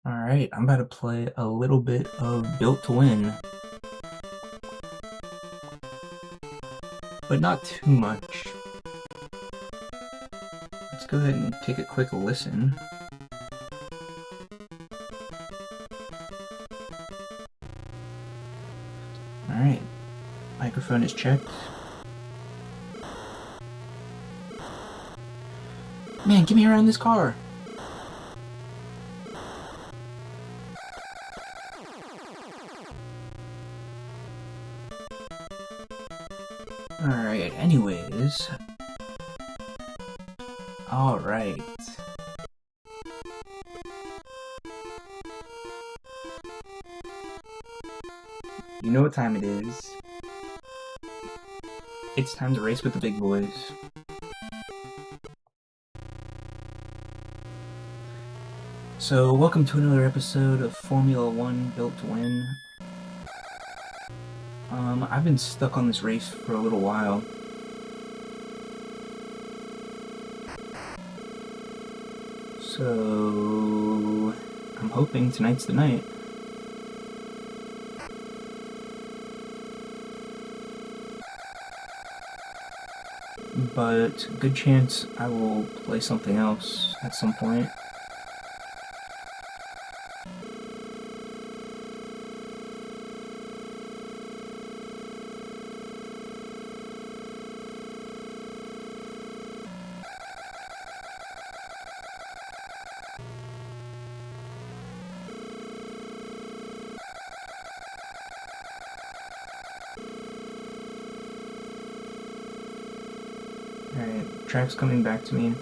Alright, I'm about to play a little bit of Built to Win, but not too much. Let's go ahead and take a quick listen. Alright, microphone is checked. Man, get me around this car! Alright, anyways. Alright. You know what time it is. It's time to race with the big boys. So, welcome to another episode of Formula 1 Built to Win. I've been stuck on this race for a little while. So, I'm hoping tonight's the night. But, good chance I will play something else at some point. Alright, track's coming back to me.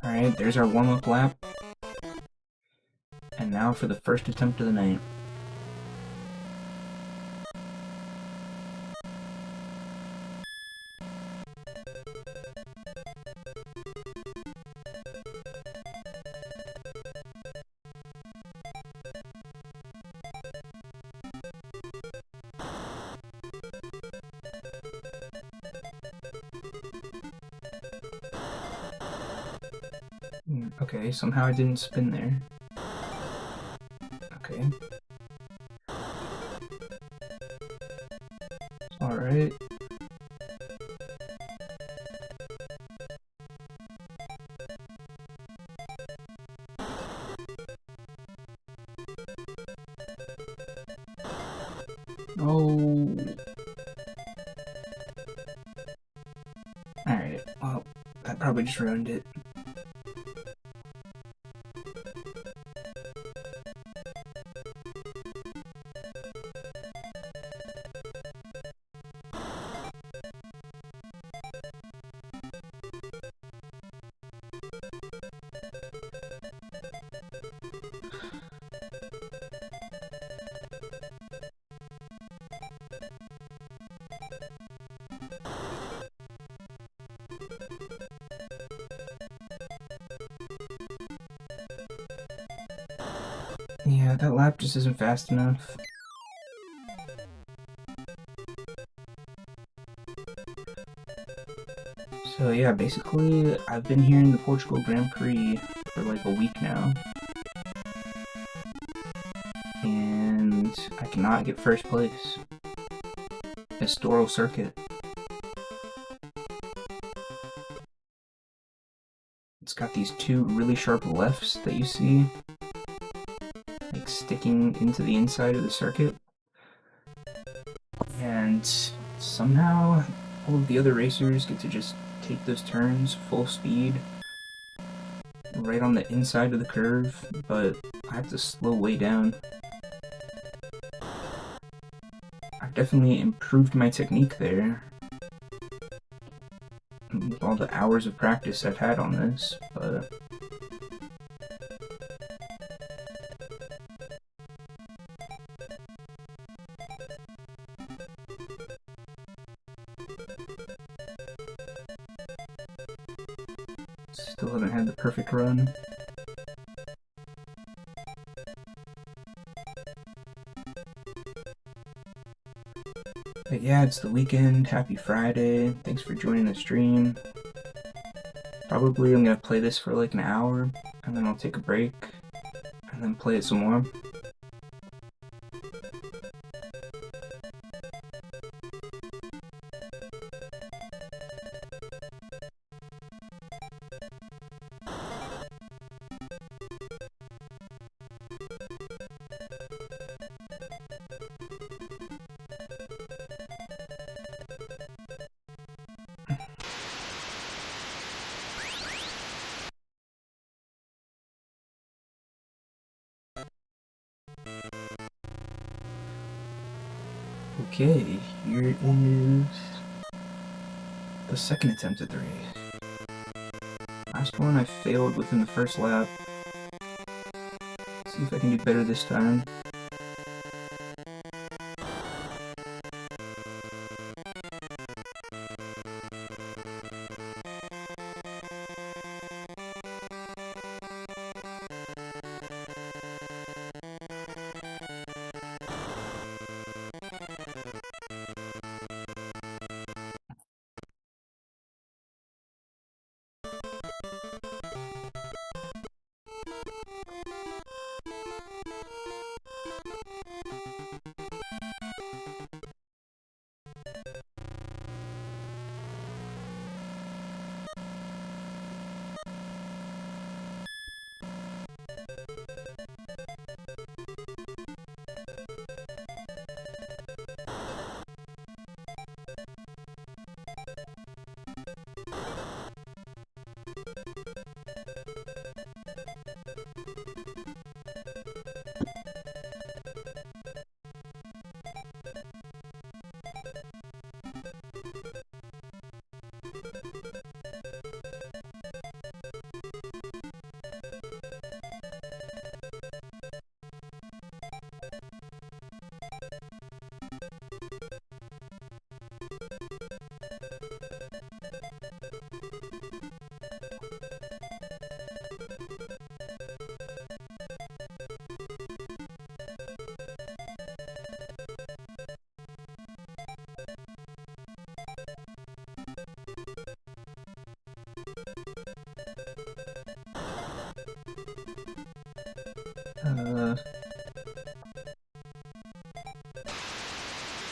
Alright, there's our warm-up lap. And now for the first attempt of the night. Okay, somehow I didn't spin there. Okay. Alright. Oh. Alright, well, that probably just ruined it. Yeah, that lap just isn't fast enough. So yeah, basically, I've been here in the Portugal Grand Prix for like a week now. And I cannot get first place. Estoril circuit. It's got these two really sharp lefts that you see, like sticking into the inside of the circuit. And somehow all of the other racers get to just take those turns full speed right on the inside of the curve, but I have to slow way down. I've definitely improved my technique there with all the hours of practice I've had on this, but Still haven't had the perfect run. But yeah, it's the weekend. Happy Friday. Thanks for joining the stream. Probably I'm gonna play this for like an hour, and then I'll take a break, and then play it some more. Okay, here is the second attempt at the race. Last one I failed within the first lap. See if I can do better this time.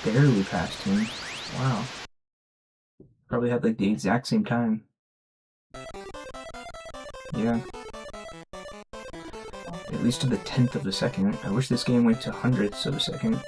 Barely passed him. Wow. Probably had like the exact same time. Yeah. At least to the 10th of a second. I wish this game went to hundredths of a second.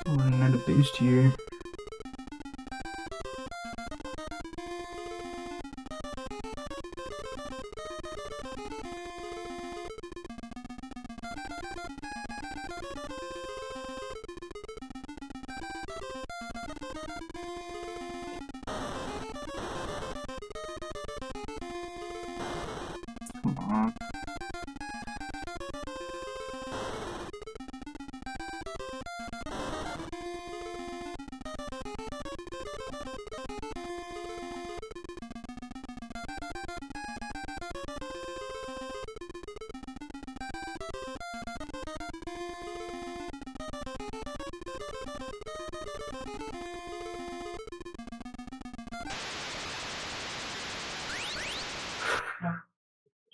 Running out of boost here.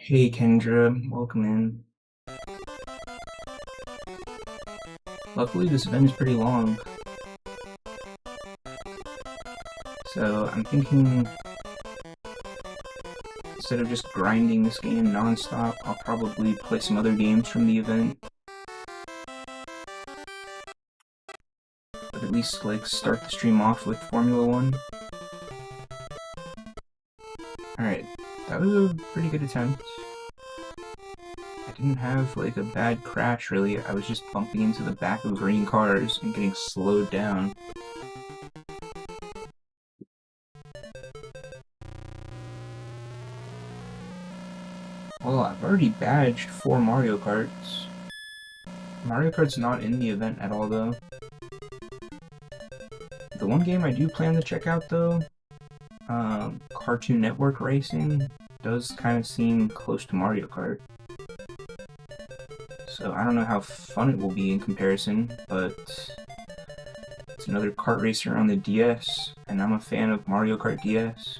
Hey Kendra, welcome in. Luckily this event is pretty long, so I'm thinking instead of just grinding this game non-stop, I'll probably play some other games from the event. But at least like start the stream off with Formula 1. Alright, that was a pretty good attempt. I didn't have like a bad crash really, I was just bumping into the back of green cars and getting slowed down. Well, I've already badged 4 Mario Karts. Mario Kart's not in the event at all though. The one game I do plan to check out though, Cartoon Network Racing, does kind of seem close to Mario Kart. So I don't know how fun it will be in comparison, but it's another kart racer on the DS, and I'm a fan of Mario Kart DS.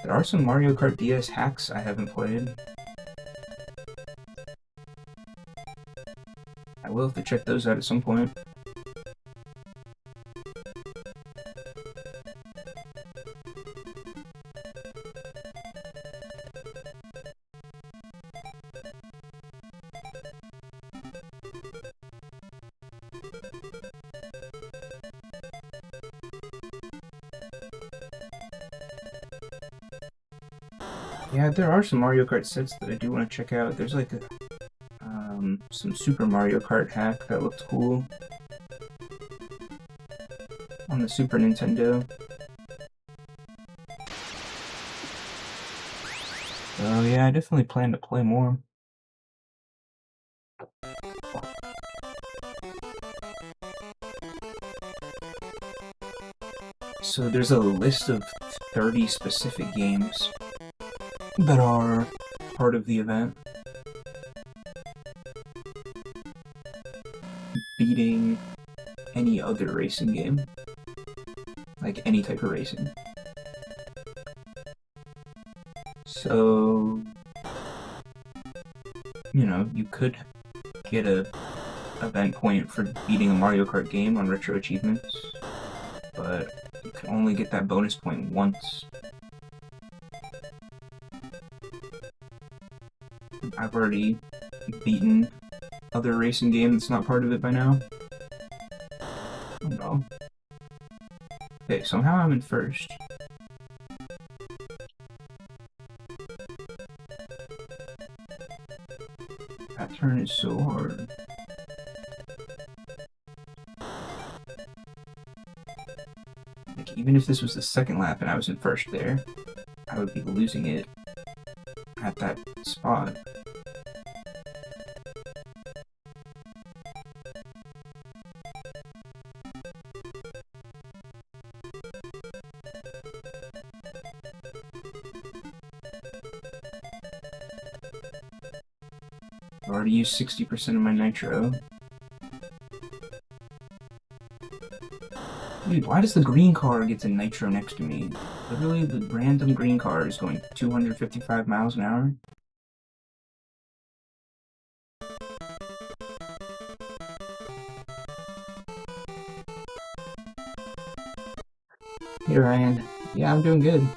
There are some Mario Kart DS hacks I haven't played. I will have to check those out at some point. Yeah, there are some Mario Kart sets that I do want to check out. There's like some Super Mario Kart hack that looked cool on the Super Nintendo. So yeah, I definitely plan to play more. So there's a list of 30 specific games that are part of the event. Beating any other racing game. Like any type of racing. So, you know, you could get a event point for beating a Mario Kart game on RetroAchievements, but you can only get that bonus point once. I've already beaten other racing game that's not part of it by now. Oh no. Okay, somehow I'm in first. That turn is so hard. Like, even if this was the second lap and I was in first there, I would be losing it at that spot. I've already used 60% of my nitro. Dude, why does the green car get to nitro next to me? Literally, the random green car is going 255 miles an hour. Hey Ryan. Yeah, I'm doing good.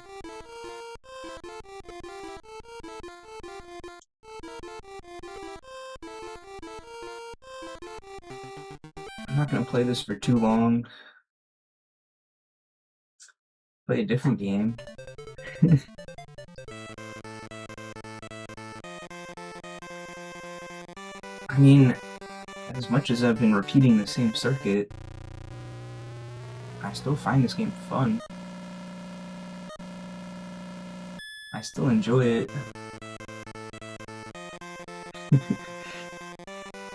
I'm not gonna play this for too long. Play a different game. I mean, as much as I've been repeating the same circuit, I still find this game fun. I still enjoy it.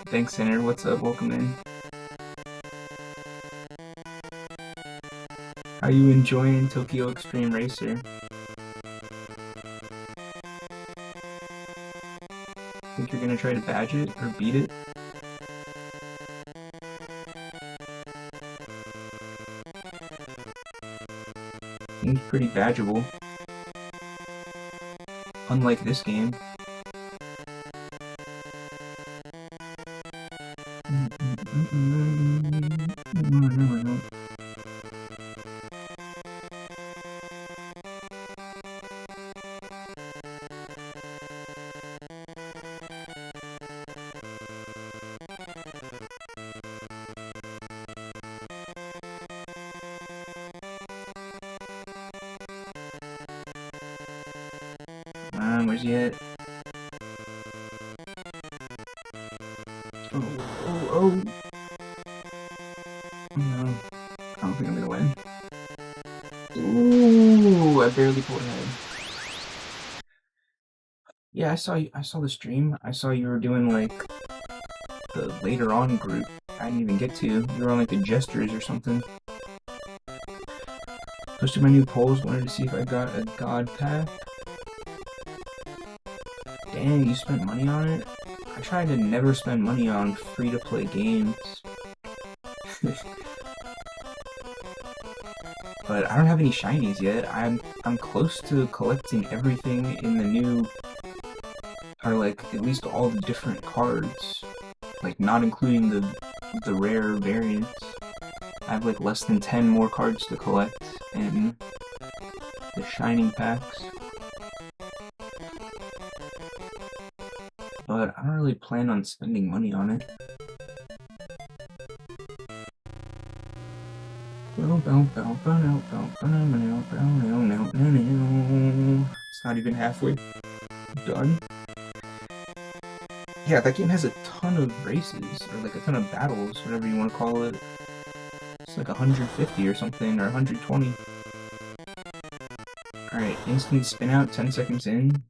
Thanks, Center. What's up? Welcome in. How you enjoying Tokyo Extreme Racer? Think you're gonna try to badge it or beat it? Seems pretty badgeable. Unlike this game. Where's he at? Oh. No. I don't think I'm gonna win. Ooh, I barely pulled ahead. Yeah, I saw the stream. I saw you were doing like the later on group. I didn't even get to. You were on like the gestures or something. Posted my new polls, wanted to see if I got a god pack. Dang, you spent money on it? I try to never spend money on free-to-play games. But I don't have any shinies yet. I'm close to collecting everything in the new, or like at least all the different cards. Like not including the rare variants. I have like less than 10 more cards to collect in the shining packs. But I don't really plan on spending money on it. It's not even halfway done. Yeah, that game has a ton of races, or like a ton of battles, whatever you want to call it. It's like 150 or something, or 120. Alright, instant spin out, 10 seconds in.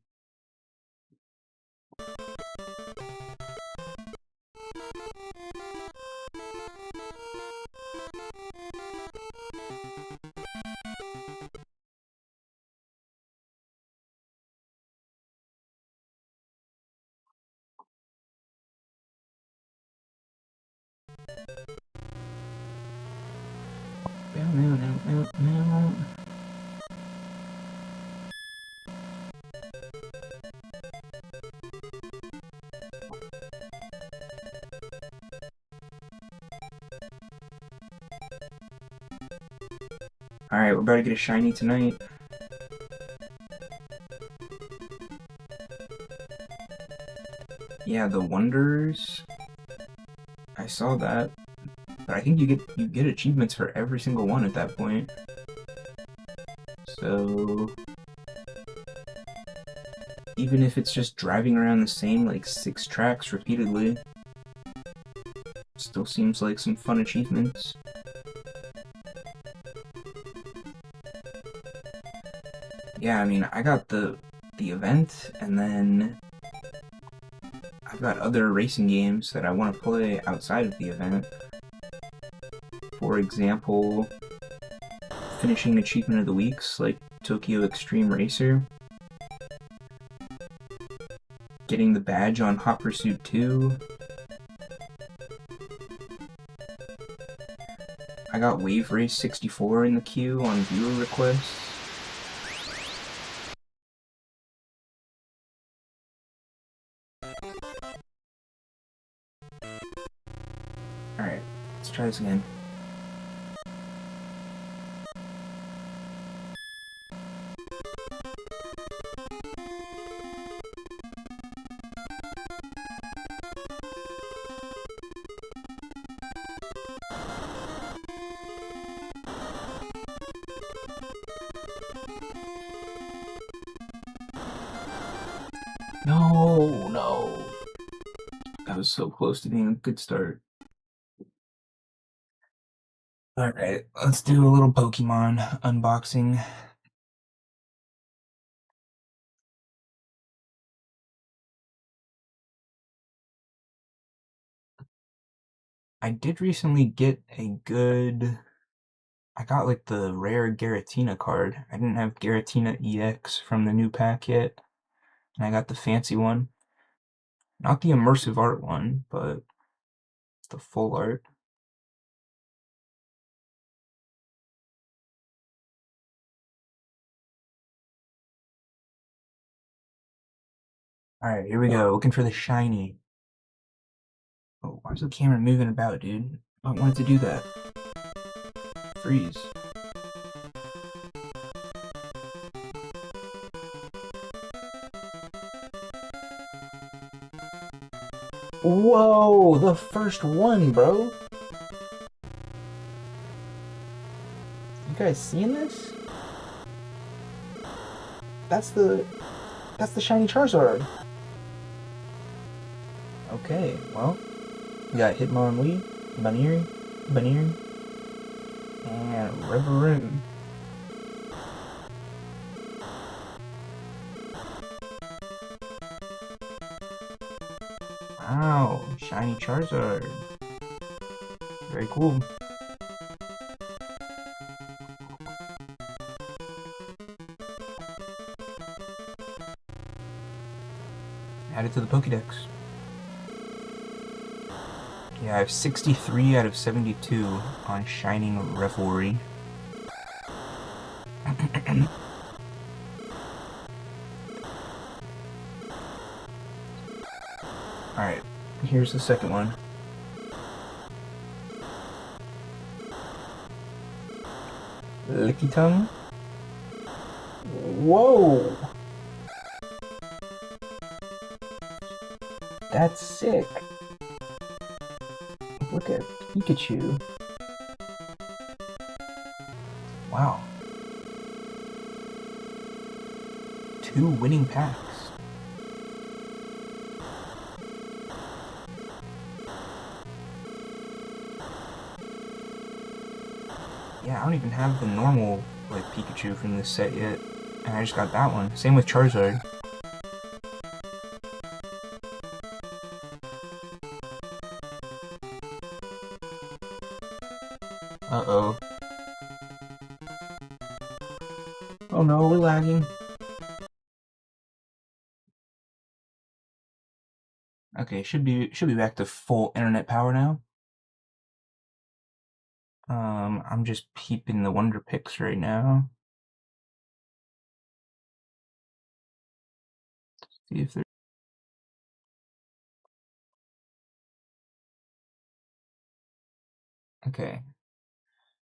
Alright, we're about to get a shiny tonight. Yeah, the Wonders. I saw that. But I think you get achievements for every single one at that point. So even if it's just driving around the same like 6 tracks repeatedly, still seems like some fun achievements. Yeah, I mean, I got the event, and then I've got other racing games that I want to play outside of the event. For example, finishing achievement of the weeks like Tokyo Extreme Racer, getting the badge on Hot Pursuit 2. I got Wave Race 64 in the queue on viewer requests. Alright, let's try this again. No. That was so close to being a good start. Alright, let's do a little Pokemon unboxing. I did recently get a good... I got like the rare Giratina card. I didn't have Giratina EX from the new pack yet, and I got the fancy one. Not the immersive art one, but the full art. Alright, here we go. Looking for the shiny. Oh, why is the camera moving about, dude? I don't want it to do that. Freeze. Whoa, the first one, bro. You guys seeing this? That's the shiny Charizard. Okay, well, we got Hitmonlee, Baniri, and Rivaroon. Wow, shiny Charizard. Very cool. Add it to the Pokédex. Yeah, I have 63 out of 72 on Shining Revelry. Alright, here's the second one. Licky Tongue. Whoa! That's sick. Look at Pikachu. Wow. 2 winning packs. Yeah, I don't even have the normal, like, Pikachu from this set yet. And I just got that one. Same with Charizard. Uh-oh. Oh no, we're lagging. Okay, should be back to full internet power now. I'm just peeping the Wonder Picks right now. See if they're... Okay.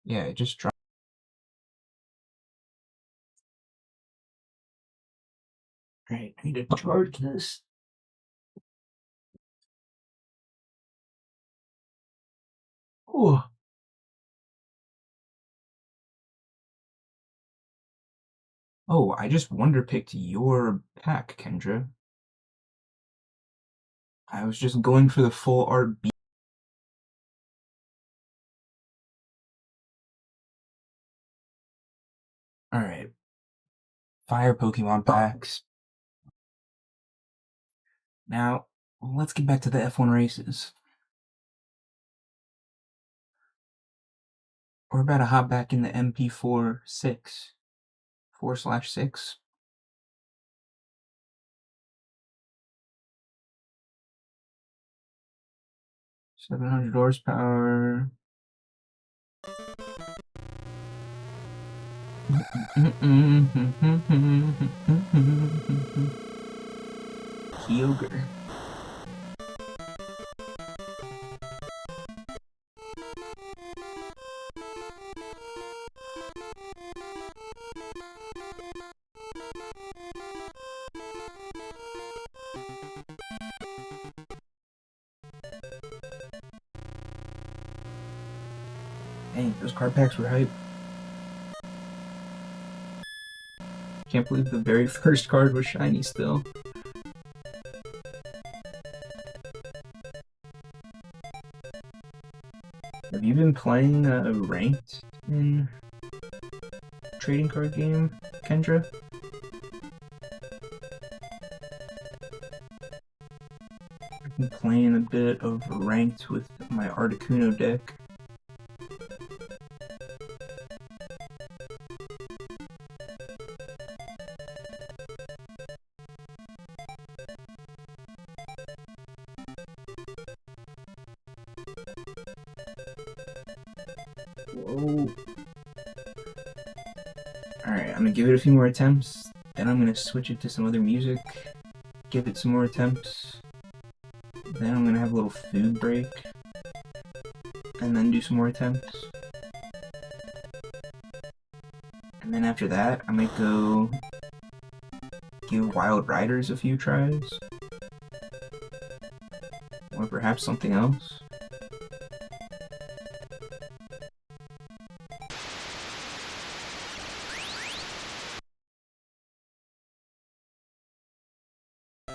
Yeah, it just dropped. Alright, I need to charge this. Ooh. Oh, I just Wonder Picked your pack, Kendra. I was just going for the full art beat. Alright. Fire Pokemon packs. Now, let's get back to the F1 races. We're about to hop back in the MP4 6. 4/6. 700 horsepower. Kyogre. Dang, those card packs were hype. Can't believe the very first card was shiny still. Have you been playing ranked in trading card game, Kendra? I've been playing a bit of ranked with my Articuno deck. Whoa. Alright, I'm gonna give it a few more attempts, then I'm gonna switch it to some other music. give it some more attempts. Then I'm gonna have a little food break. And then do some more attempts. And then after that, I might go give Wild Riders a few tries. Or perhaps something else.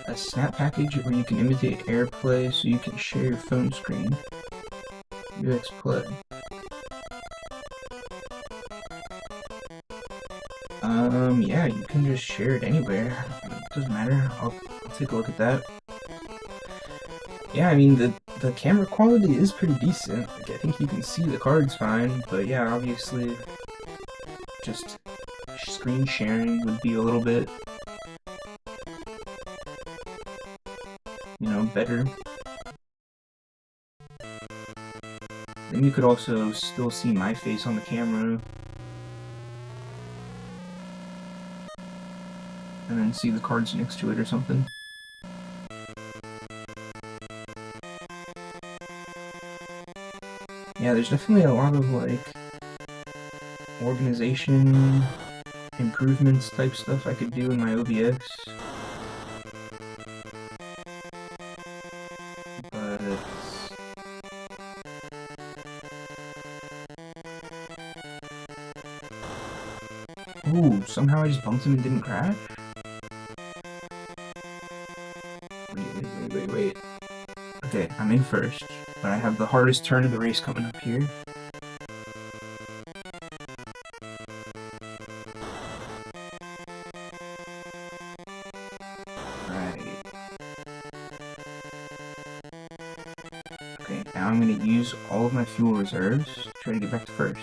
A snap package where you can imitate AirPlay so you can share your phone screen. UX Play. Yeah, you can just share it anywhere. It doesn't matter. I'll take a look at that. Yeah, I mean, the camera quality is pretty decent. Like, I think you can see the cards fine, but yeah, obviously, just screen sharing would be a little bit, you know, better. Then you could also still see my face on the camera. And then see the cards next to it or something. Yeah, there's definitely a lot of, like, organization, improvements type stuff I could do in my OBS. But ooh, somehow I just bumped him and didn't crash? Wait. Okay, I'm in first, but I have the hardest turn of the race coming up here. Right. Okay, now I'm gonna use all of my fuel reserves to try to get back to first.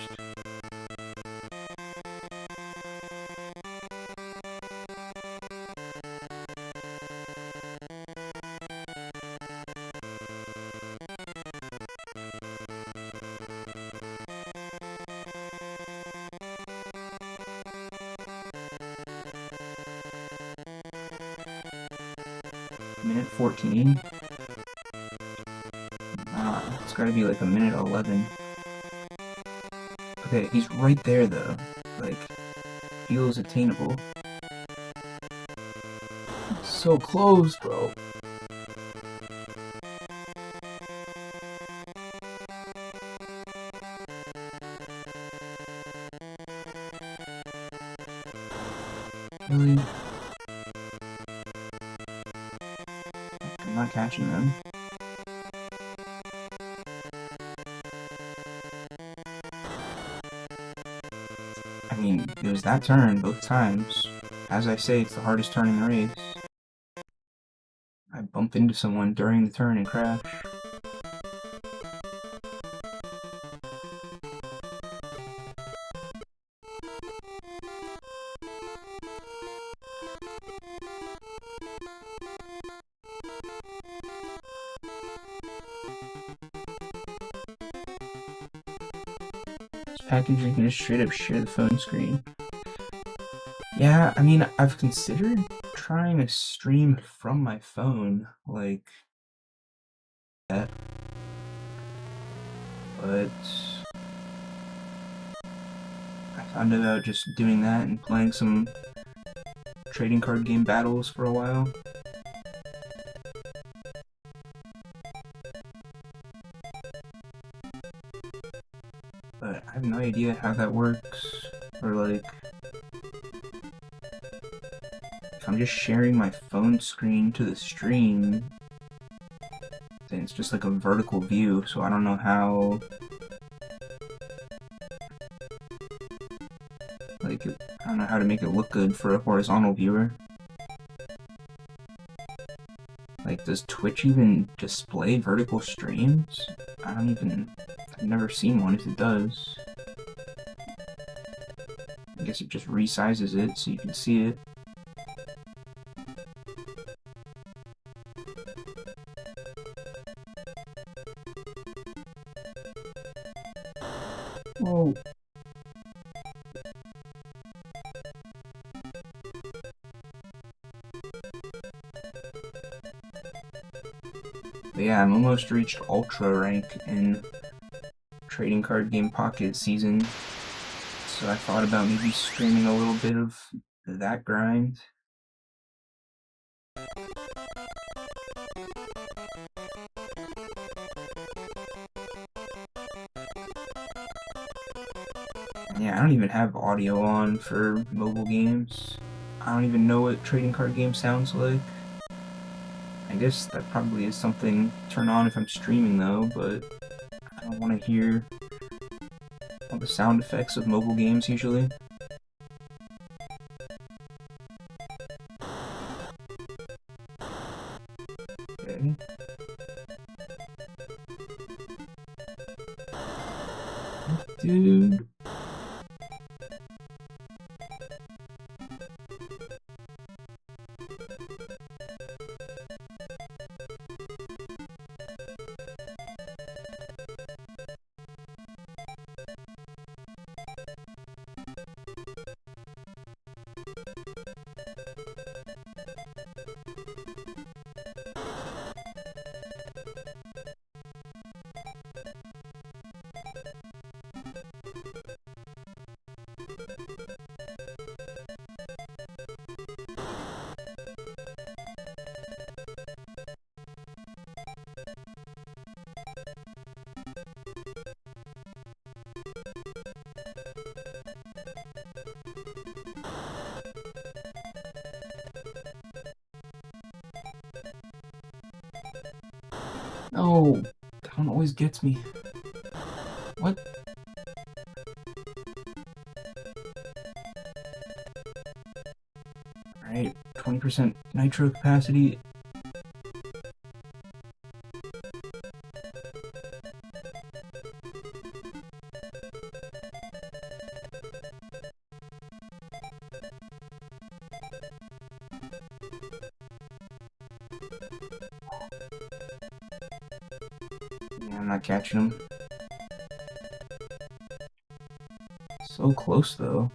Minute 14. It's gotta be like a minute 11. Okay, he's right there though. Like, feels attainable. So close, bro. Really? I'm not catching them. I mean, it was that turn both times. As I say, it's the hardest turn in the race. I bump into someone during the turn and crash. Package you can just straight up share the phone screen. Yeah, I mean, I've considered trying to stream from my phone, like that, but I found about just doing that and playing some trading card game battles for a while. But I have no idea how that works, or like, if I'm just sharing my phone screen to the stream, then it's just like a vertical view, so I don't know how, like, I don't know how to make it look good for a horizontal viewer. Like, does Twitch even display vertical streams? I've never seen one if it does. I guess it just resizes it so you can see it. Whoa. But yeah, I'm almost reached Ultra rank in Trading Card Game Pocket season, so I thought about maybe streaming a little bit of that grind. Yeah, I don't even have audio on for mobile games. I don't even know what trading card game sounds like. I guess that probably is something to turn on if I'm streaming though, but I don't want to hear all the sound effects of mobile games usually. Okay. Dude. No, that one always gets me. What? Alright, 20% nitro capacity. Yeah, I'm not catching him. So close though.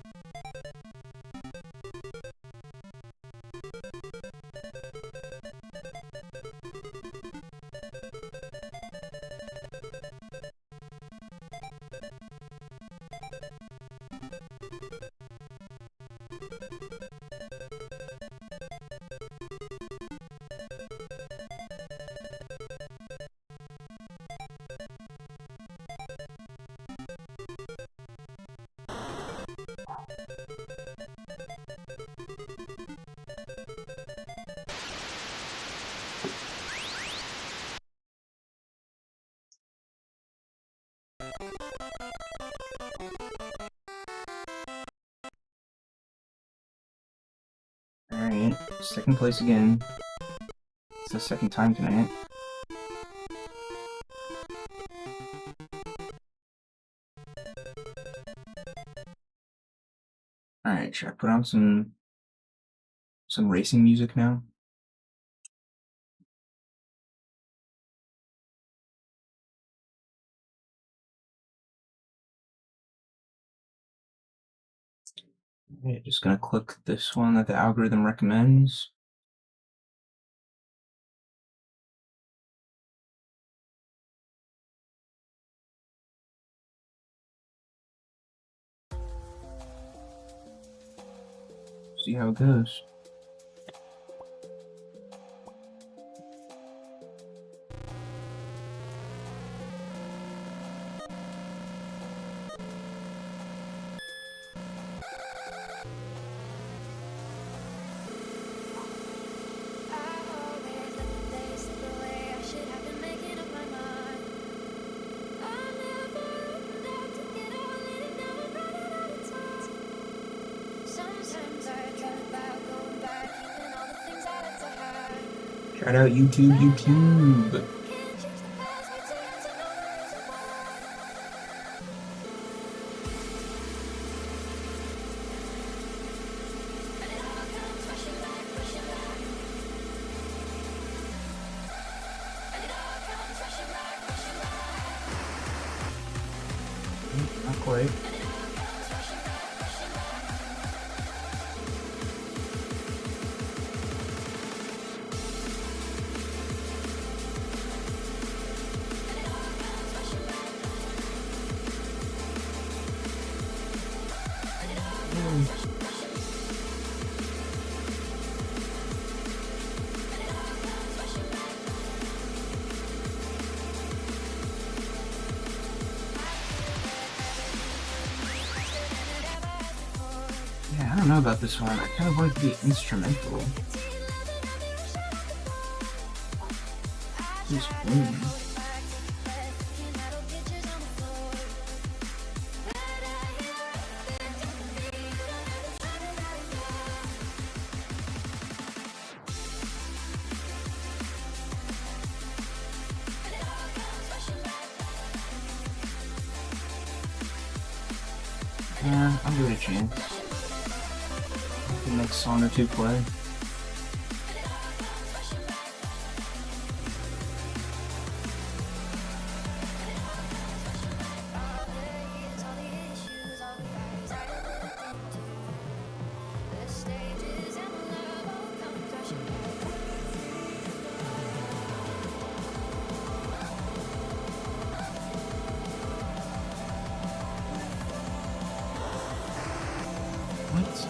Alright, second place again. It's the second time tonight. Alright, should I put on some racing music now? Alright, just gonna click this one that the algorithm recommends. See how it goes. Shout out YouTube. Not quite. Yeah, I don't know about this one. I kind of want it to be instrumental. Just boom. Yeah, I'll give it a chance. The next song or two play. What?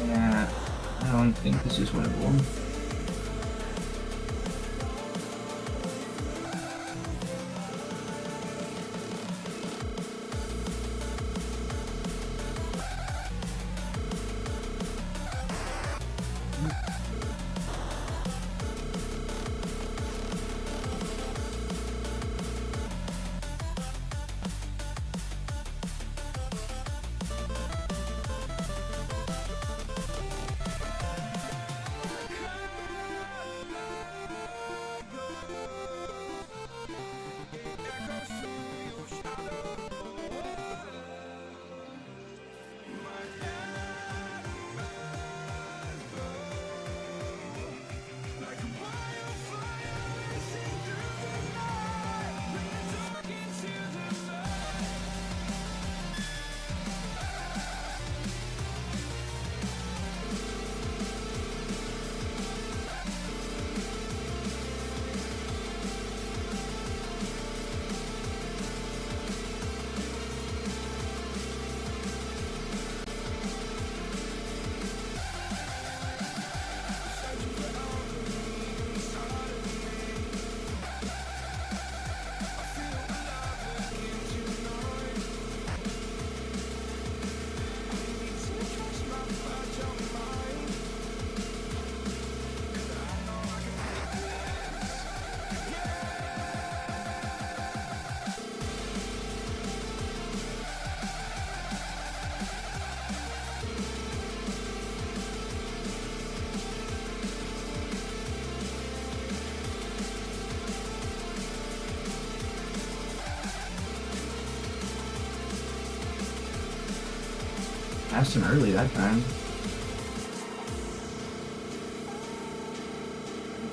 Yeah, I don't think this is winnable. Passed him early that time.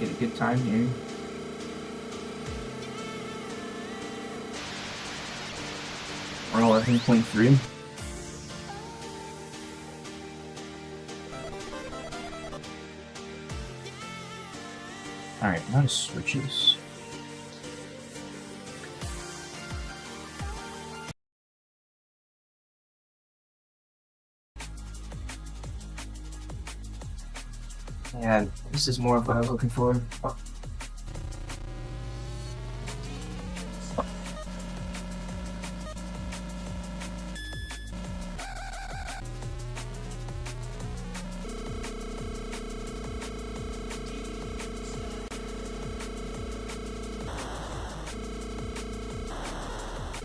Get a good time here. We're 11.3. Alright, now to switches. Yeah, this is more of what I was looking for.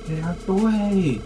Get out the way!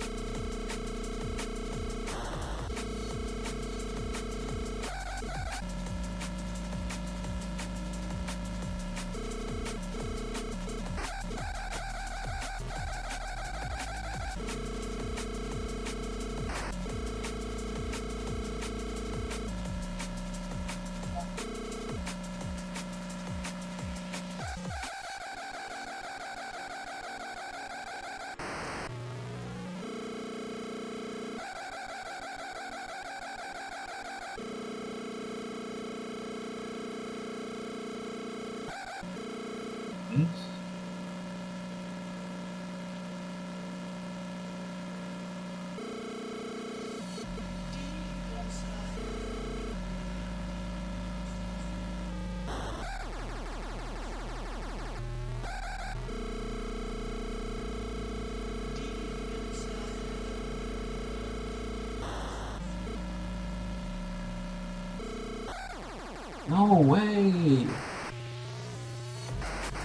No way!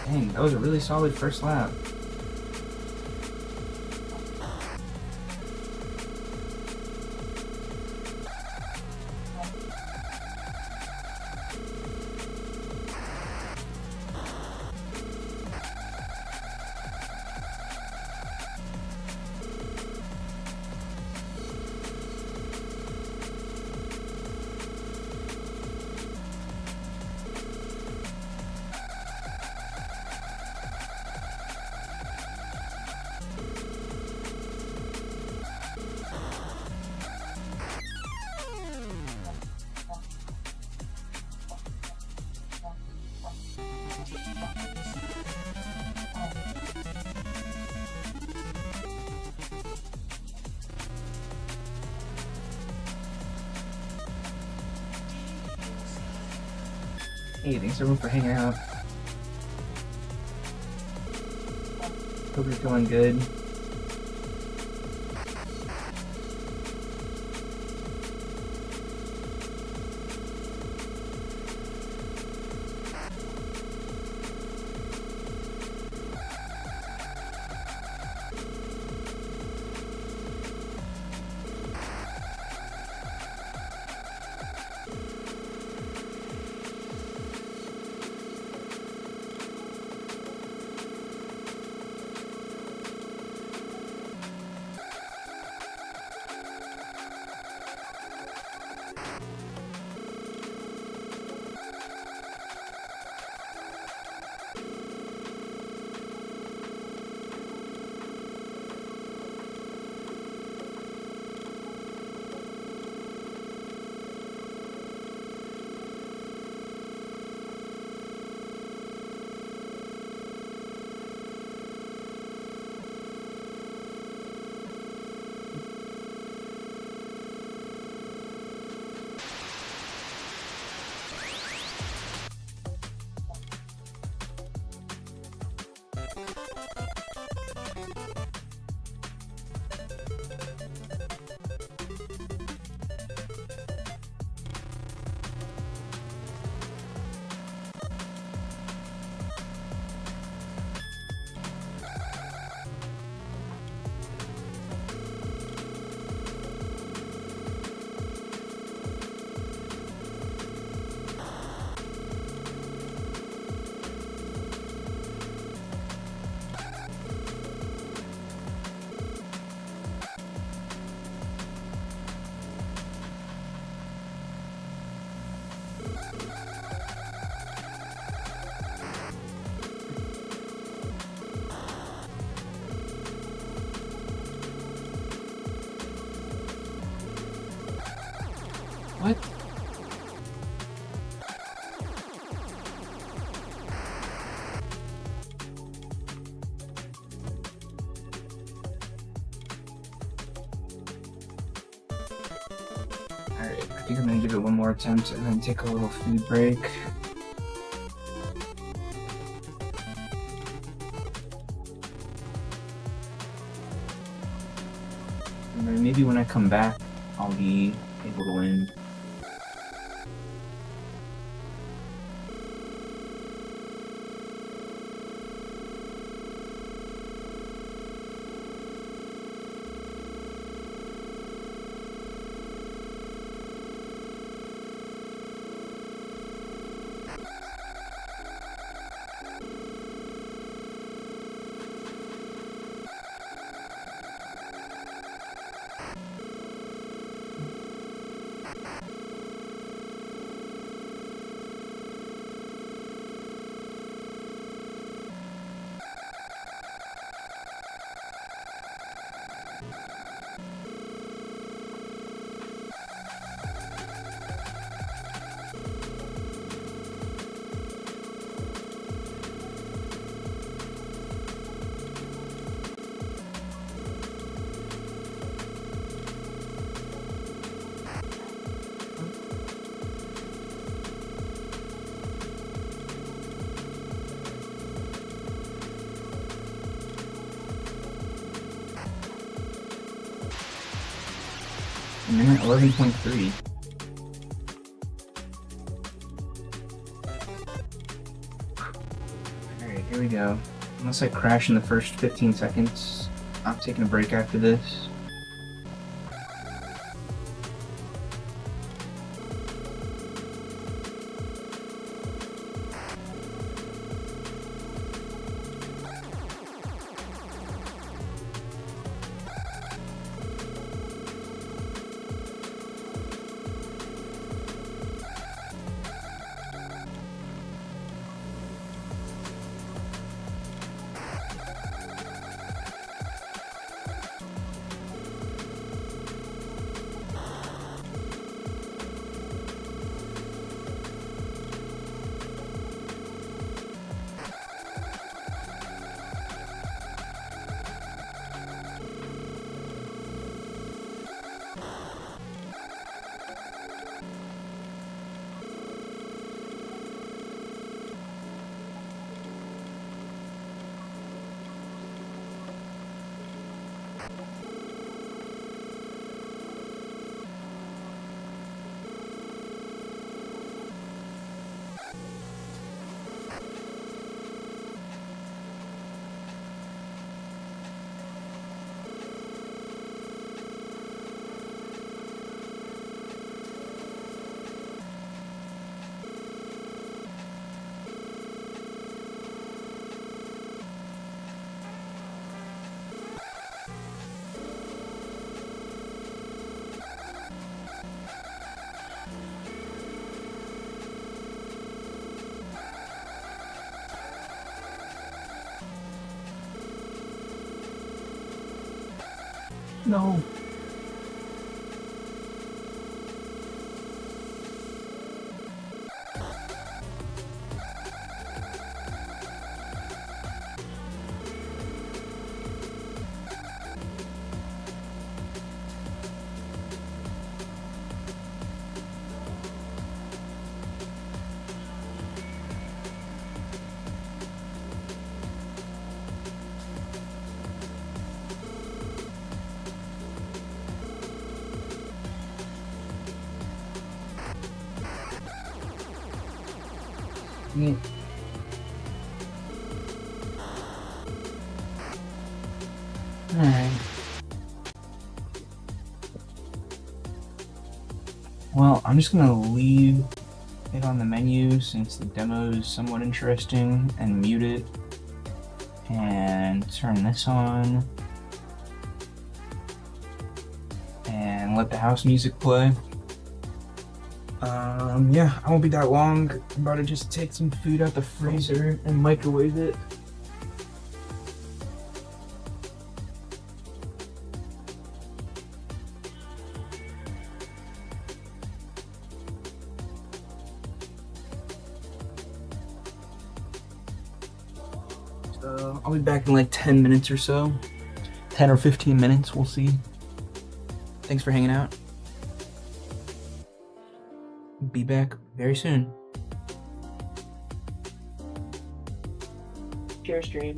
Dang, that was a really solid first lap. Hey, thanks everyone for hanging out. Hope you're feeling good. What? Alright, I think I'm gonna give it one more attempt and then take a little food break. And then maybe when I come back, I'll be able to win. I'm in at 11.3. we go. Unless I crash in the first 15 seconds, I'm taking a break after this. No. Mm. Alright. Well, I'm just gonna leave it on the menu since the demo is somewhat interesting and mute it and turn this on and let the house music play. Yeah, I won't be that long. I'm about to just take some food out the freezer and microwave it. So I'll be back in like 10 minutes or so. 10 or 15 minutes, we'll see. Thanks for hanging out. Be back very soon. Share stream.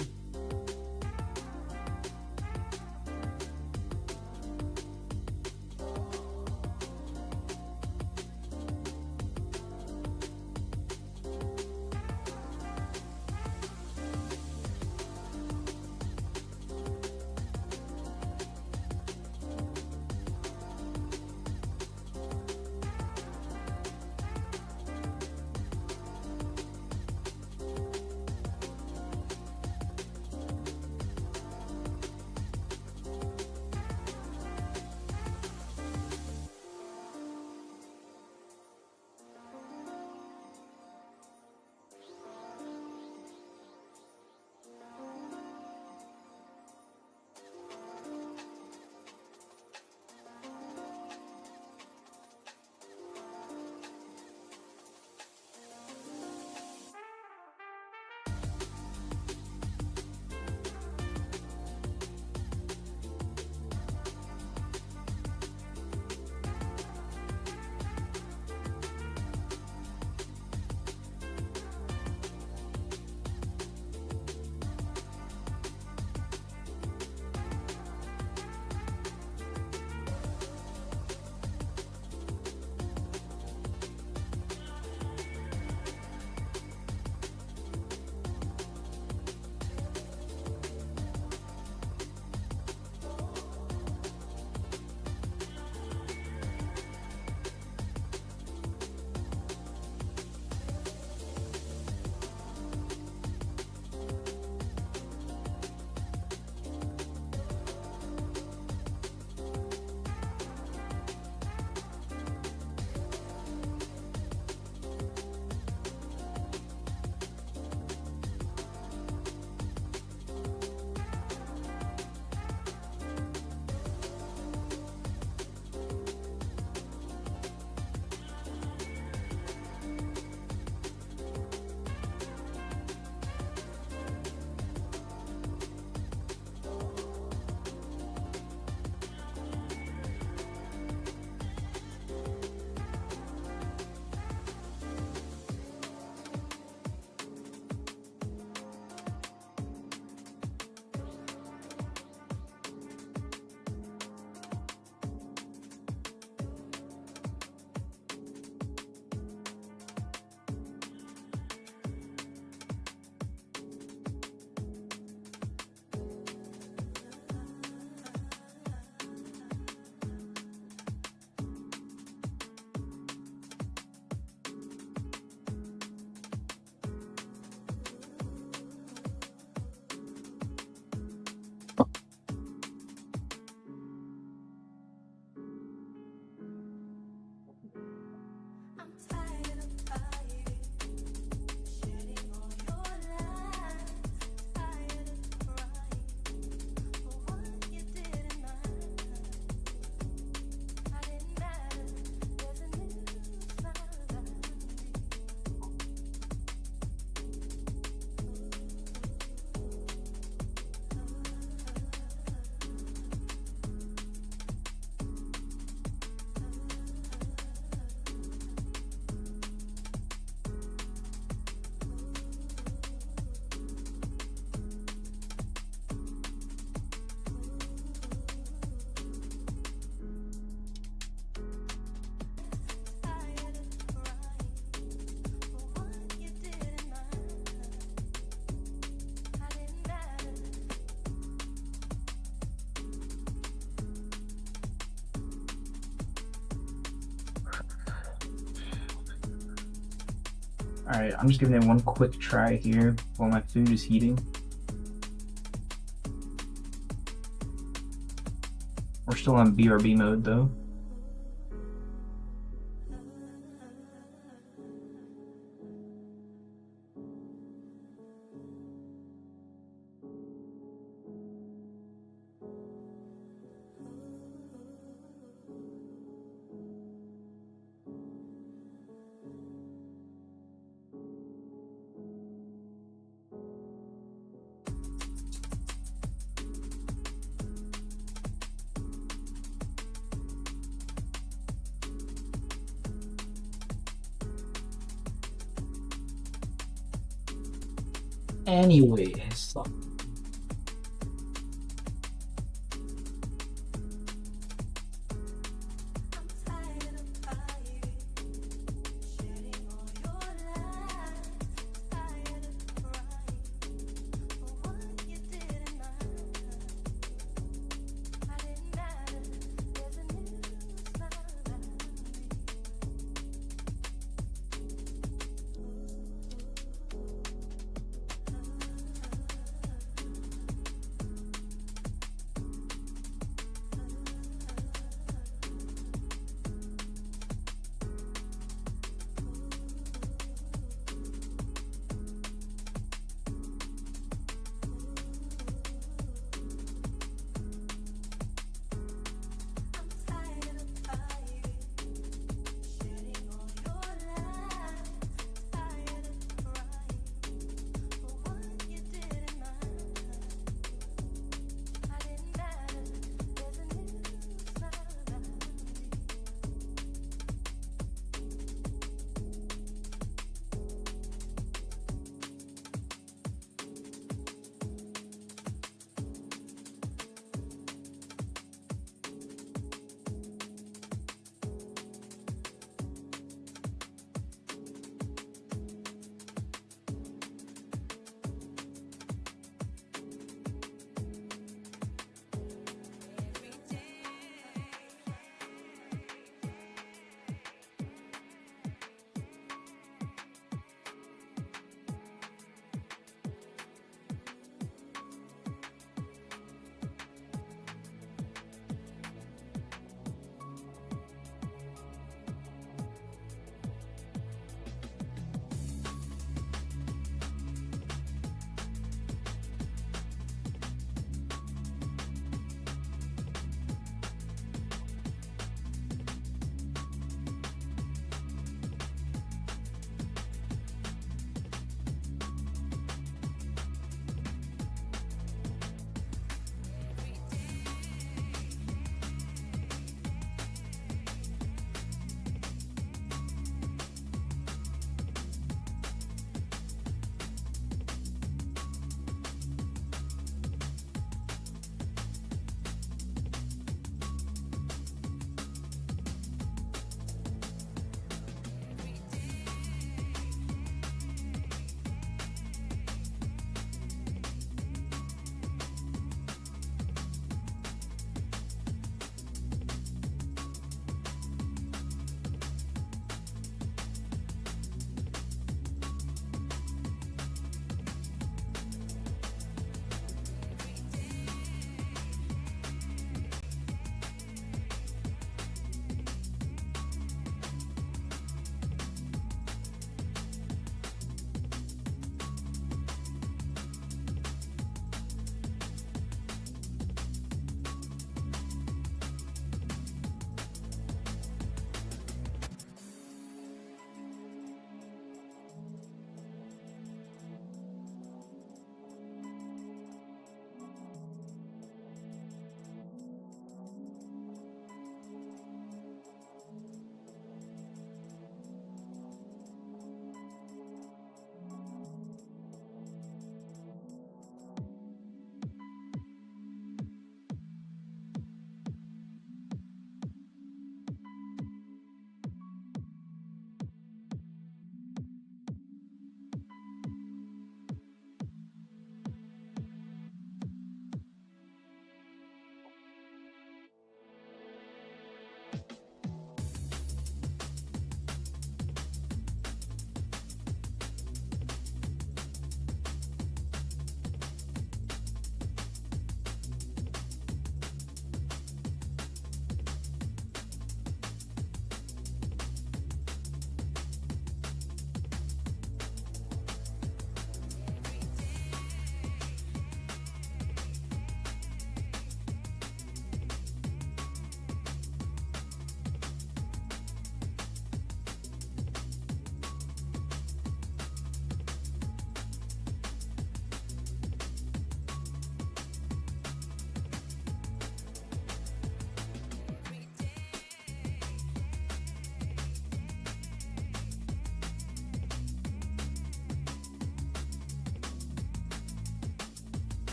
Alright, I'm just giving it one quick try here while my food is heating. We're still on BRB mode though. Anyways,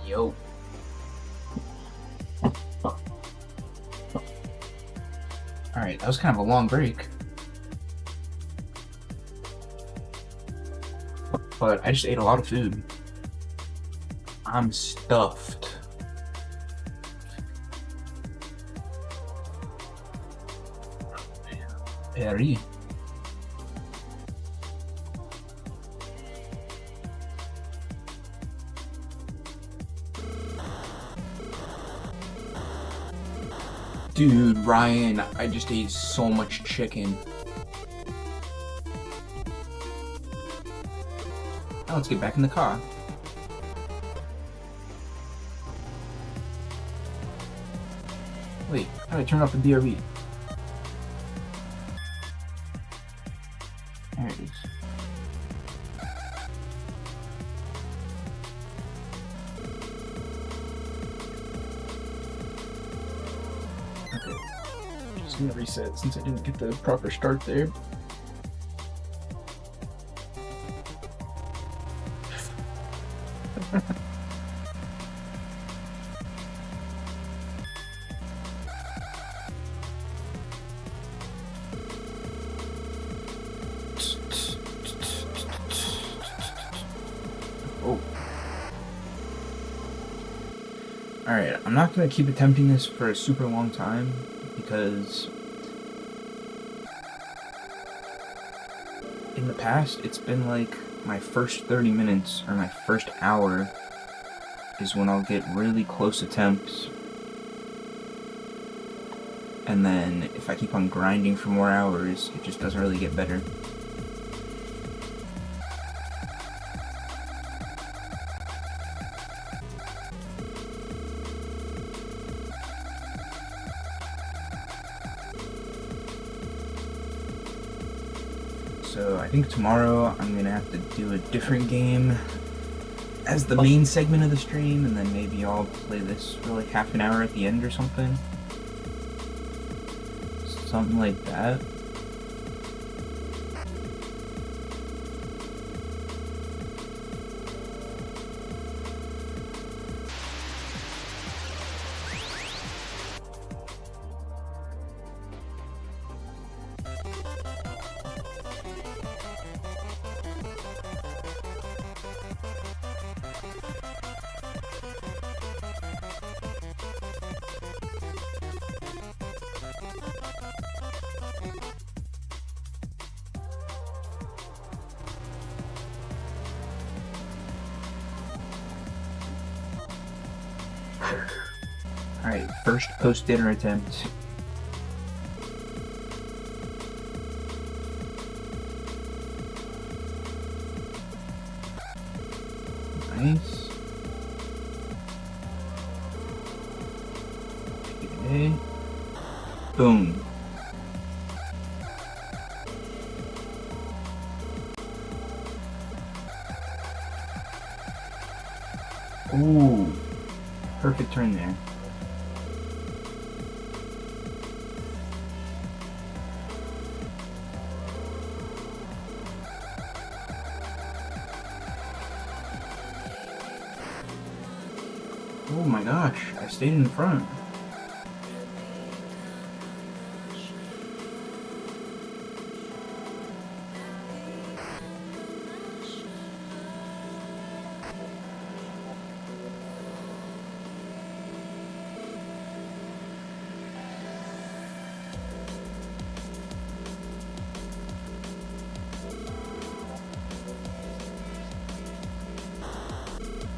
Yo. Alright, that was kind of a long break. But I just ate a lot of food. I'm stuffed. Perry. Dude, Ryan, I just ate so much chicken. Now let's get back in the car. Wait, how do I turn off the BRB? There it is. Okay. Just gonna reset since I didn't get the proper start there. Oh. Alright, I'm not going to keep attempting this for a super long time because in the past it's been like my first 30 minutes or my first hour is when I'll get really close attempts, and then if I keep on grinding for more hours, it just doesn't really get better. So I think tomorrow I'm gonna have to do a different game as the main segment of the stream, and then maybe I'll play this for like half an hour at the end or something. Something like that. Alright, first post-dinner attempt. Nice. Okay. Boom. Ooh. Perfect turn there. Oh my gosh, I stayed in front.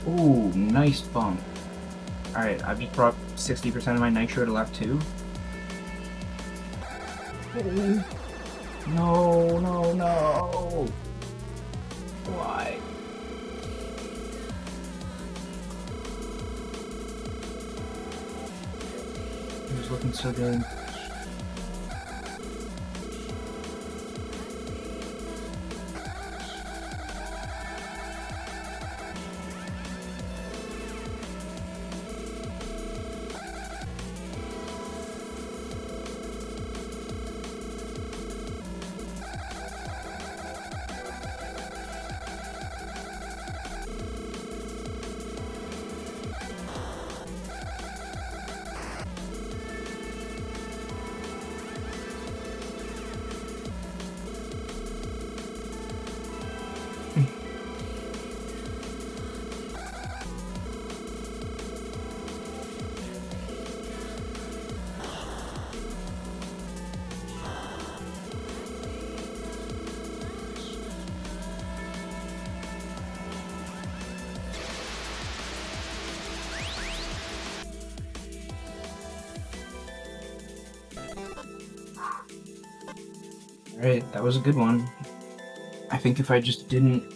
Ooh, nice bump. Alright, I've just brought 60% of my nitro to lap 2. No, no, no. Why? It was looking so good. Alright, that was a good one. I think if I just didn't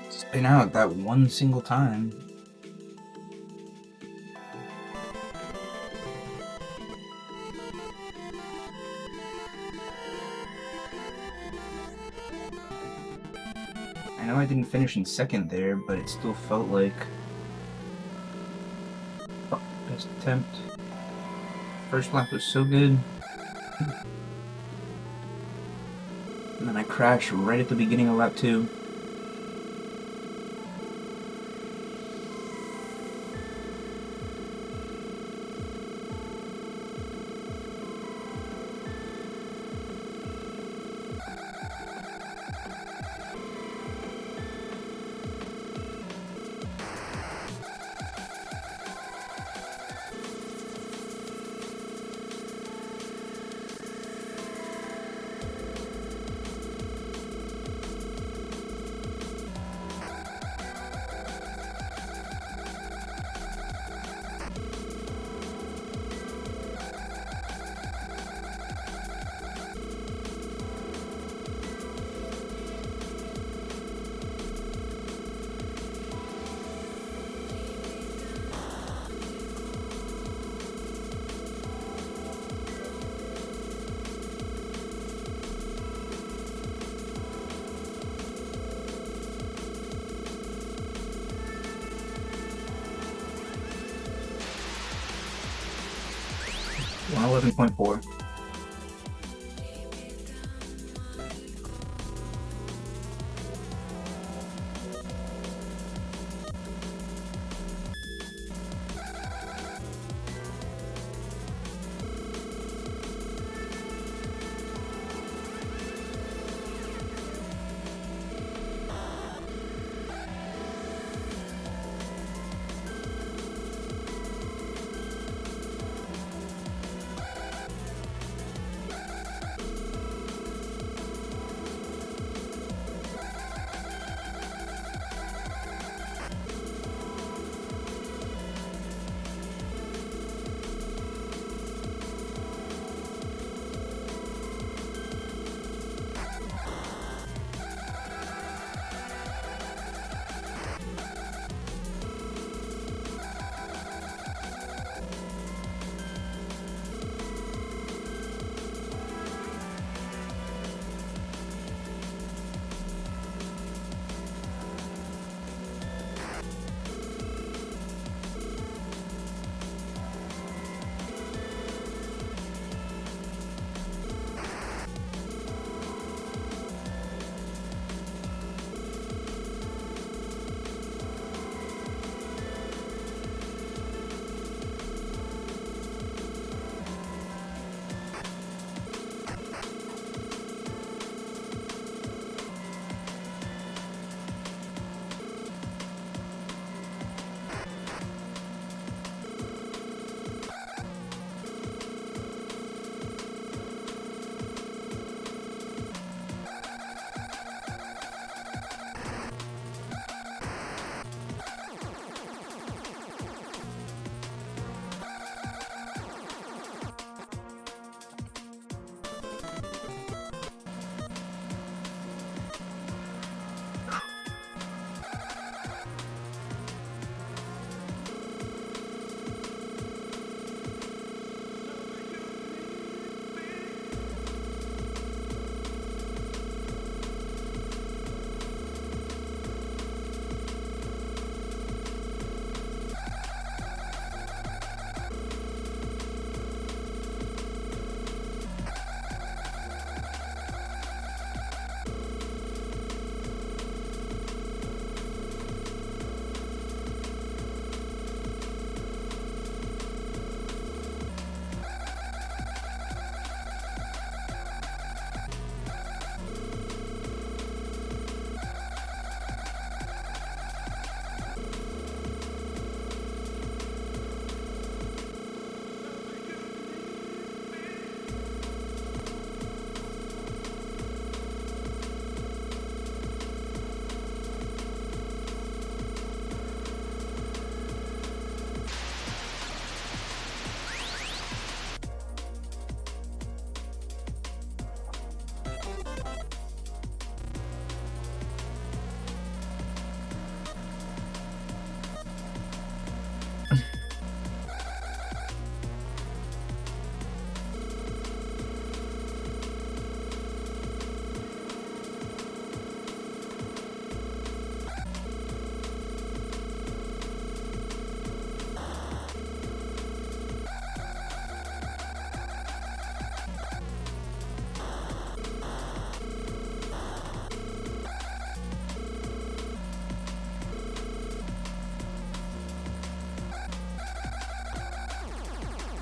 spin out that one single time. I know I didn't finish in second there, but it still felt like best attempt. First lap was so good. And then I crashed right at the beginning of lap 2. One 11.4.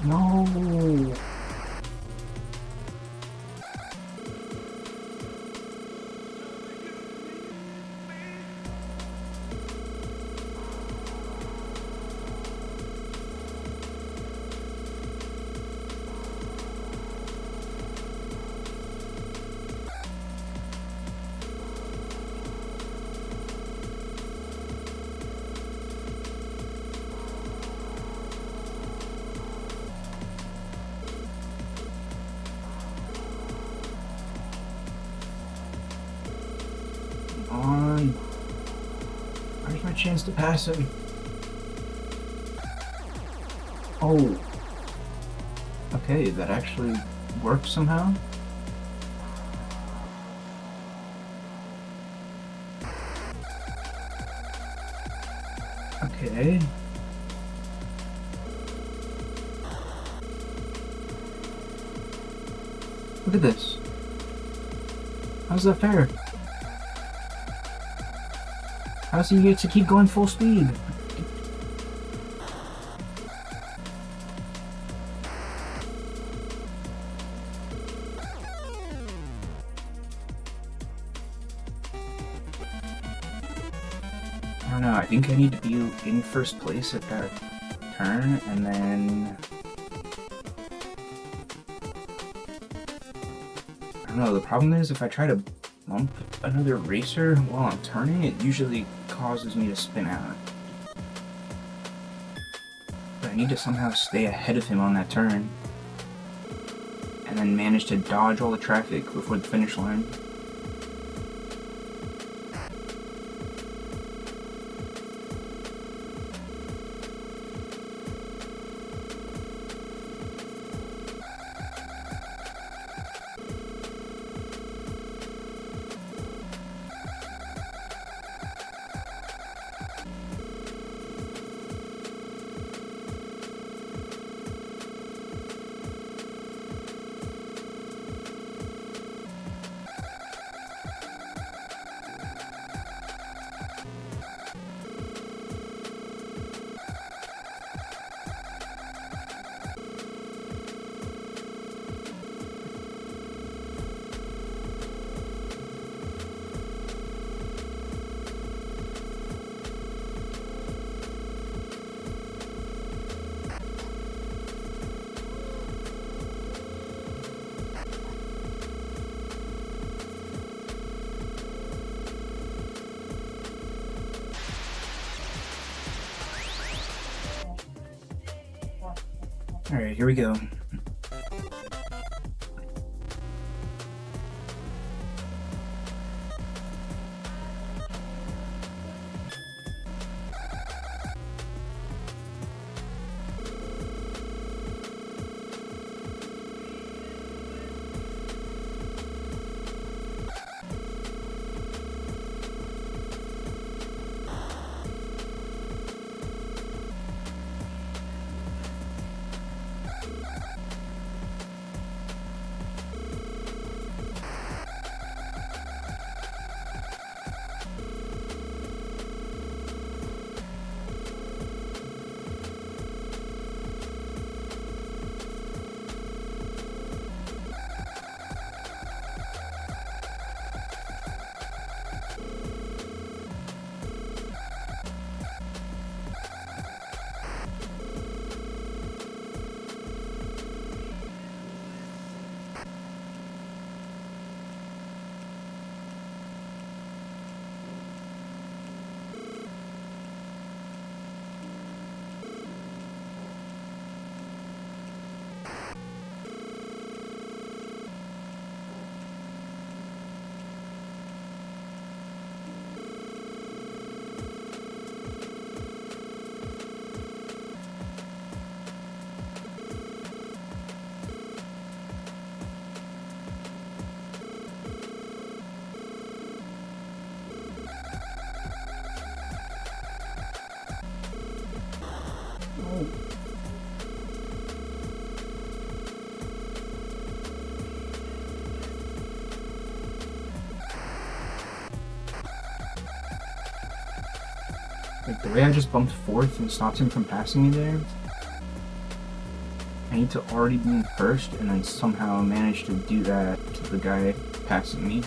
No! On. Where's my chance to pass him? Oh. Okay, that actually worked somehow. Okay. Look at this. How's that fair? How does he get to keep going full speed? I don't know, I think I need to be in first place at that turn, and then... I don't know, the problem is if I try to bump another racer while I'm turning, it usually causes me to spin out. But I need to somehow stay ahead of him on that turn, and then manage to dodge all the traffic before the finish line. Alright, here we go. Like, the way I just bumped fourth and stopped him from passing me there, I need to already be in first and then somehow manage to do that to the guy passing me.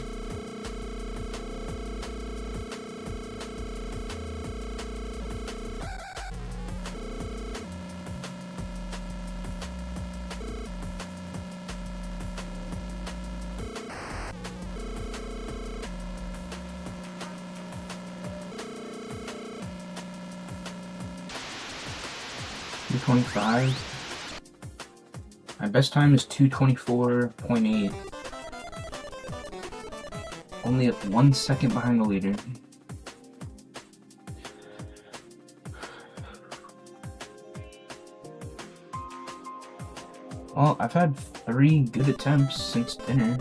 .25. My best time is 2:24.8. Only at 1 second behind the leader. Well, I've had 3 good attempts since dinner.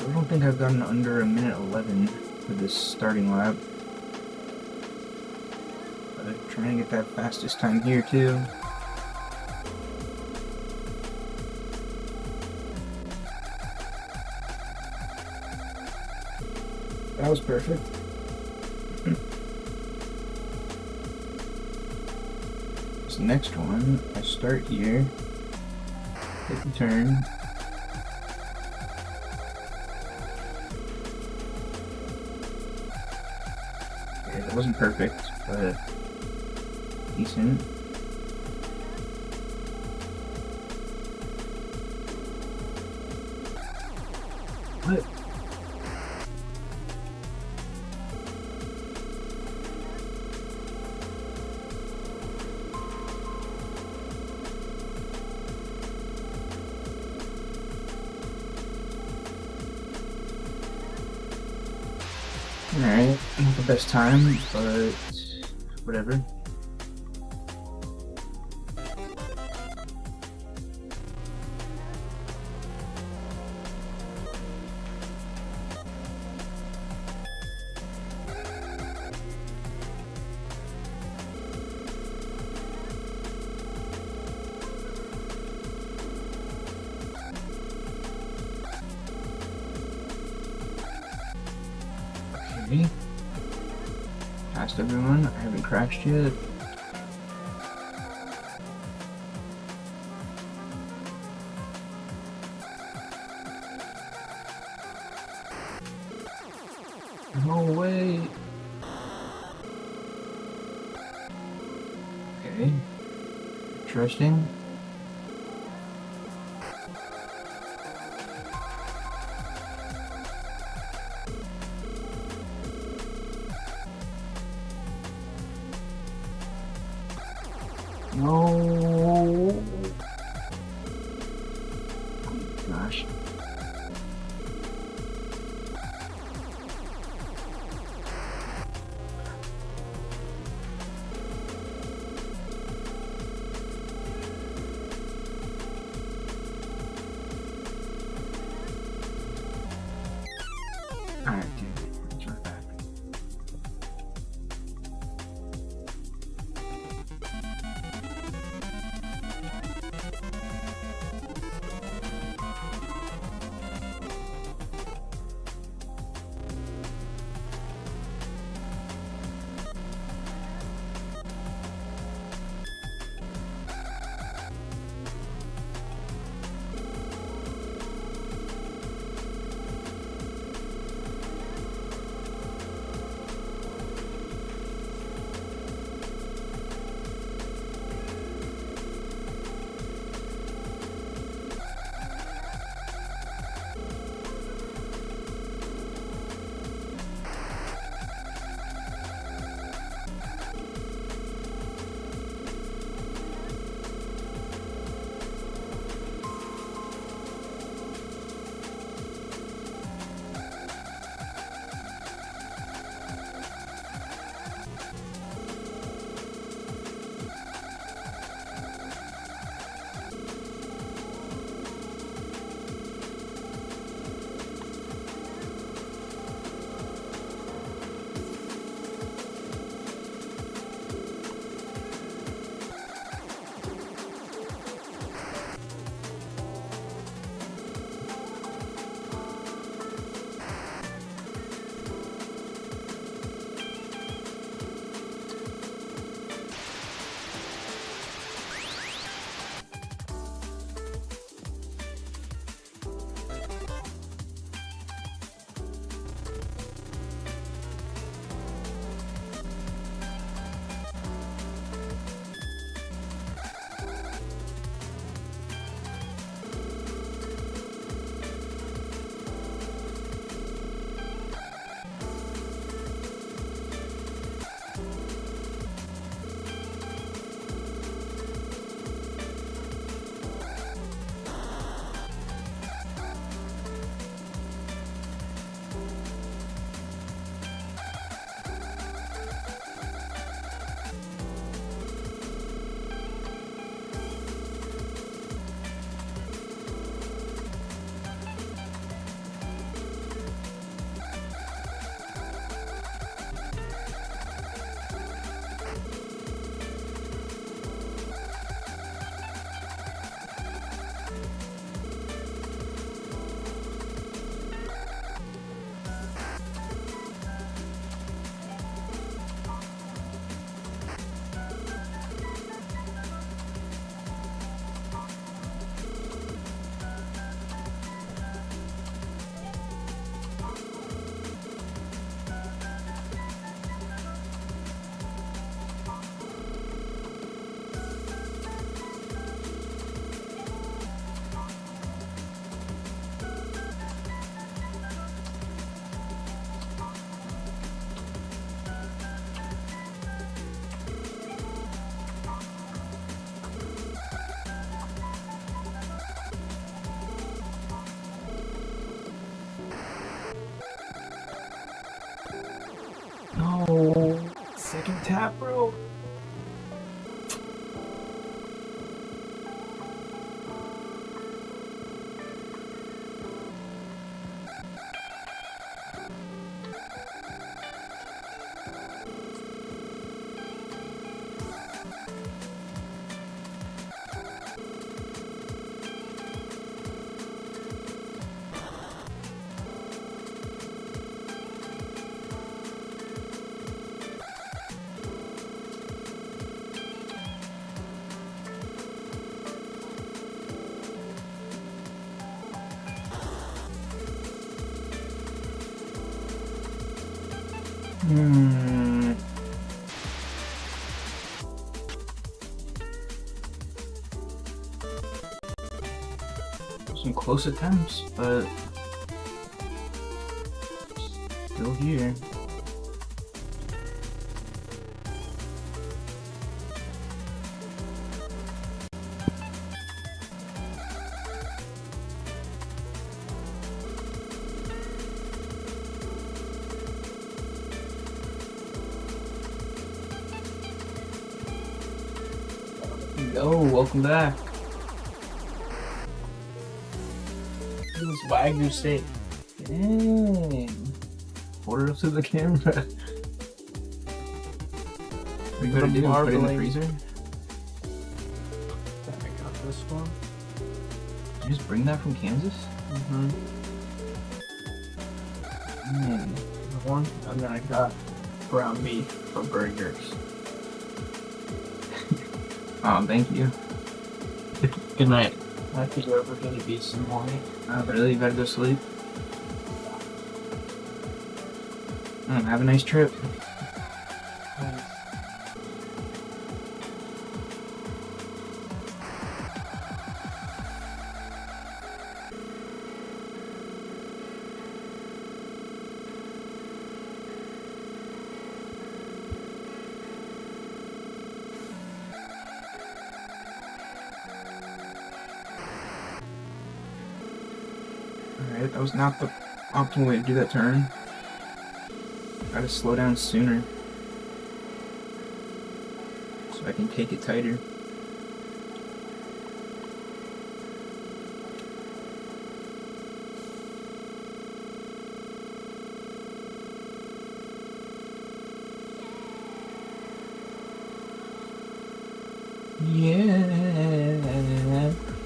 I don't think I've gotten under a minute 11 for this starting lap. But trying to get that fastest time here too. That was perfect. This next one, I start here, hit the turn. It wasn't perfect, but decent. What? Alright, not the best time, but whatever. Okay. Passed everyone. I haven't crashed yet. No way. Okay. Interesting. No. Oh my gosh. Alright, dude. Let's run back. second tap, bro. Some close attempts, but still here. Yo, welcome back. This Wagyu steak. Dang. Hold it up to the camera. What you gotta do? Put it in the freezer? I got this one. Did you just bring that from Kansas? Mm-hmm. Man. The one, and then I got ground beef for burgers. Oh, thank you. Good night. I have to go over to the beach in the morning. Really? You better go sleep? Have a nice trip. Alright, that was not the optimal way to do that turn. Gotta slow down sooner so I can take it tighter. Yeah.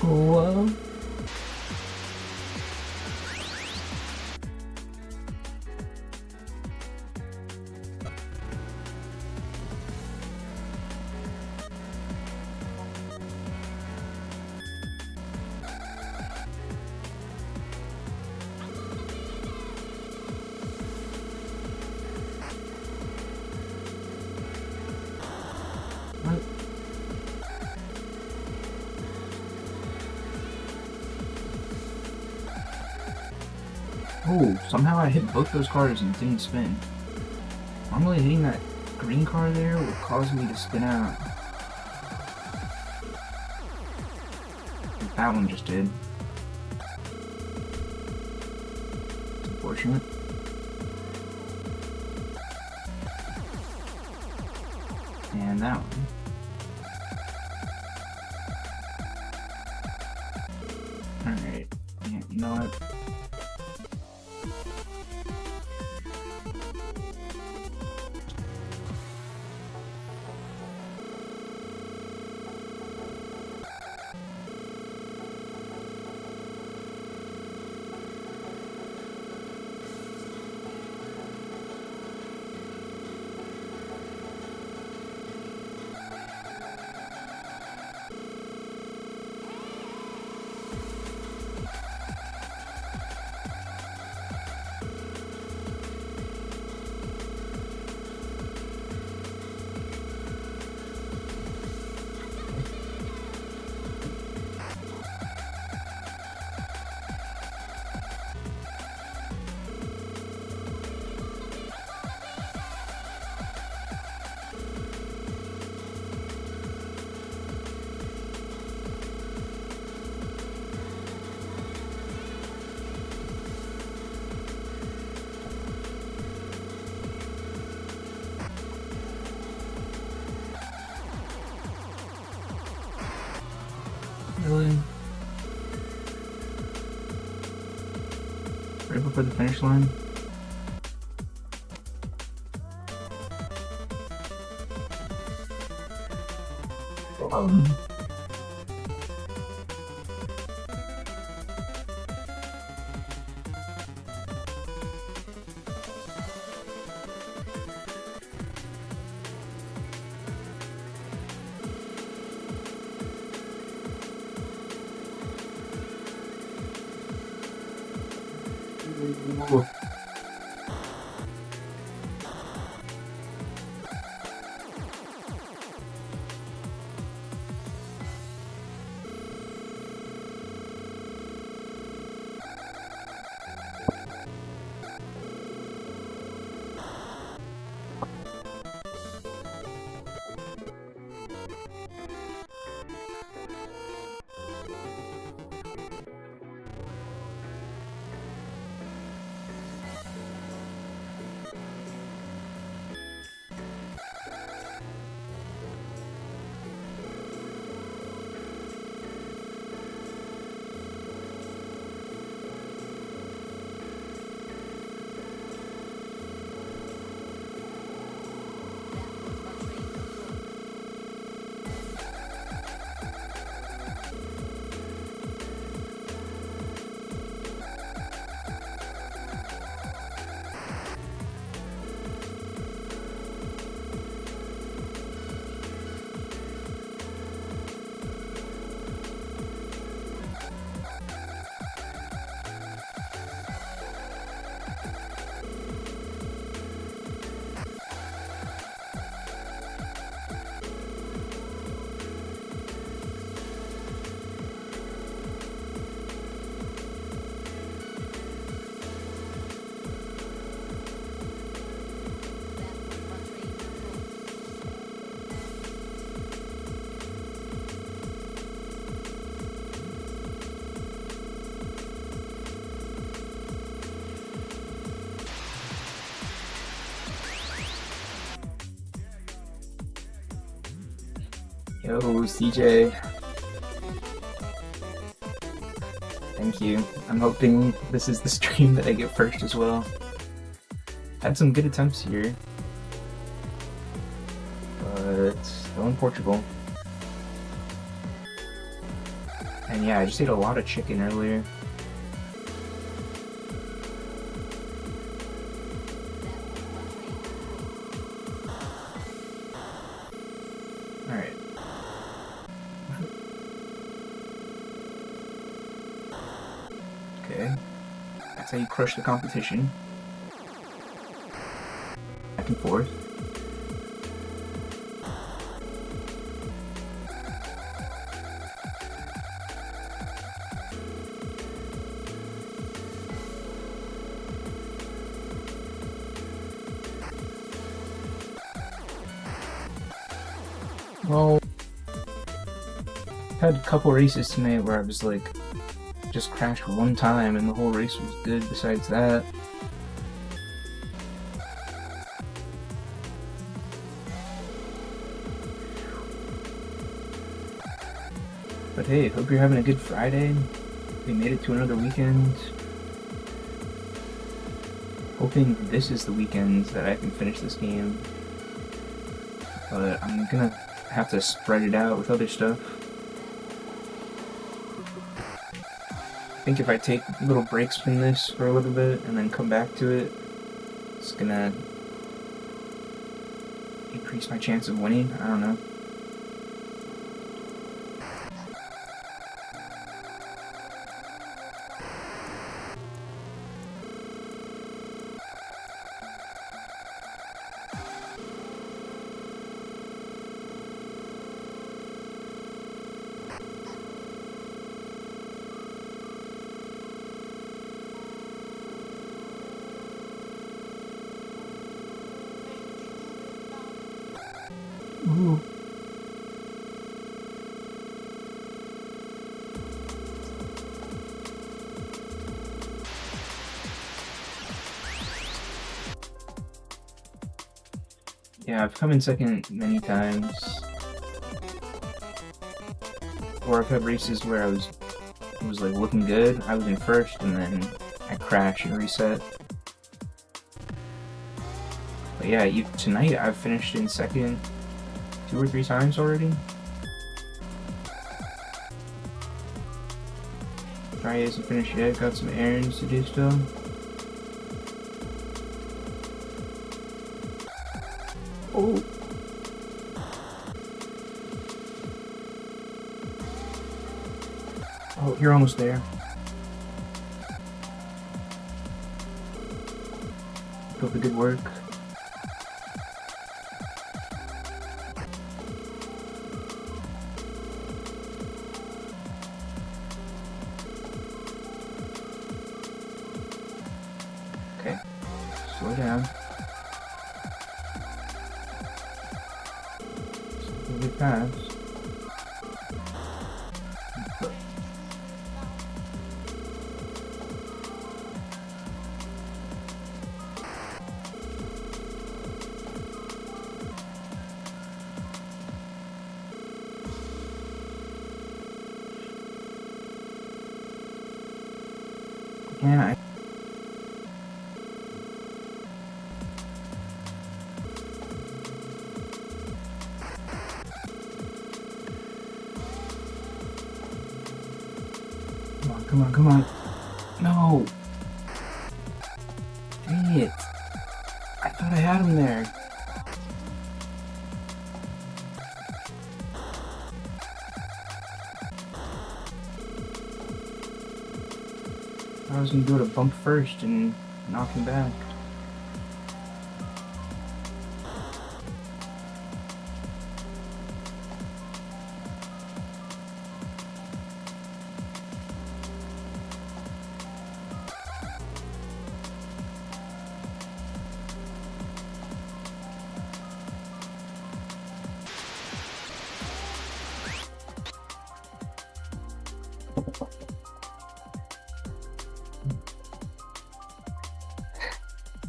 Whoa. What? Oh, somehow I hit both those cars and didn't spin. Normally hitting that green car there would cause me to spin out. That one just did. It's unfortunate. And that one. Alright. Yeah, you know what? Really? Right before the finish line? Ooh. Yo, CJ. Thank you. I'm hoping this is the stream that I get first as well. Had some good attempts here, but still in Portugal. And yeah, I just ate a lot of chicken earlier. Alright. Okay. That's how you crush the competition. Back and forth. Well, had a couple races tonight where I was like, just crashed one time and the whole race was good besides that. But hey, hope you're having a good Friday. We made it to another weekend. Hoping this is the weekend that I can finish this game. But I'm gonna have to spread it out with other stuff. I think if I take little breaks from this for a little bit and then come back to it, it's gonna increase my chance of winning. I don't know. Ooh. Yeah, I've come in second many times. Or I've had races where it was like looking good. I was in first, and then I crashed and reset. But yeah, tonight I've finished in second 2 or 3 times already. Try hasn't finished yet. Got some errands to do still. Oh. Oh, you're almost there. Keep up the good work. Okay, slow down. We'll get past. Yeah, come on, come on. No! Dang it. I thought I had him there. I was gonna do it a bump first and knock him back.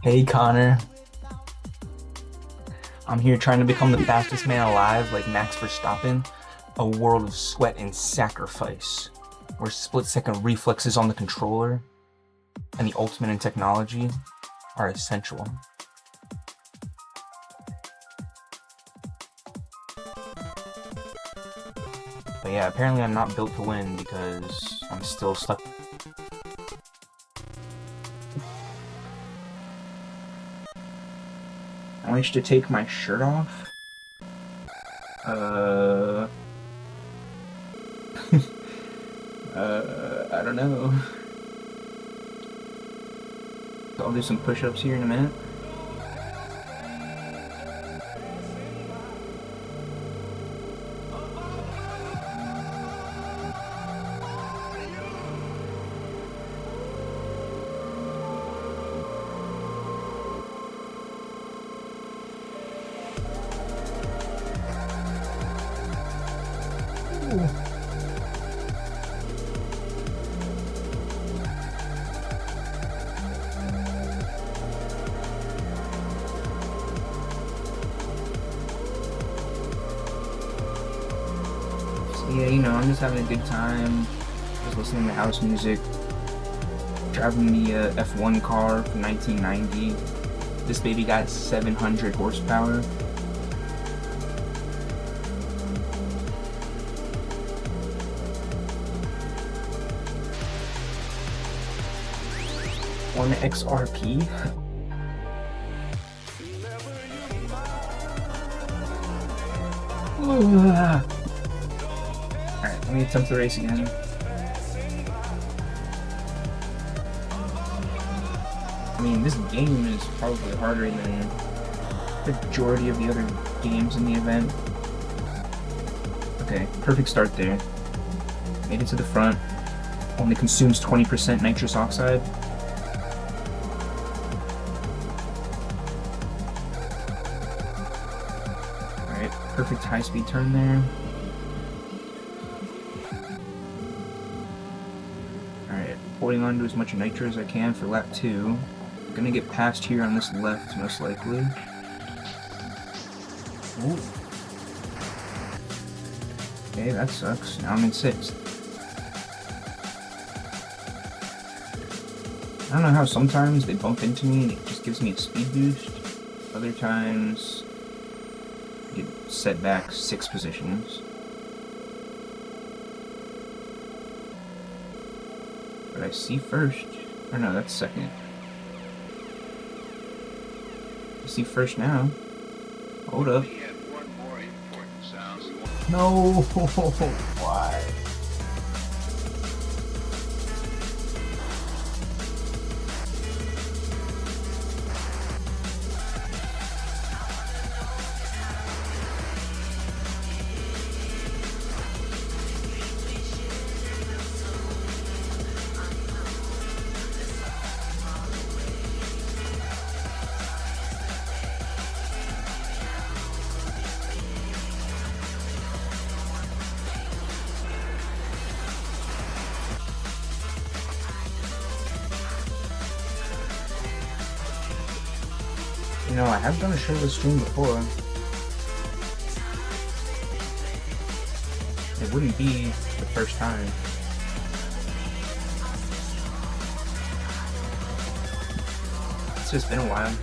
Hey Connor, I'm here trying to become the fastest man alive like Max Verstappen. A world of sweat and sacrifice, where split-second reflexes on the controller and the ultimate in technology are essential. But yeah, apparently I'm not built to win because I'm still stuck. I want you to take my shirt off. I don't know. I'll do some push-ups here in a minute. Ooh. Yeah, you know, I'm just having a good time, just listening to house music, driving the F1 car from 1990. This baby got 700 horsepower. One XRP. Alright, let me attempt the race again. I mean, this game is probably harder than the majority of the other games in the event. Okay, perfect start there. Made it to the front. Only consumes 20% nitrous oxide. Alright, perfect high-speed turn there. Alright, holding on to as much nitro as I can for lap 2. Gonna get past here on this left, most likely. Ooh. Okay, that sucks. Now I'm in 6th. I don't know how sometimes they bump into me and it just gives me a speed boost. Other times, I get set back 6 positions. But I see first. Or no, that's second. I see first now. Hold up. No! Why? You know, I have done a shirtless stream before. It wouldn't be the first time. It's just been a while.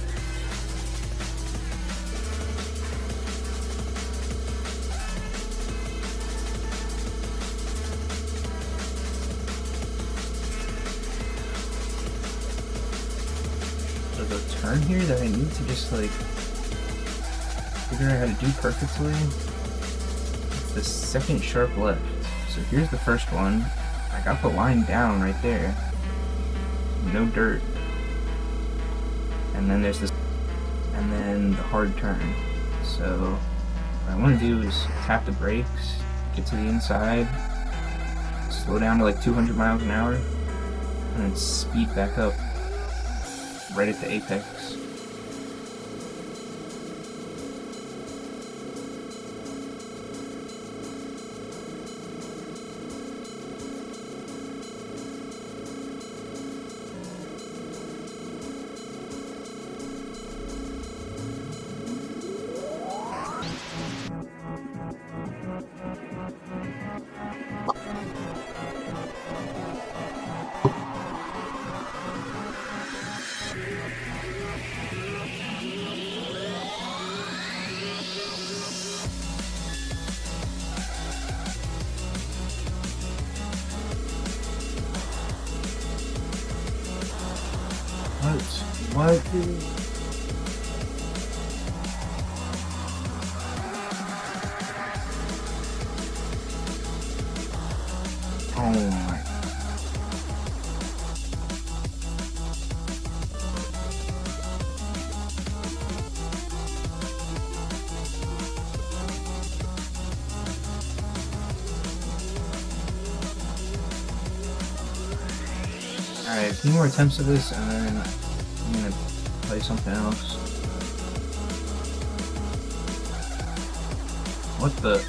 So the turn here that I need to just like figure out how to do perfectly, it's the second sharp left. So here's the first one. I got the line down right there. No dirt. And then there's this, and then the hard turn. So what I want to do is tap the brakes, get to the inside, slow down to like 200 miles an hour, and then speed back up right at the apex. What? Oh my. Alright, a few more attempts of this and then I'm gonna play something else. What the?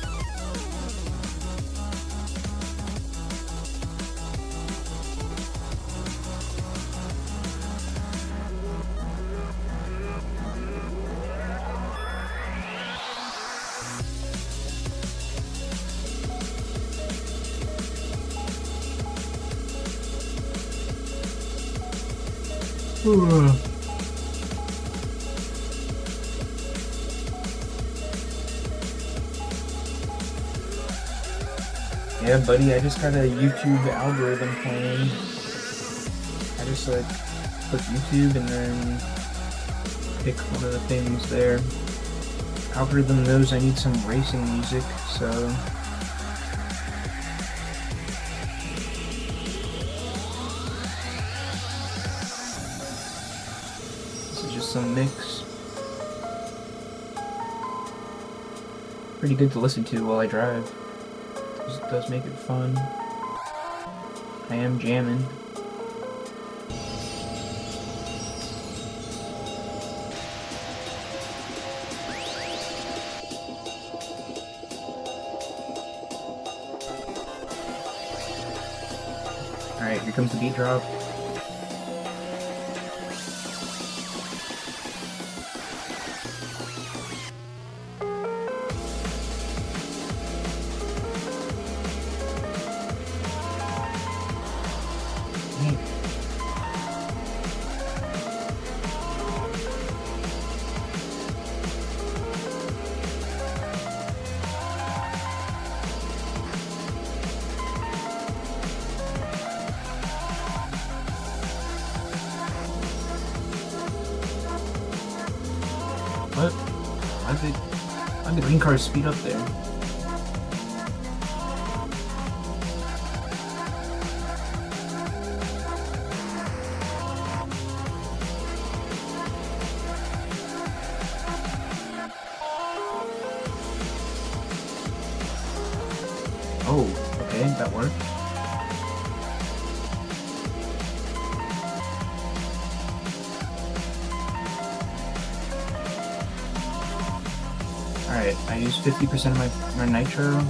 Yeah, buddy, I just got a YouTube algorithm playing. I just like click YouTube and then pick one of the things there. Algorithm knows I need some racing music, so this is just some mix. Pretty good to listen to while I drive. It does make it fun. I am jamming. Alright, here comes the beat drop. How'd the green cars speed up there? Oh, okay, that worked. Alright, I used 50% of my nitro.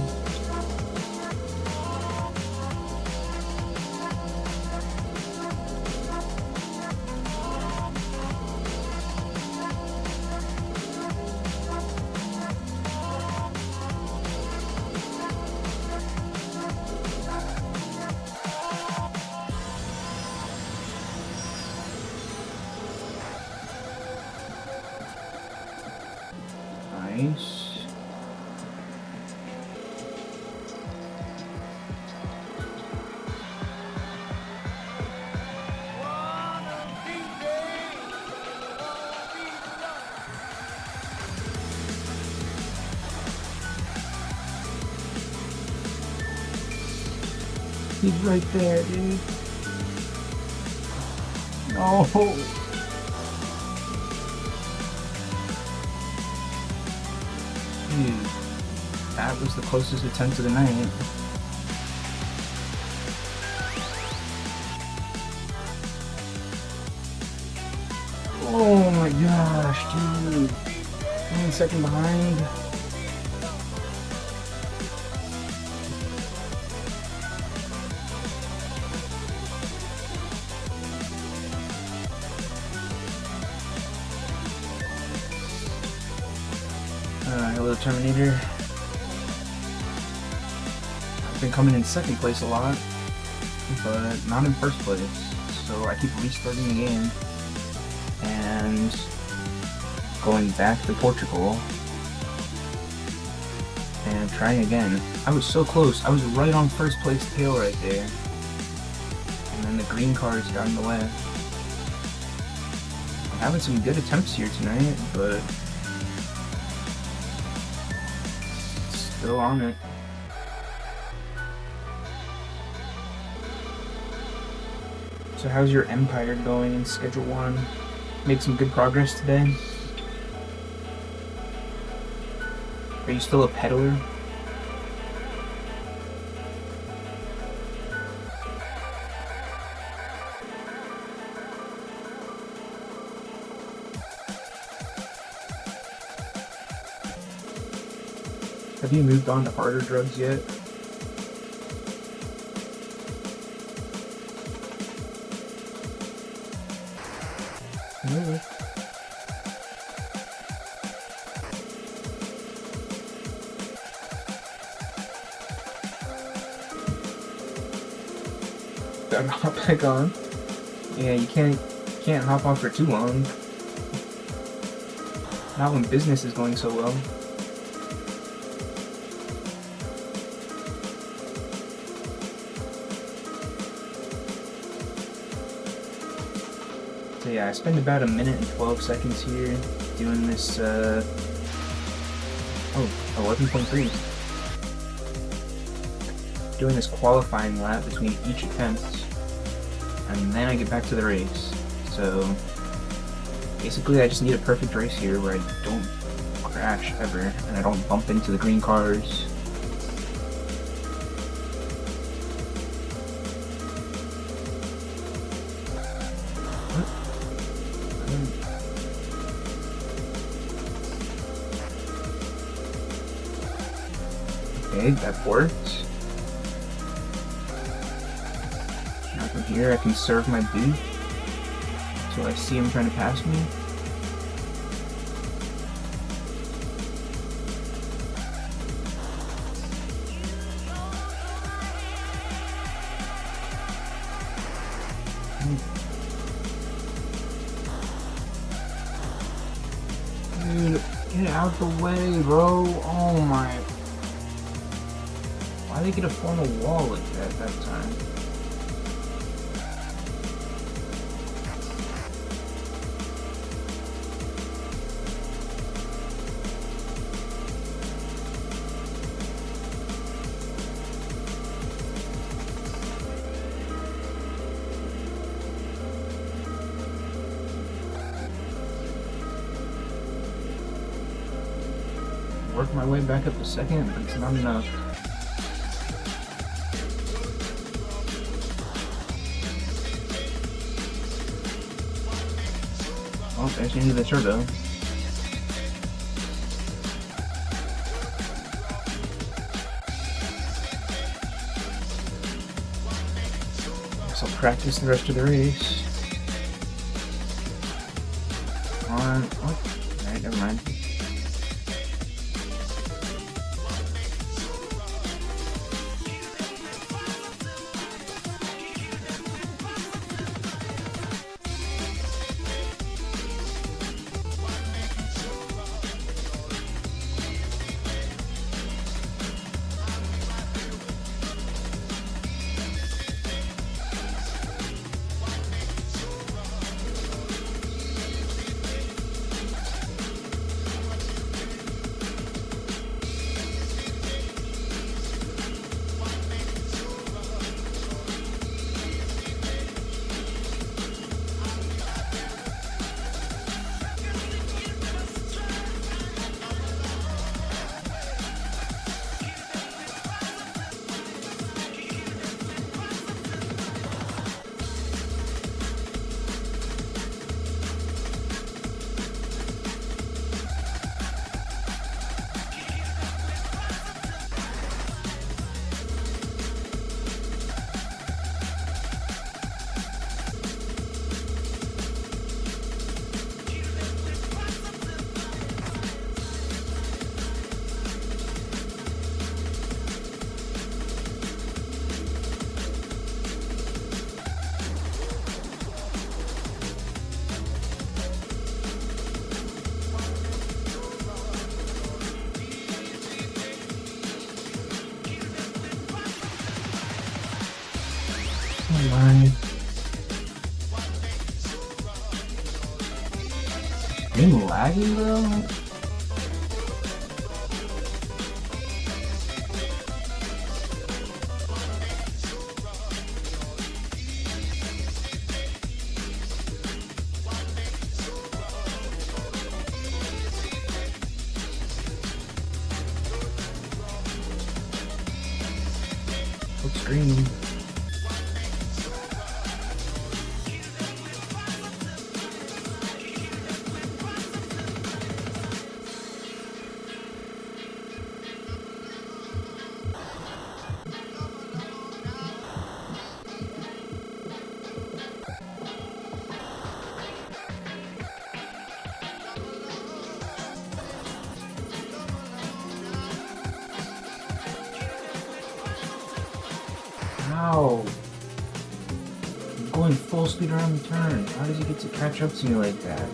Nice. He's right there, dude. No. Dude, that was the closest attempt of the night. Oh my gosh, dude. 1 second behind. Hello, Terminator. I've been coming in second place a lot, but not in first place, so I keep restarting the game and going back to Portugal and trying again. I was so close. I was right on first place tail right there, and then the green cars got in the way. I'm having some good attempts here tonight, but still on it. So how's your Empire going in Schedule 1? Made some good progress today? Are you still a peddler? Have you moved on to harder drugs yet? No. Gotta hop back on. Yeah, you can't hop on for too long. Not when business is going so well. So yeah, I spend about 1 minute and 12 seconds here doing this, 11.3. Doing this qualifying lap between each attempt, and then I get back to the race. So basically I just need a perfect race here where I don't crash ever, and I don't bump into the green cars. Okay, that worked. Now from here I can serve my boot until I see him trying to pass me. Dude, get out the way, bro. Oh my. Why did they get a form a wall like that time? work my way back up to second, but it's not enough. Oh, there's the end of the turbo. Guess I'll practice the rest of the race. On what? Alright, never mind. Oh my. Are you lagging, bro? Looks green. Ow! I'm going full speed around the turn. How does he get to catch up to me like that?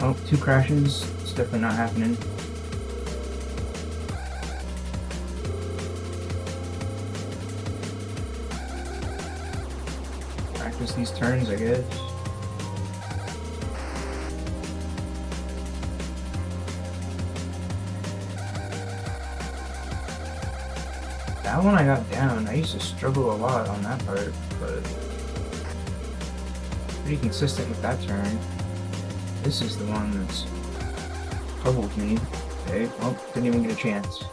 Oh, 2 crashes. It's definitely not happening. Practice these turns, I guess. That one I got down. I used to struggle a lot on that part, but pretty consistent with that turn. This is the one that's troubled me. Okay, well, didn't even get a chance.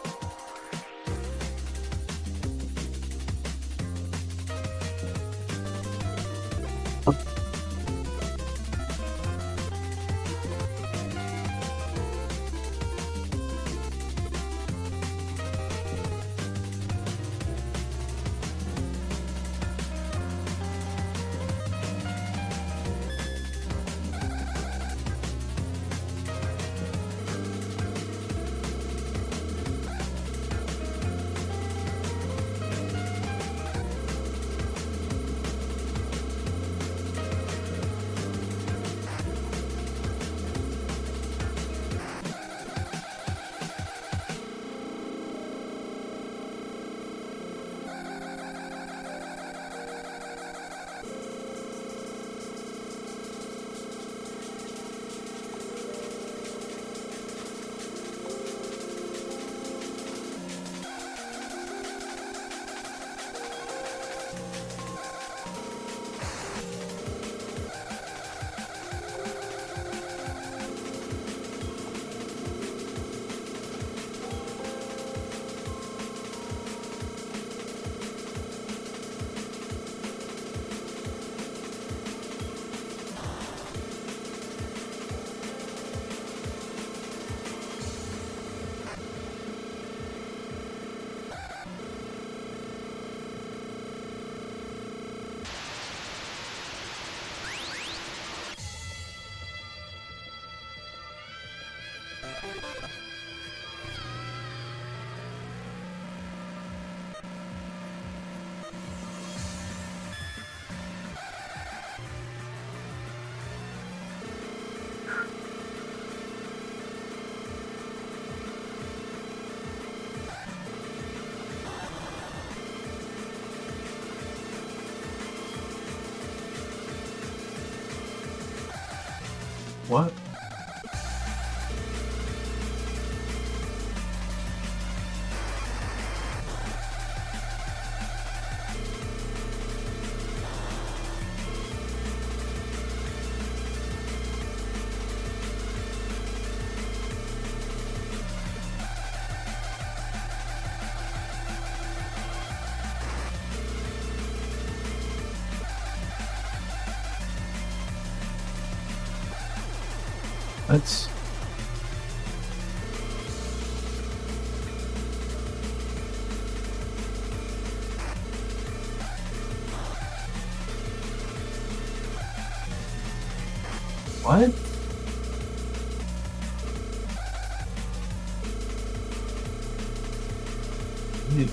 What? Let's... What? Dude.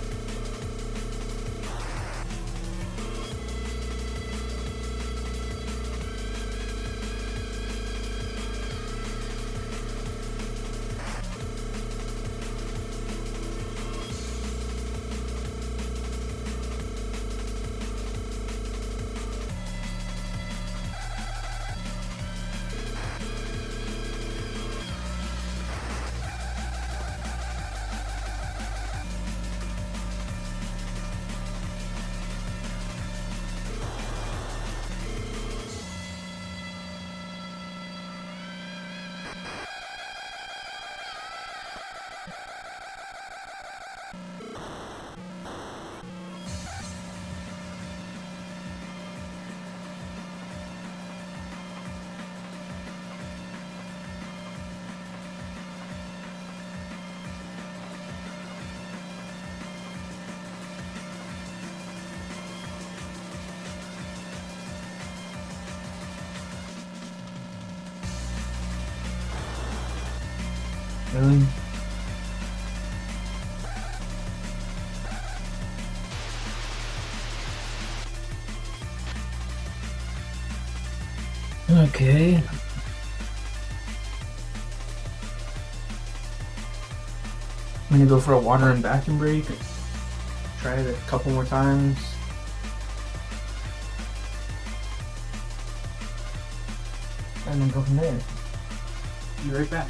Really? Okay. I'm gonna go for a water and bathroom break. Try it a couple more times. And then go from there. Be right back.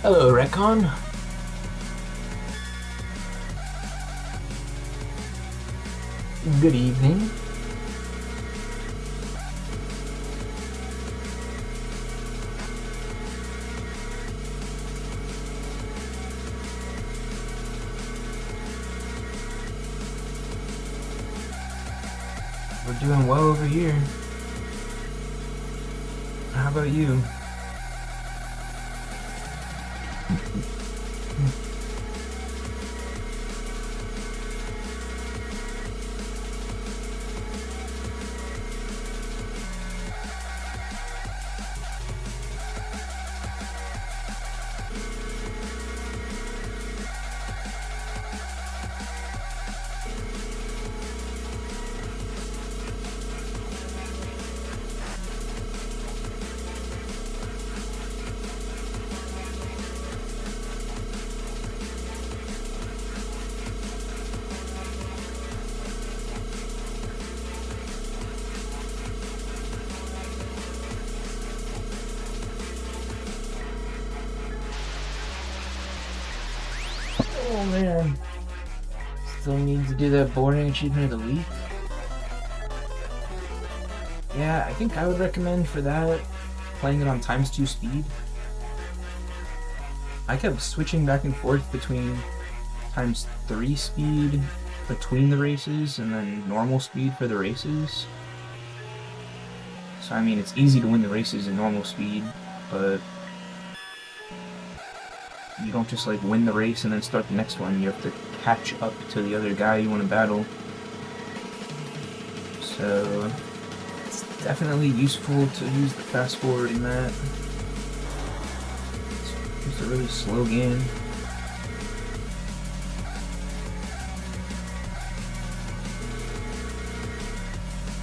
Hello, Recon. Good evening. We're doing well over here. How about you? Oh man. Still need to do that boring achievement of the week. Yeah, I think I would recommend for that playing it on ×2 speed. I kept switching back and forth between ×3 speed between the races and then normal speed for the races. So I mean, it's easy to win the races in normal speed, but you don't just like win the race and then start the next one. You have to catch up to the other guy you want to battle. So it's definitely useful to use the fast forward in that. It's a really slow game.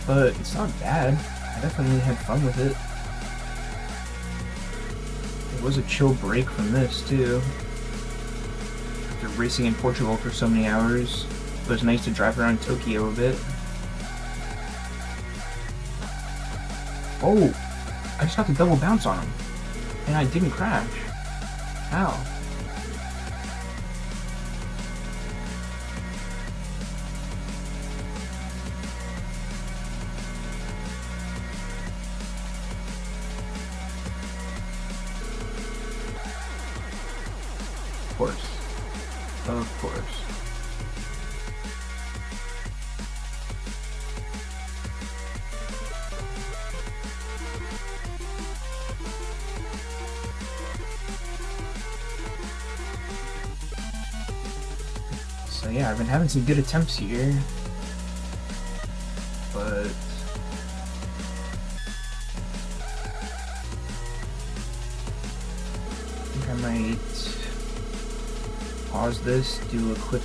But it's not bad. I definitely had fun with it. It was a chill break from this, too. After racing in Portugal for so many hours, it was nice to drive around Tokyo a bit. Oh! I just got the double bounce on him. And I didn't crash. How? Of course. So yeah, I've been having some good attempts here, but I think I might pause this, do a quick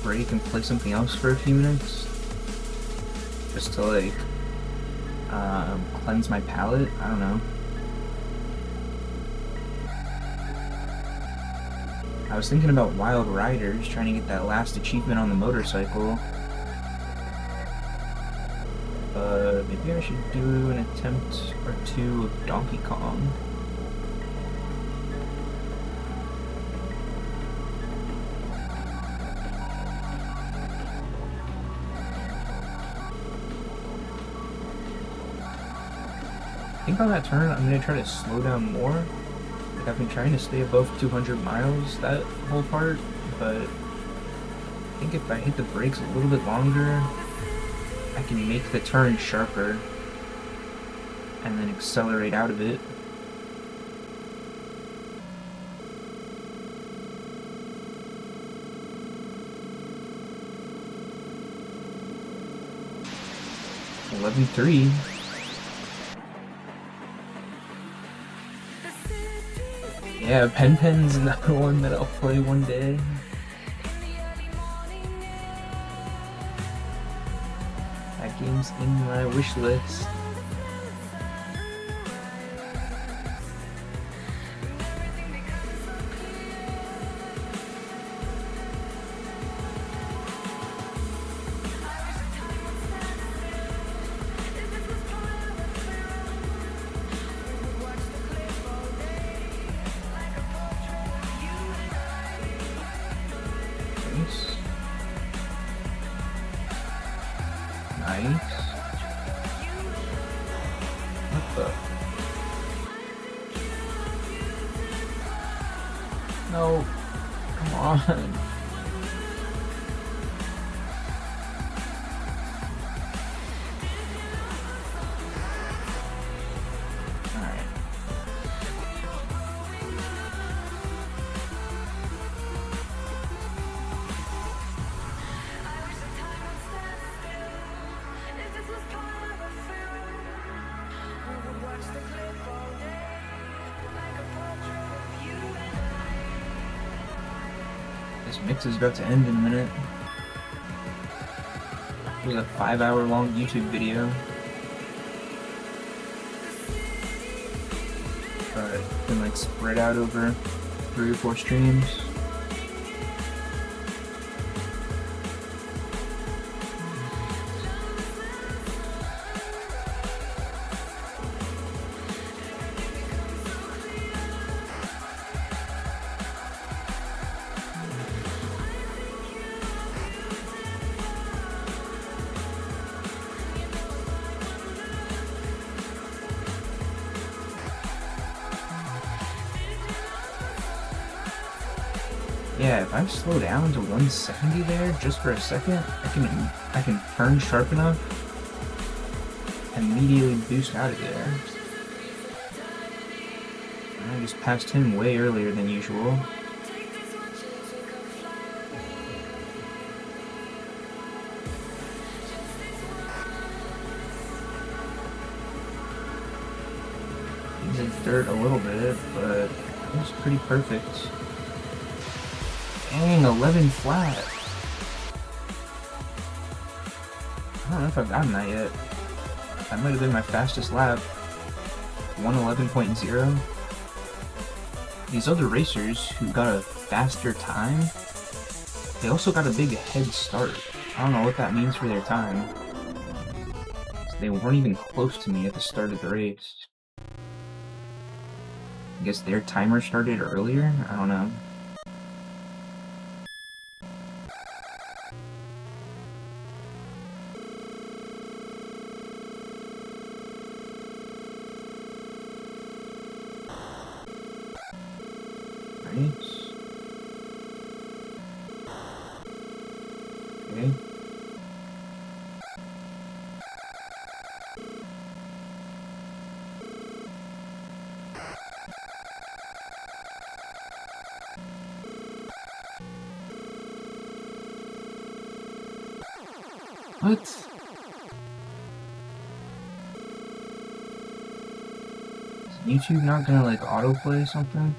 break, and play something else for a few minutes, just to like cleanse my palate. I don't know. I was thinking about Wild Riders, trying to get that last achievement on the motorcycle. Maybe I should do an attempt or two of Donkey Kong. I think on that turn, I'm going to try to slow down more. Like, I've been trying to stay above 200 miles that whole part, but I think if I hit the brakes a little bit longer, I can make the turn sharper and then accelerate out of it. $11.3. Yeah, Pen Pen's another one that I'll play one day. That game's in my wish list. Nice. What the? No. Come on. Alright. This mix is about to end in a minute. It was a 5-hour-long YouTube video. But it can like spread out over 3 or 4 streams. Yeah, if I slow down to 170 there just for a second, I can turn sharp enough and immediately boost out of there. I just passed him way earlier than usual. He's in dirt a little bit, but it was pretty perfect. Dang, 11 flat. I don't know if I've gotten that yet. That might have been my fastest lap. 111.0. These other racers who got a faster time, they also got a big head start. I don't know what that means for their time. They weren't even close to me at the start of the race. I guess their timer started earlier? I don't know. Nice. Okay. What? Is YouTube not gonna like autoplay something?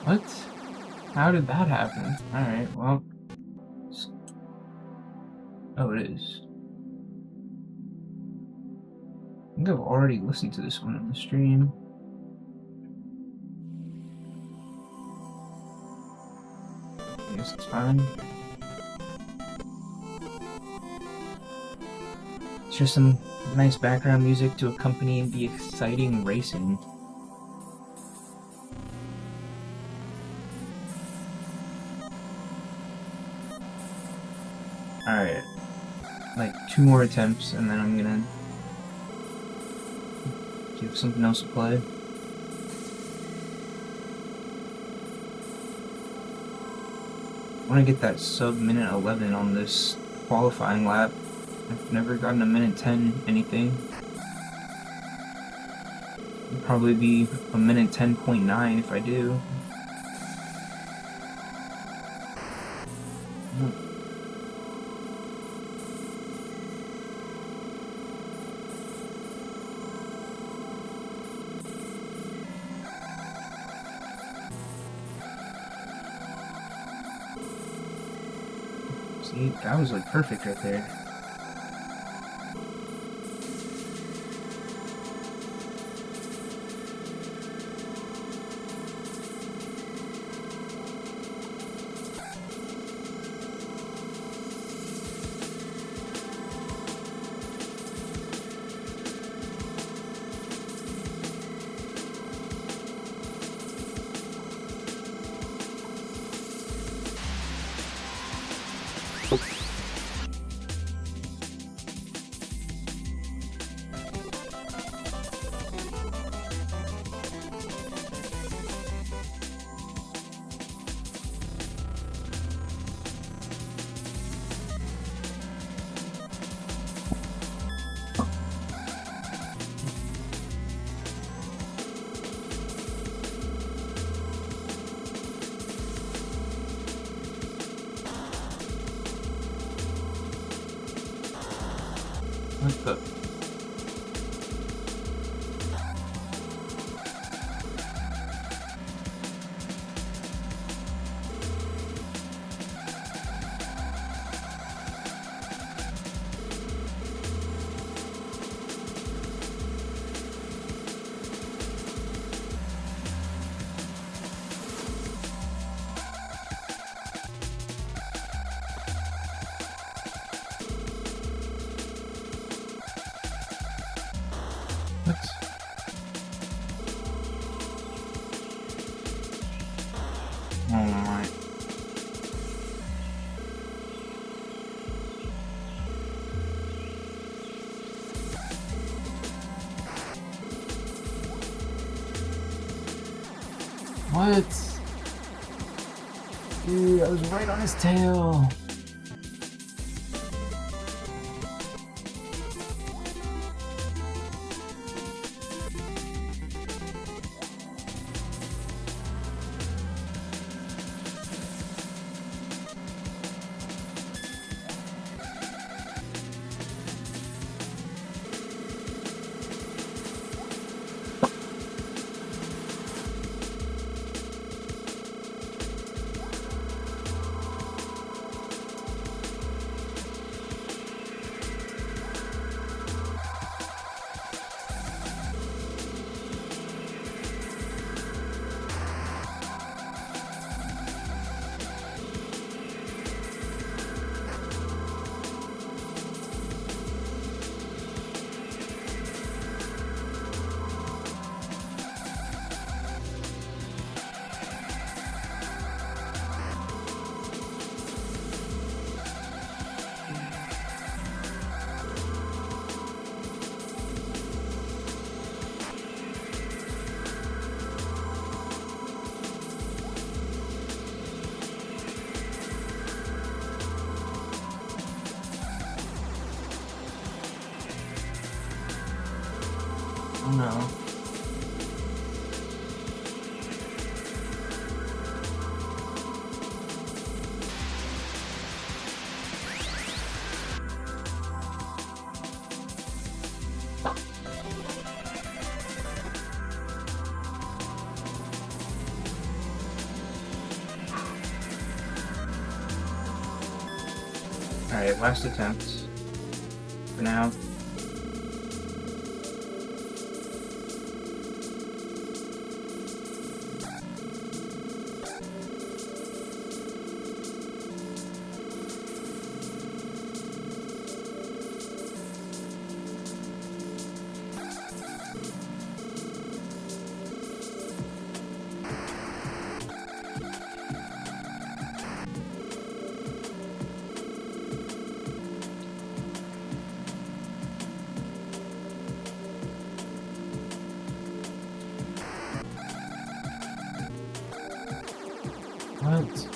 What? How did that happen? Alright, well. Oh, it is. I think I've already listened to this one on the stream. I guess it's fine. It's just some nice background music to accompany the exciting racing. Alright. Like 2 more attempts and then I'm gonna give something else a play. I want to get that sub-minute 11 on this qualifying lap. I've never gotten a minute 10 anything. It'll probably be a minute 10.9 if I do. See, that was like perfect right there. What the? What? Oh my. What? Dude, I was right on his tail. Oh no. Alright, last attempt. For now. What?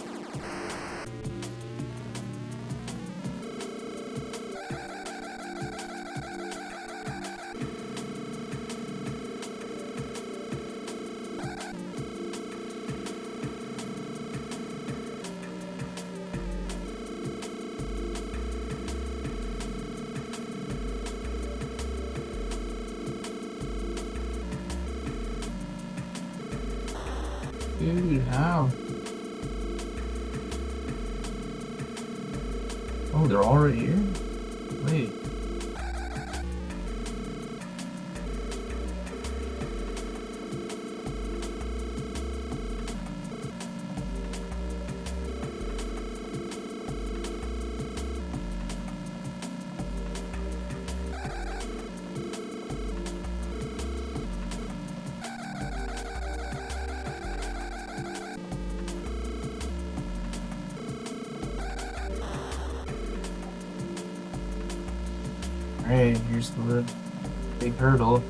Dude, how? Oh, they're already here? Wait. Alright, here's the big hurdle.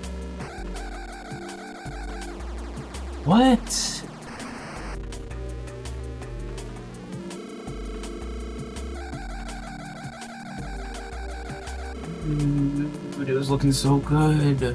What? Dude, it was looking so good.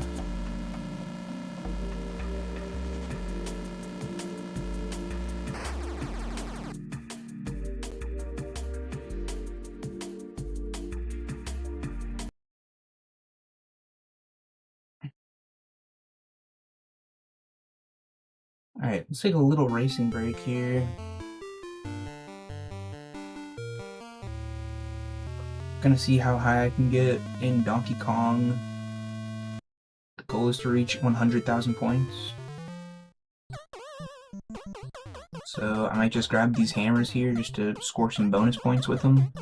Alright, let's take a little racing break here. Gonna see how high I can get in Donkey Kong. The goal is to reach 100,000 points. So I might just grab these hammers here just to score some bonus points with them.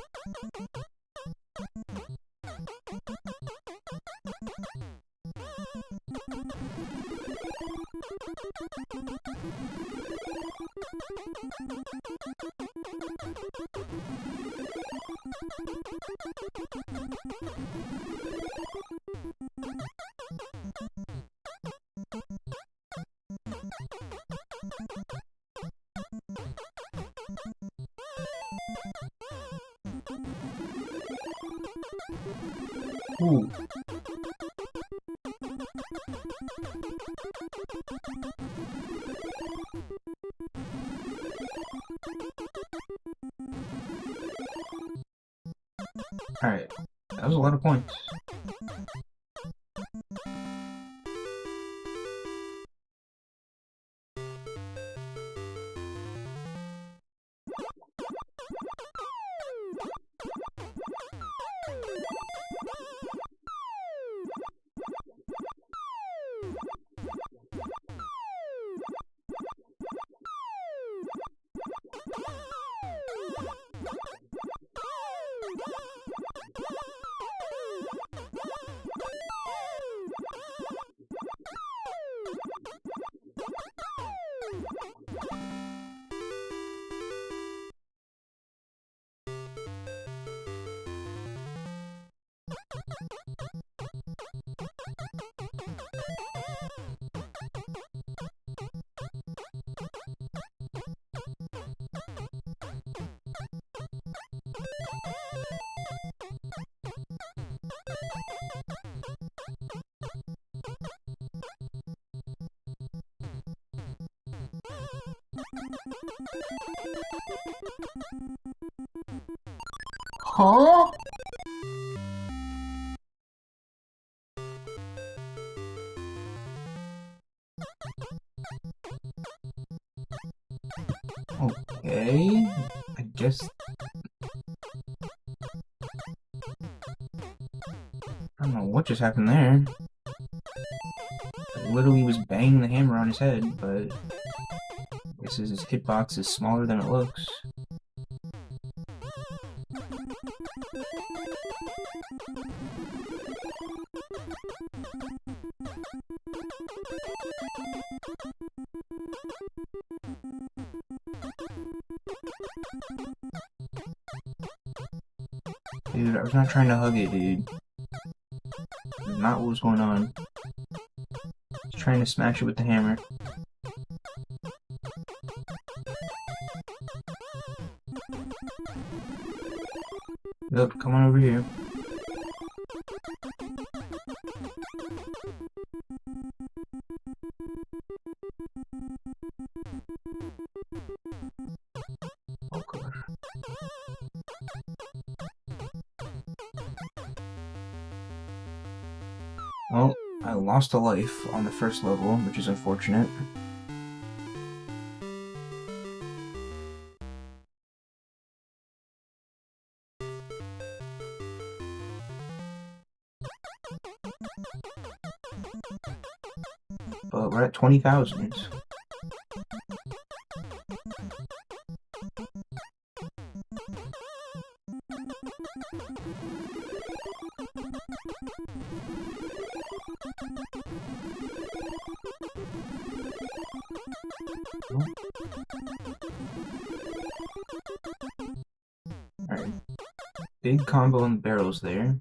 Ooh. Alright, that was a lot of points. Huh? Okay, I guess. I don't know what just happened there. I literally was banging the hammer on his head, but I guess his hitbox is smaller than it looks. Dude, I was not trying to hug it, dude. That's not what was going on. I was trying to smash it with the hammer. Look, come on over here. Oh gosh. Well, I lost a life on the first level, which is unfortunate. But we're at 20,000. Alright. Big combo on the barrels there.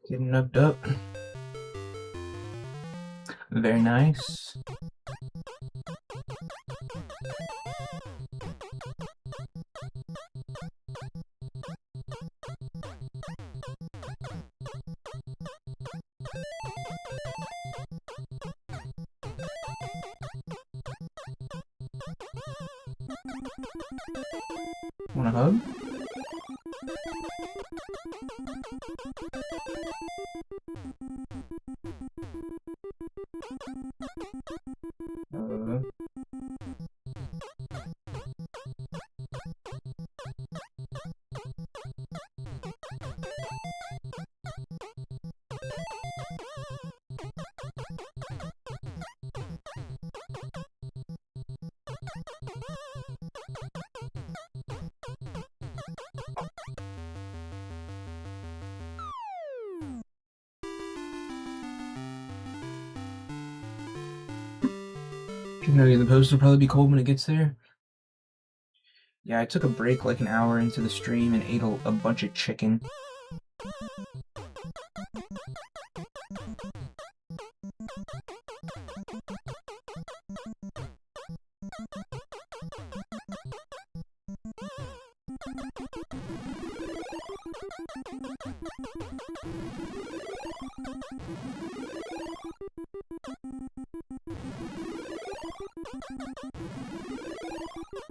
Getting nubbed up. Very nice. Want a hug? You know the post will probably be cold when it gets there. Yeah, I took a break like an hour into the stream and ate a bunch of chicken.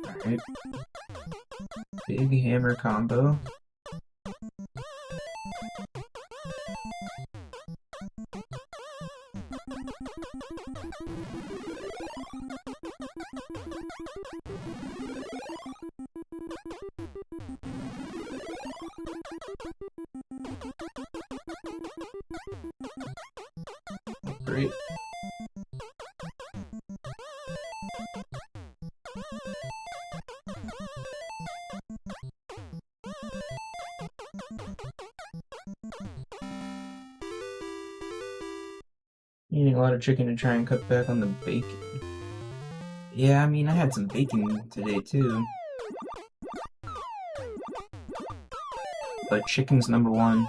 Alright. Big hammer combo. Great. Eating a lot of chicken to try and cut back on the bacon. Yeah, I mean, I had some bacon today too. But chicken's number one.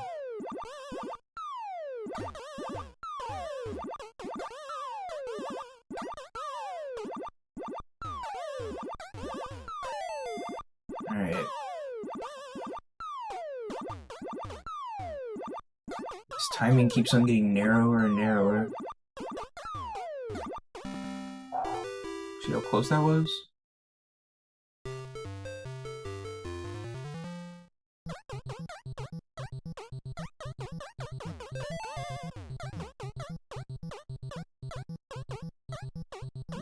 Alright. This timing keeps on getting narrower and narrower. See how close that was?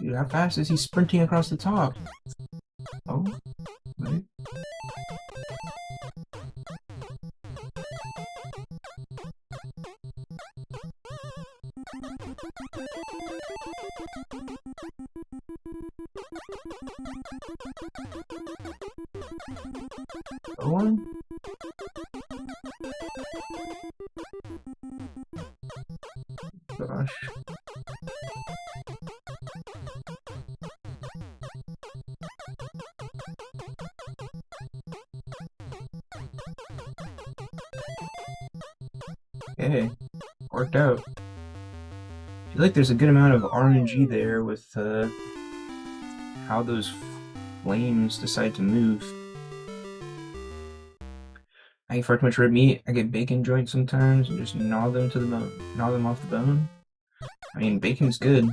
Dude, how fast is he sprinting across the top? Oh, wait. Go on. Gosh. Okay, worked out. I feel like there's a good amount of RNG there with how those flames decide to move. I eat far too much red meat. I get bacon joints sometimes and just gnaw them to the bone, gnaw them off the bone. I mean, bacon's good.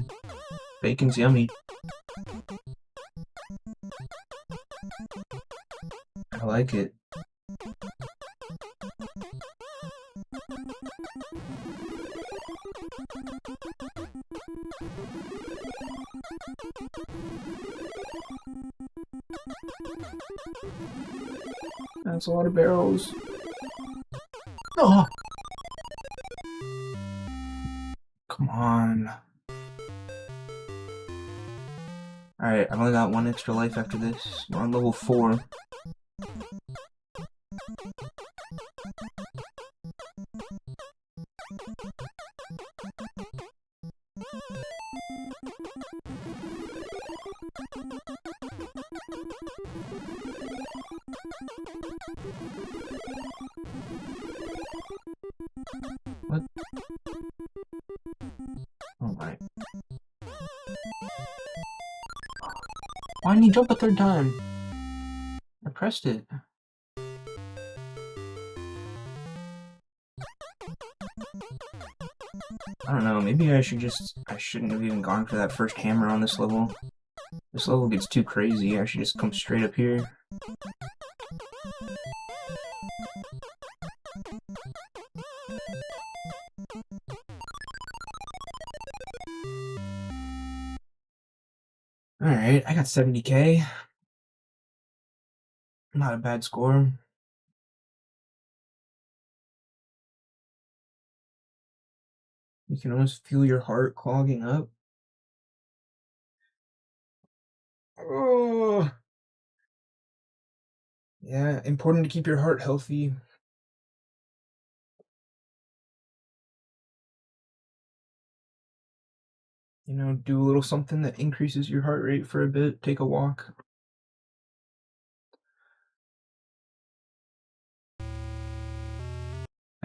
Bacon's yummy. I like it. That's a lot of barrels. Oh! Come on. Alright, I've only got one extra life after this. We're on level 4. What? Oh my. Why didn't he jump a third time? I pressed it. I don't know, maybe I shouldn't have even gone for that first hammer on this level. This level gets too crazy, I should just come straight up here. Alright, I got 70k. Not a bad score. You can almost feel your heart clogging up. Oh, yeah, important to keep your heart healthy. You know, do a little something that increases your heart rate for a bit. Take a walk.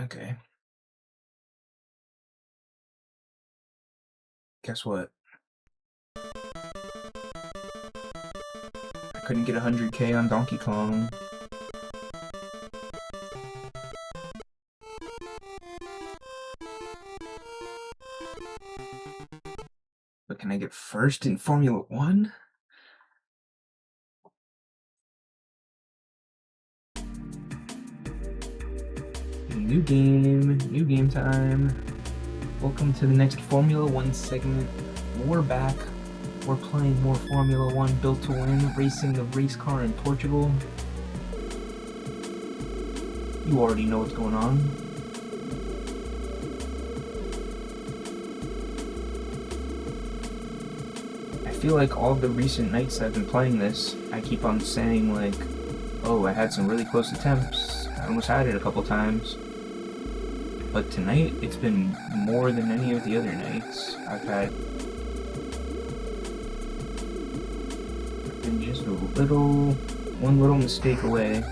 Okay. Guess what? I couldn't get 100k on Donkey Kong. But can I get first in Formula 1? New game time. Welcome to the next Formula 1 segment. We're back. We're playing more Formula 1 Built to Win, racing the race car in Portugal. You already know what's going on. I feel like all the recent nights I've been playing this, I keep on saying like, oh, I had some really close attempts. I almost had it a couple times. But tonight, it's been more than any of the other nights I've had. I've been just one little mistake away.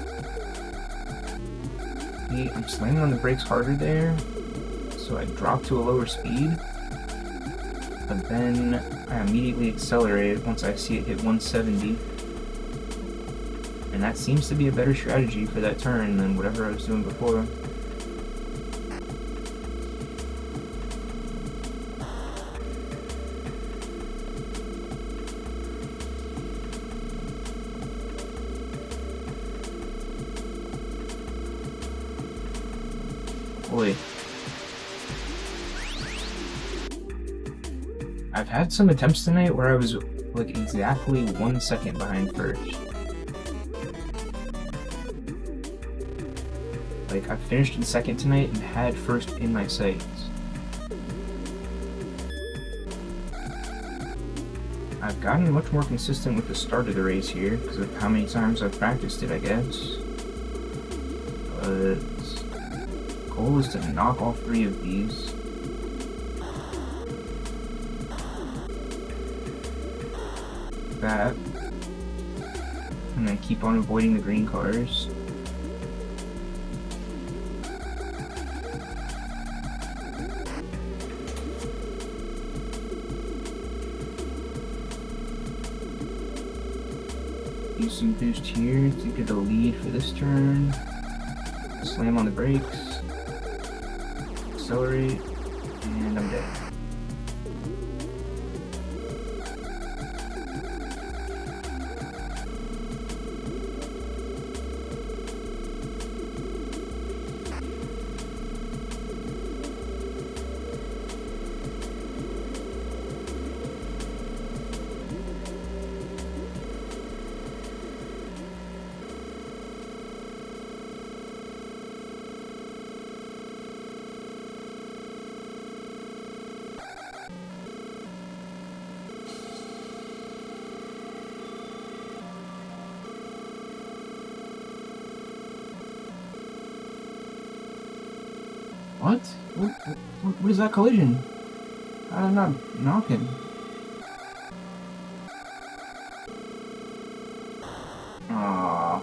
See, I'm slamming on the brakes harder there, so I drop to a lower speed. But then I immediately accelerate once I see it hit 170. And that seems to be a better strategy for that turn than whatever I was doing before. Boy. I've had some attempts tonight where I was like exactly 1 second behind first. Like I finished in second tonight and had first in my sights. I've gotten much more consistent with the start of the race here because of how many times I've practiced it, I guess. But the goal is to knock all 3 of these. That. And then keep on avoiding the green cars. Use some boost here to get a lead for this turn. Slam on the brakes. Accelerate. And I'm dead. What? What is that collision? How did I not knock him? Aww.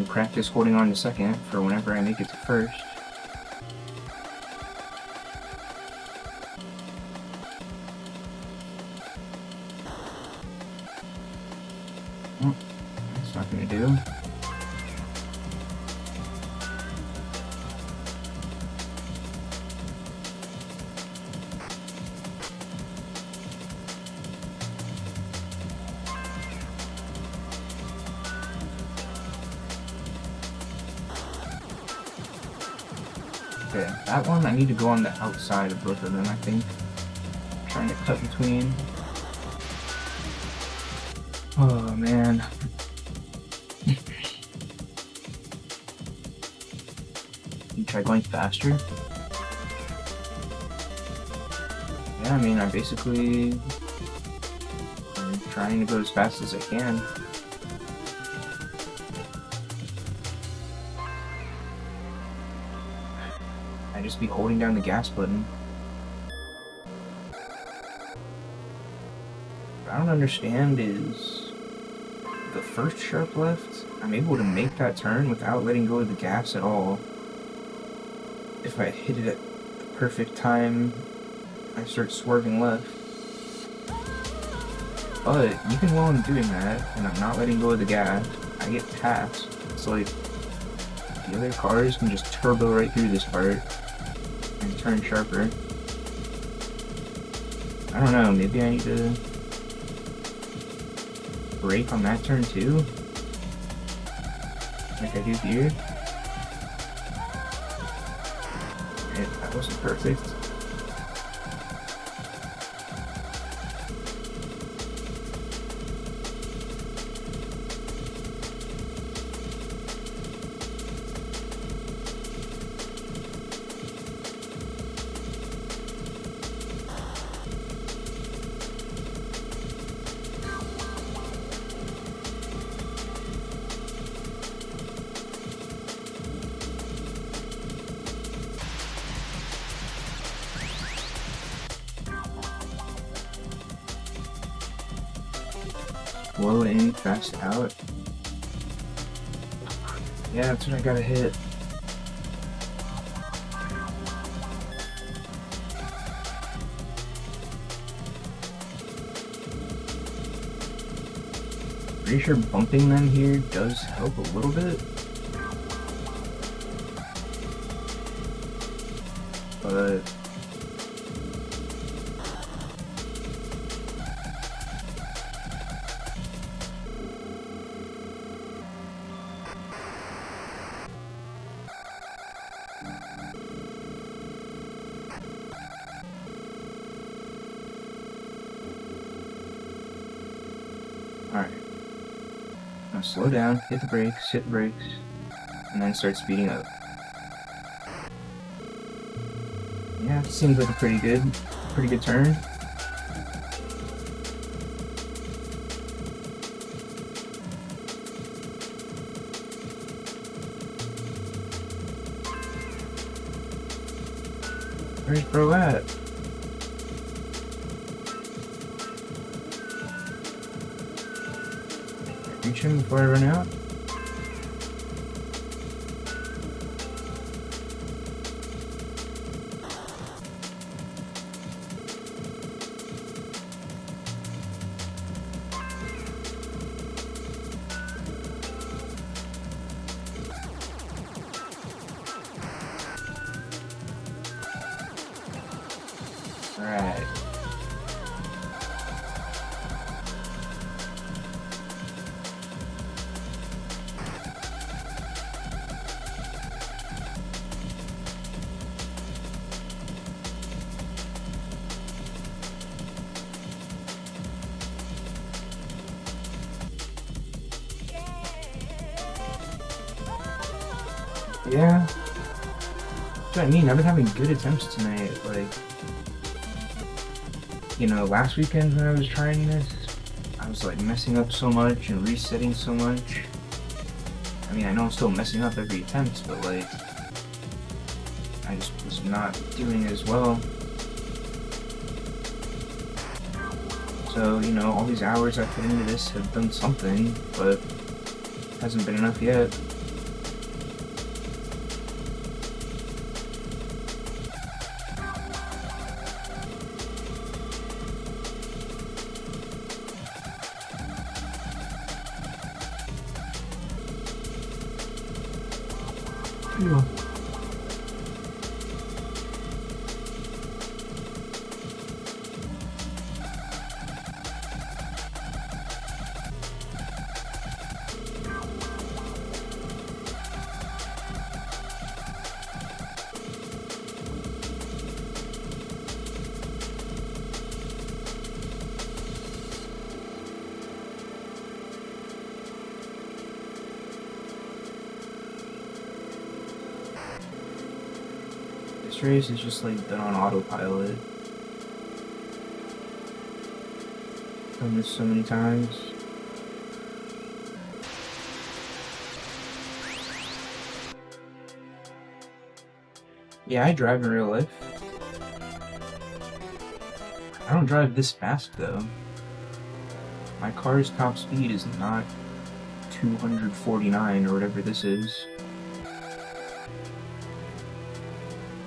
practice holding on to second for whenever I make it to first. Oh, that's not gonna do. Okay, that one I need to go on the outside of both of them, I think. Trying to cut between. Oh man. You try going faster? Yeah, I mean, I'm trying to go as fast as I can. I just be holding down the gas button. What I don't understand is the first sharp left, I'm able to make that turn without letting go of the gas at all. If I hit it at the perfect time, I start swerving left. But even while I'm doing that, and I'm not letting go of the gas, I get passed. It's like the other cars can just turbo right through this part and turn sharper. I don't know, maybe I need to brake on that turn too? Like I do here? That wasn't perfect. Slow in, fast out. Yeah, that's what I gotta hit. Pretty sure bumping them here does help a little bit. But alright. Now slow down, hit the brakes, and then start speeding up. Yeah, it seems like a pretty good turn. Where's bro at? Reach him before I run out? Alright. Yeah. That's what I mean. I've been having good attempts tonight. Like, you know, last weekend when I was trying this, I was like messing up so much and resetting so much. I mean, I know I'm still messing up every attempt, but like, I just was not doing it as well. So, you know, all these hours I put into this have done something, but hasn't been enough yet. This race is just like done on autopilot. Done this so many times. Yeah, I drive in real life. I don't drive this fast though. My car's top speed is not 249 or whatever this is.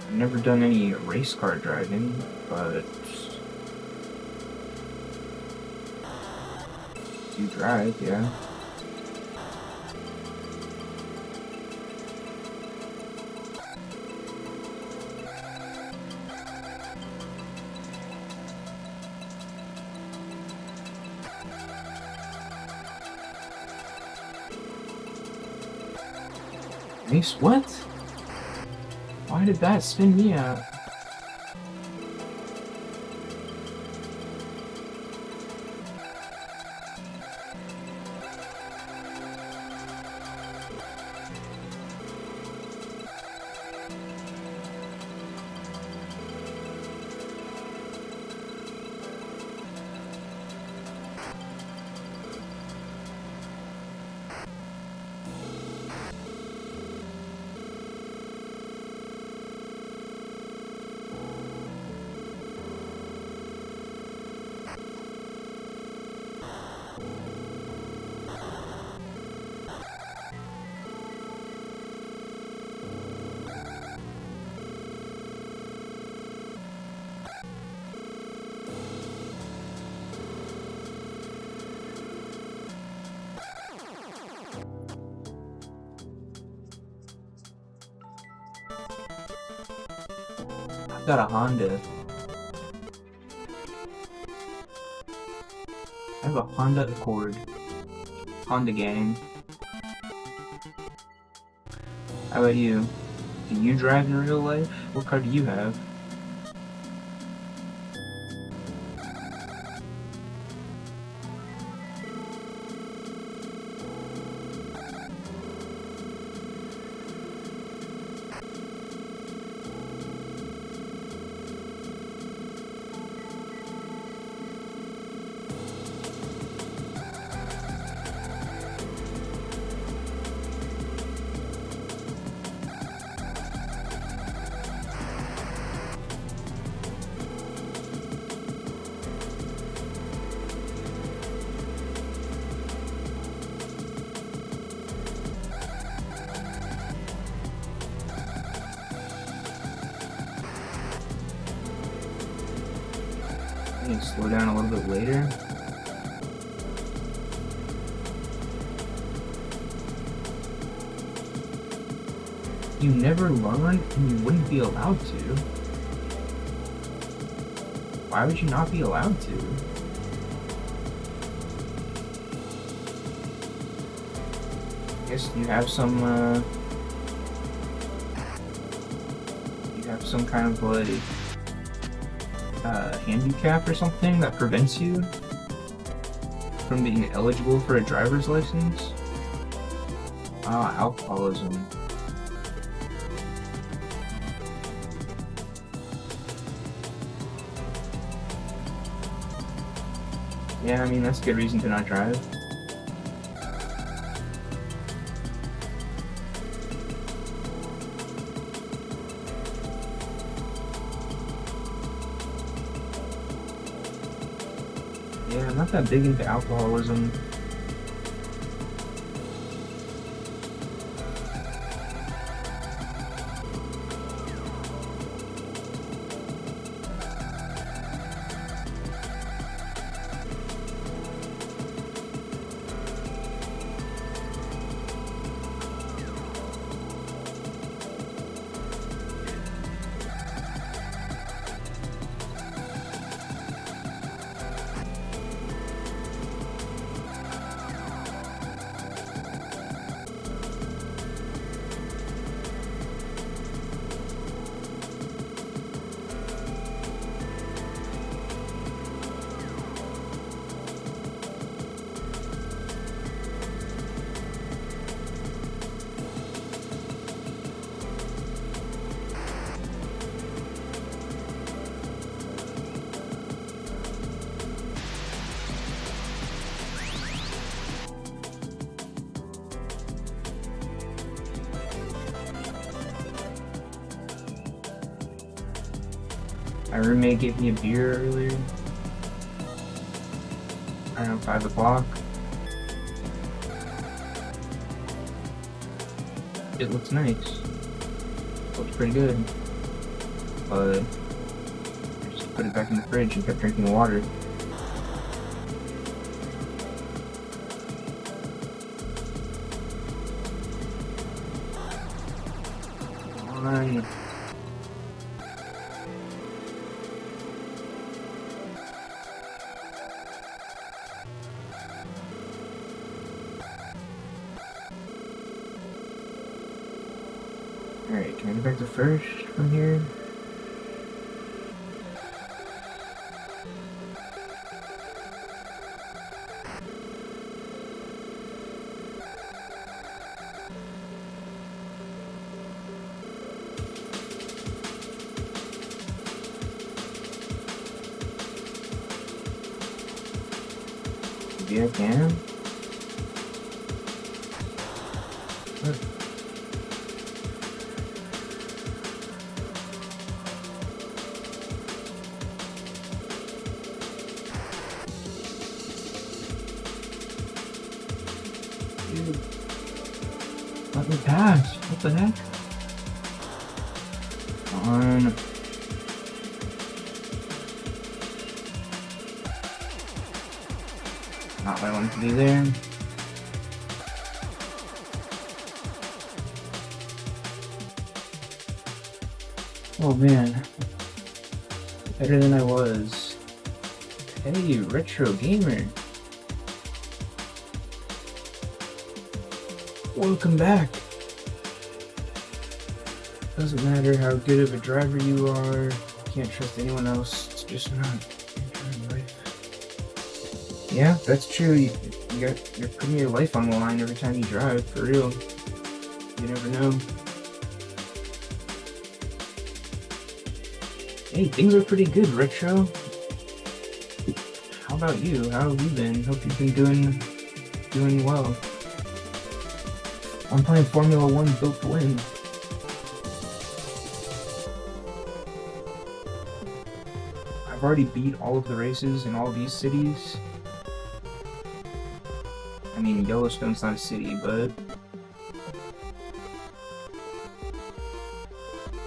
I've never done any race car driving, but do drive, yeah. Nice, what? Why did that spin me out? I've got a Honda. I have a Honda Accord. Honda gang. How about you? Do you drive in real life? What car do you have? I need to slow down a little bit later. You never learn and you wouldn't be allowed to. Why would you not be allowed to? I guess you have some kind of like handicap or something that prevents you from being eligible for a driver's license. Alcoholism. Yeah, I mean, that's a good reason to not drive. Yeah, I'm not that big into alcoholism. My roommate gave me a beer earlier, around 5 o'clock. It looks nice. Looks pretty good. But I just put it back in the fridge and kept drinking water. Come on. Alright, can I get back to first from here? Maybe I can? What? Dude, let me pass. What the heck? Come on. Not what I wanted to be there. Oh man. Better than I was. Hey, retro gamer. Welcome back. Doesn't matter how good of a driver you are, can't trust anyone else. It's just not your life. Yeah, that's true. You're putting your life on the line every time you drive, for real. You never know. Hey, things are pretty good, Retro. How about you? How have you been? Hope you've been doing well. I'm playing Formula 1 Built to Win. I've already beat all of the races in all these cities. I mean, Yellowstone's not a city, but...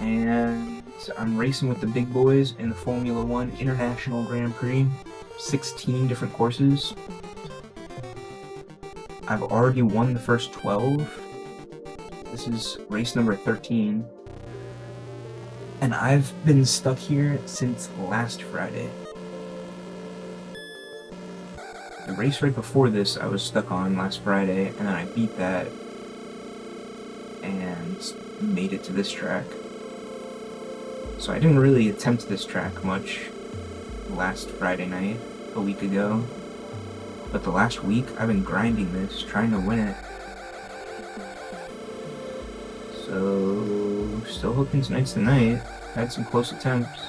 And I'm racing with the big boys in the Formula 1 International Grand Prix. 16 different courses. I've already won the first 12. This is race number 13. And I've been stuck here since last Friday. The race right before this I was stuck on last Friday, and then I beat that and made it to this track. So I didn't really attempt this track much last Friday night, a week ago. But the last week I've been grinding this, trying to win it. So, still hoping tonight's the night. Had some close attempts.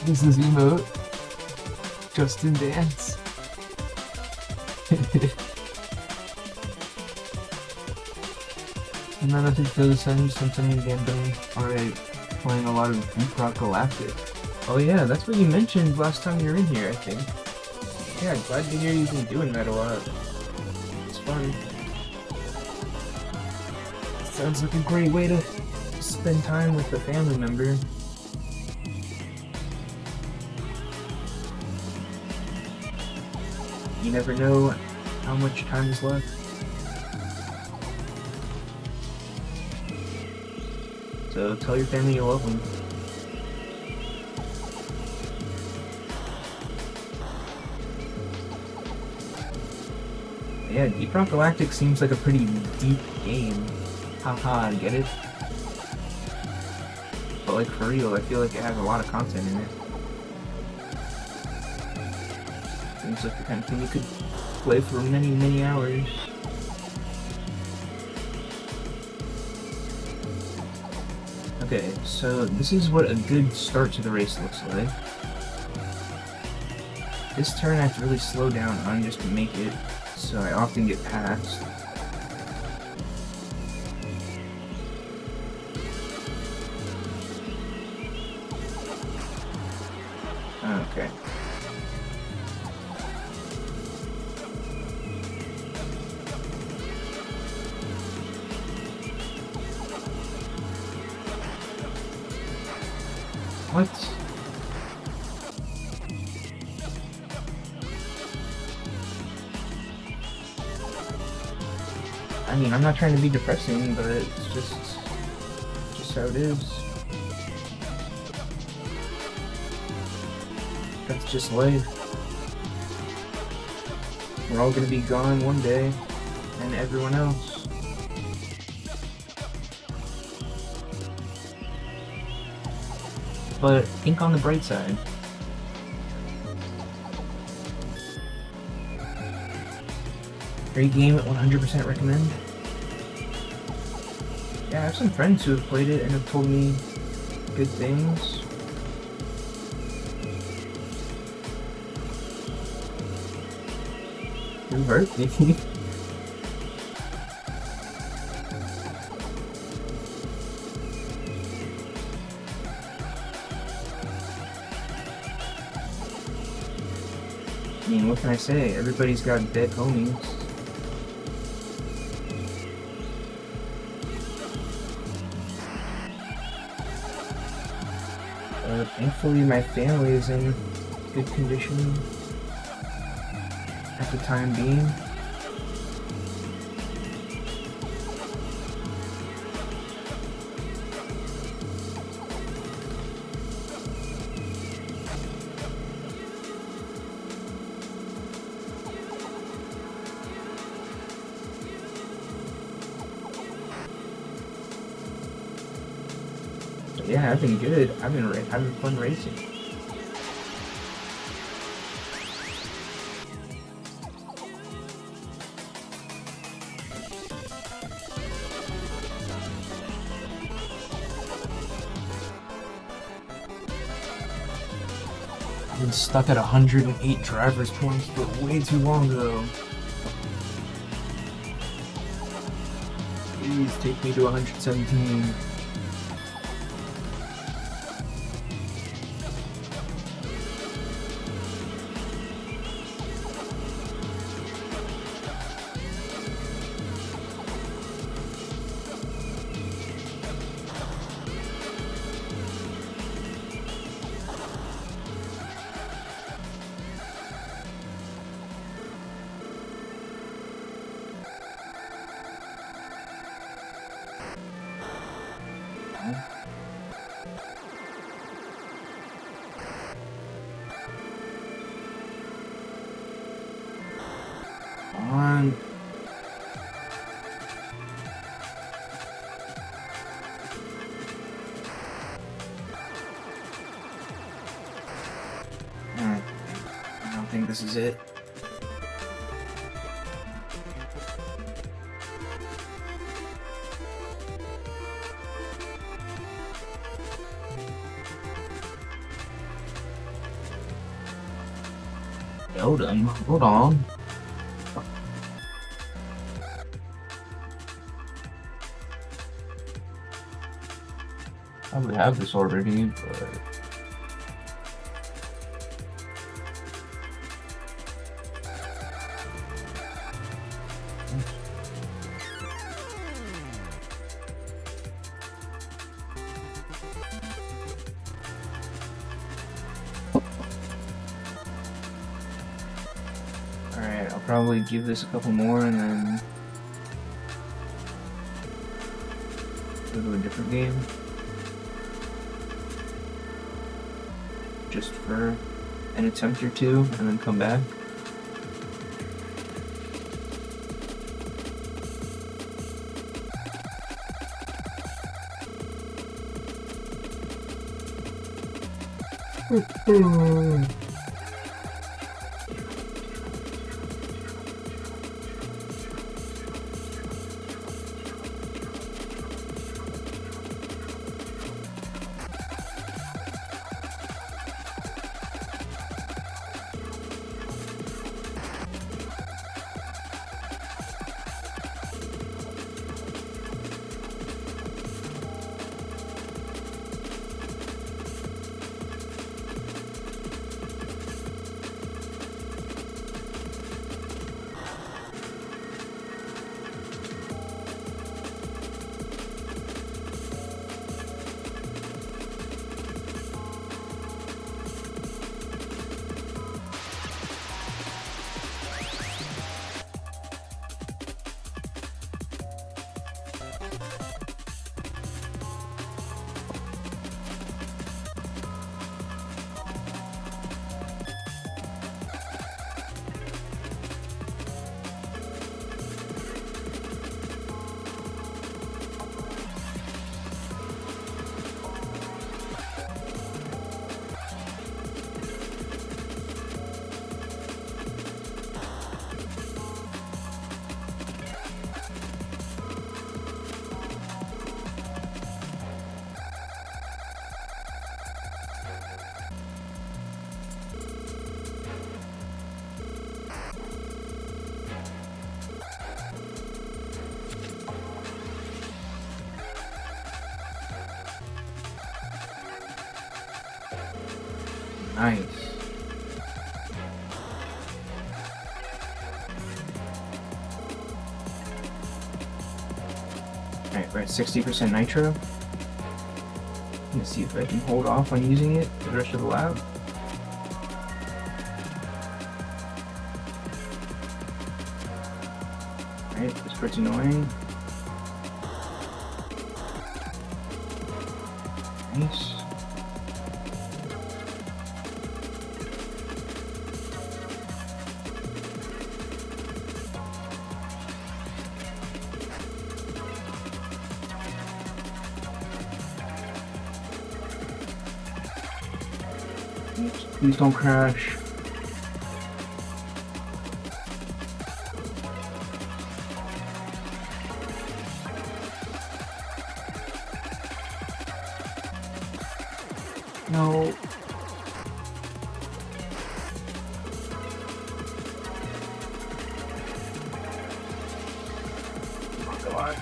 This is emote. Justin Dance. None of it for the sun, something again doing. Alright, playing a lot of Deep Rock Galactic. Oh yeah, that's what you mentioned last time you were in here, I think. Yeah, glad to hear you've been doing that a lot. It's fun. Sounds like a great way to spend time with a family member. You never know how much time is left. So tell your family you love them. Yeah, Deep Rock Galactic seems like a pretty deep game. Haha, get it? But like for real, I feel like it has a lot of content in it. Seems like the kind of thing you could play for many, many hours. Okay, so this is what a good start to the race looks like. This turn I have to really slow down on just to make it, so I often get passed. Okay. What? I mean, I'm not trying to be depressing, but it's just how it is. That's just life. We're all gonna be gone one day, and everyone else. But think on the bright side. Great game, 100% recommend. Yeah, I have some friends who have played it and have told me good things. Who hurt me? I mean, what can I say? Everybody's got dead homies. Thankfully, my family is in good condition at the time being. But yeah, I've been good. I've been having fun racing. I've been stuck at 108 driver's points for way too long though. Please take me to 117. On. I don't think this is it. Hold on. I would have this already, but alright, I'll Probably give this a couple more and then go to a different game. Just for an attempt or two and then come back. Nice. Alright, we're at 60% nitro. Let's see if I can hold off on using it for the rest of the lap. Alright, this part's annoying. Nice. Please don't crash. No. Oh God.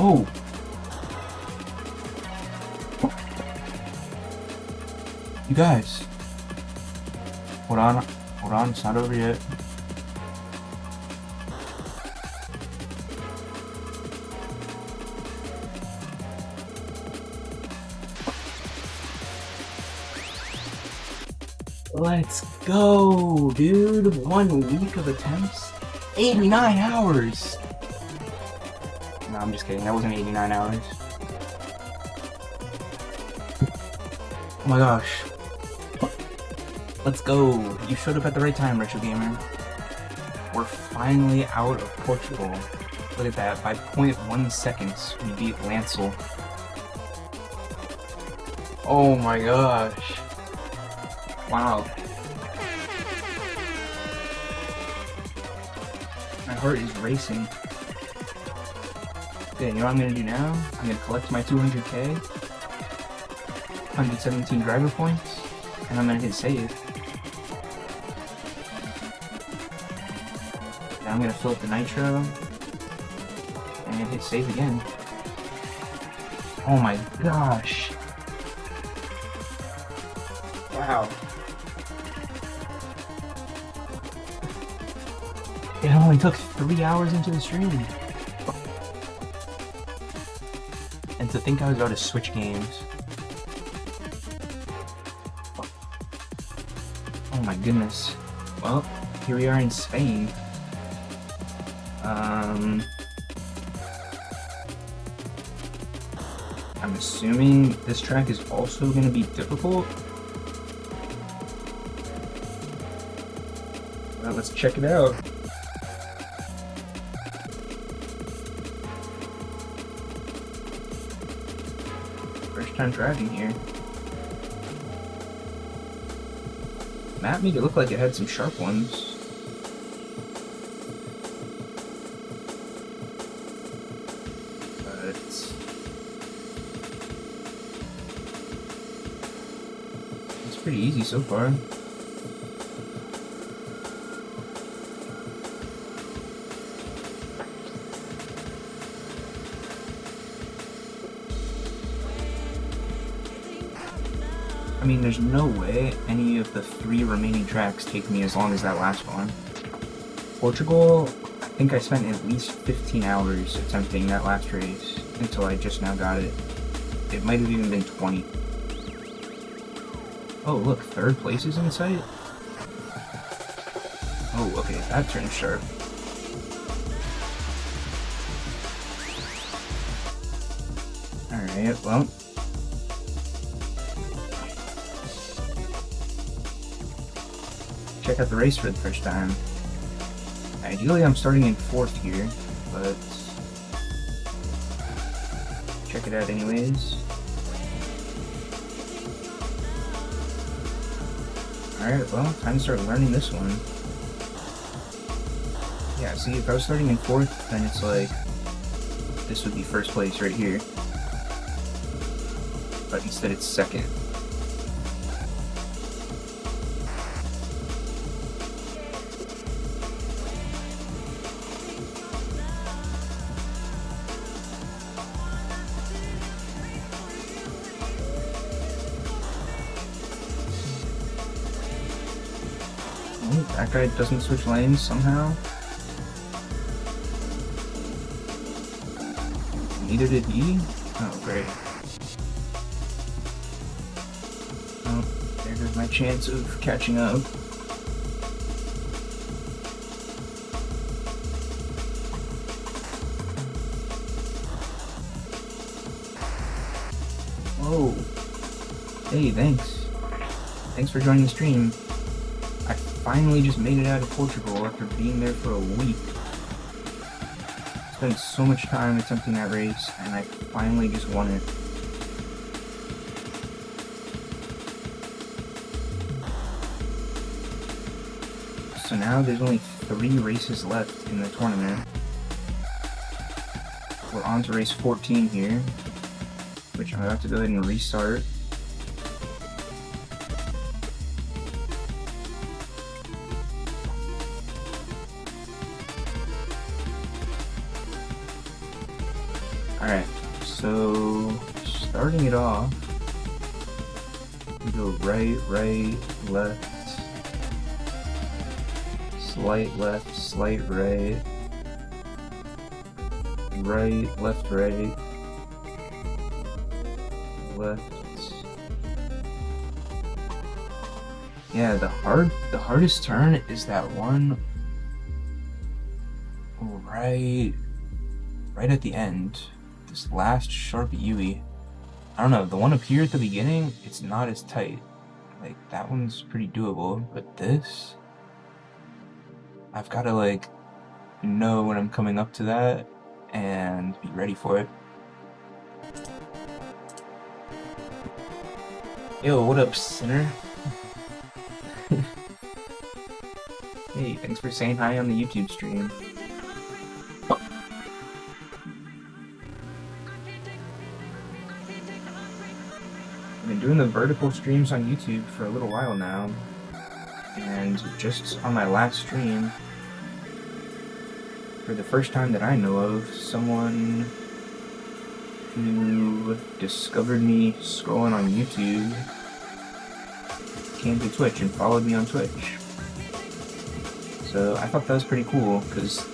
Oh! You guys! Hold on, it's not over yet. Let's go, dude! 1 week of attempts? 89 hours! No, I'm just kidding. That wasn't 89 hours. Oh my gosh. Let's go. You showed up at the right time, Retro Gamer. We're finally out of Portugal. Look at that. By 0.1 seconds, we beat Lancel. Oh my gosh. Wow. My heart is racing. Okay, you know what I'm gonna do now? I'm gonna collect my 200k, 117 driver points, and I'm gonna hit save. Now I'm gonna fill up the nitro, and hit save again. Oh my gosh. Wow. It only took 3 hours into the stream. And to think I was about to switch games. Oh my goodness. Well, here we are in Spain. I'm assuming this track is also going to be difficult. Well, let's check it out. First time driving here. Map made it look like it had some sharp ones. But it's pretty easy so far. I mean, there's no way any of the 3 remaining tracks take me as long as that last one. Portugal, I think I spent at least 15 hours attempting that last race until I just now got it. It might have even been 20. Oh, look, 3rd place is in sight? Oh, okay, that turned sharp. Alright, well. Check out the race for the first time. Ideally, I'm starting in 4th here, but check it out anyways. Alright, well, time to start learning this one. Yeah, see, if I was starting in 4th, then it's like, this would be 1st place right here. But instead it's 2nd. That guy doesn't switch lanes somehow. Neither did he? Oh, great. Oh, there goes my chance of catching up. Whoa. Hey, thanks. Thanks for joining the stream. I finally just made it out of Portugal after being there for a week. Spent so much time attempting that race, and I finally just won it. So now there's only 3 races left in the tournament. We're on to race 14 here, which I'm about to go ahead and restart. Alright, so starting it off, we go right, right, left, slight left, slight right, right, left, right, left. Yeah, the hardest turn is that one right at the end. This last sharp U-ey. I don't know, the one up here at the beginning, it's not as tight. Like, that one's pretty doable, but this, I've got to, like, know when I'm coming up to that and be ready for it. Yo, what up, sinner? Hey, thanks for saying hi on the YouTube stream. I've been doing the vertical streams on YouTube for a little while now, and just on my last stream, for the first time that I know of, someone who discovered me scrolling on YouTube came to Twitch and followed me on Twitch. So I thought that was pretty cool, because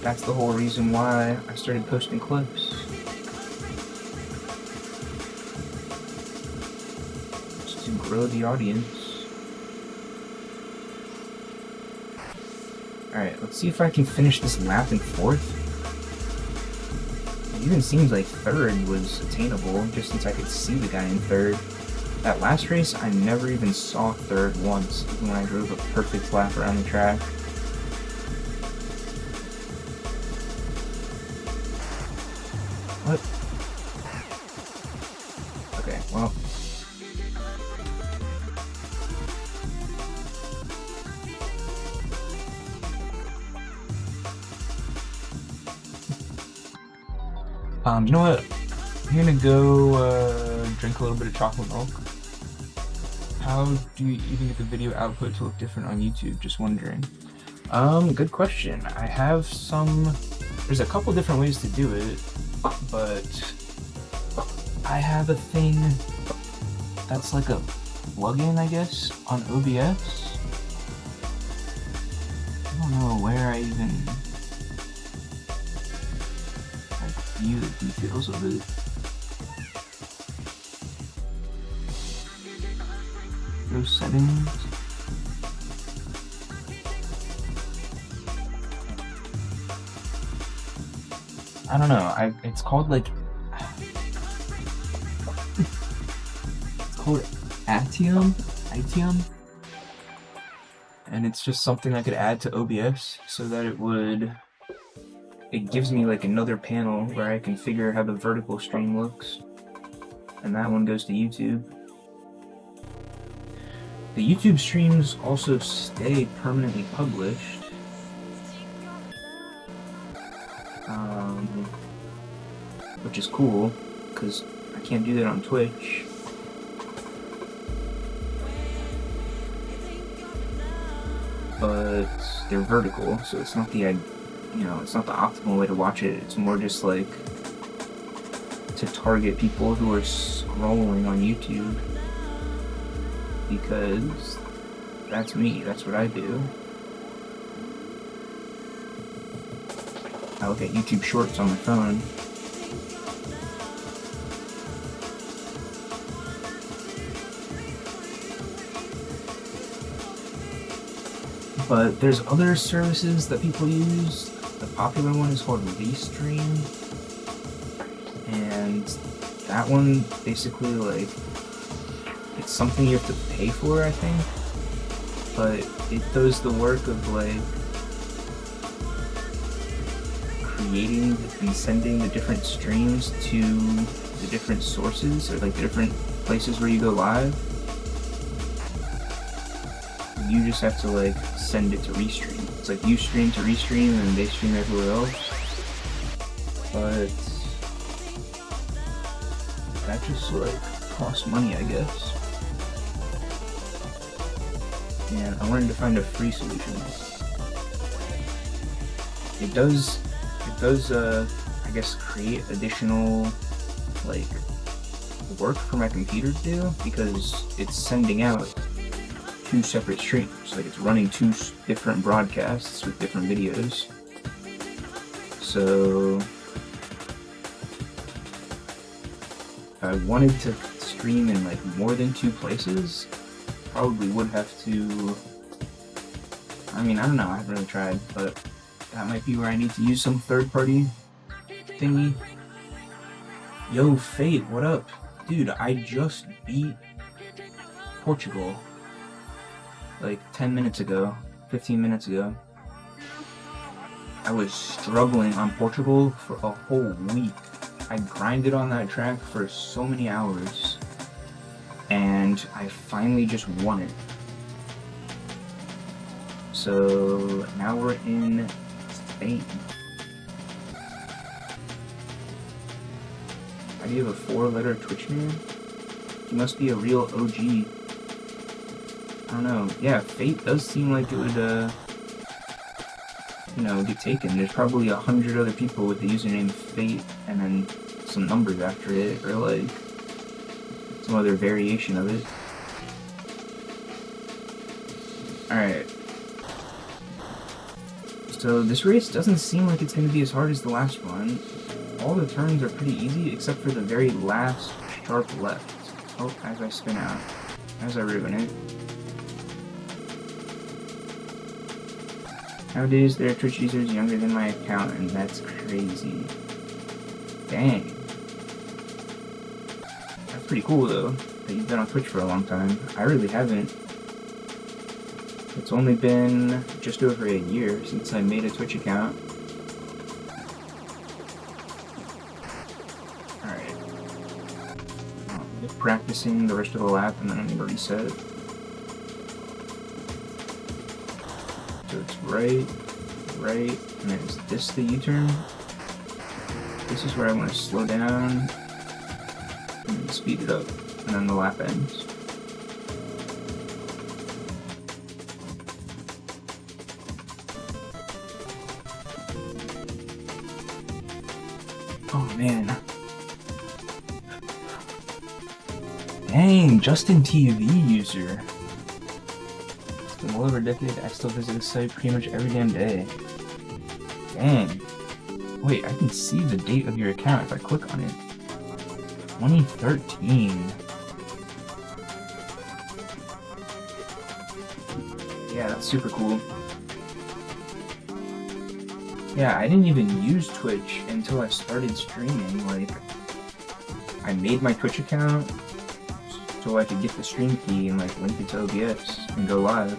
that's the whole reason why I started posting clips. Just to grow the audience. Alright, let's see if I can finish this lap in 4th. It even seems like 3rd was attainable, just since I could see the guy in 3rd. That last race, I never even saw 3rd once, even when I drove a perfect lap around the track. What? Okay, well. You know what? I'm gonna go drink a little bit of chocolate milk. How do you even get the video output to look different on YouTube? Just wondering. Good question. I have there's a couple different ways to do it, but I have a thing that's like a plugin, I guess, on OBS. I don't know where I even view the details of it. Those settings. I don't know. It's called like it's called Atium, and it's just something I could add to OBS so that it gives me like another panel where I can figure how the vertical stream looks, and that one goes to YouTube. The YouTube streams also stay permanently published. Which is cool, because I can't do that on Twitch. But they're vertical, so it's not it's not the optimal way to watch it. It's more just like to target people who are scrolling on YouTube, because that's me, that's what I do. I look at YouTube Shorts on my phone. But there's other services that people use. The popular one is called Restream, and that one basically, like, it's something you have to pay for, I think, but it does the work of like creating and sending the different streams to the different sources, or like the different places where you go live. You just have to like send it to Restream. It's like you stream to Restream and they stream everywhere else. But that just like costs money, I guess. And I wanted to find a free solution. It does I guess create additional like work for my computer to do, because it's sending out 2 separate streams. Like, it's running 2 different broadcasts with different videos. So if I wanted to stream in like more than 2 places, probably would have to, I mean, I don't know, I haven't really tried, but that might be where I need to use some third-party thingy. Yo, Fate, what up? Dude, I just beat Portugal like 10 minutes ago, 15 minutes ago. I was struggling on Portugal for a whole week. I grinded on that track for so many hours, and I finally just won it. So now we're in Spain. Why do you have a 4-letter Twitch name? You must be a real OG. I don't know. Yeah, Fate does seem like it would, get taken. There's probably 100 other people with the username Fate and then some numbers after it, or like some other variation of it. Alright. So this race doesn't seem like it's going to be as hard as the last one. All the turns are pretty easy except for the very last sharp left. Oh, as I spin out. As I ruin it. Nowadays, there are Twitch users younger than my account, and that's crazy. Dang. That's pretty cool, though, that you've been on Twitch for a long time. I really haven't. It's only been just over a year since I made a Twitch account. Alright. I'm practicing the rest of the lap, and then I'm gonna reset. So it's right, and then is this the U-turn? This is where I want to slow down and then speed it up, and then the lap ends. Oh man. Dang, Justin TV user. Well over a decade, I still visit the site pretty much every damn day. Dang. Wait, I can see the date of your account if I click on it. 2013. Yeah, that's super cool. Yeah, I didn't even use Twitch until I started streaming. Like, I made my Twitch account so I could get the stream key and like link it to OBS and go live.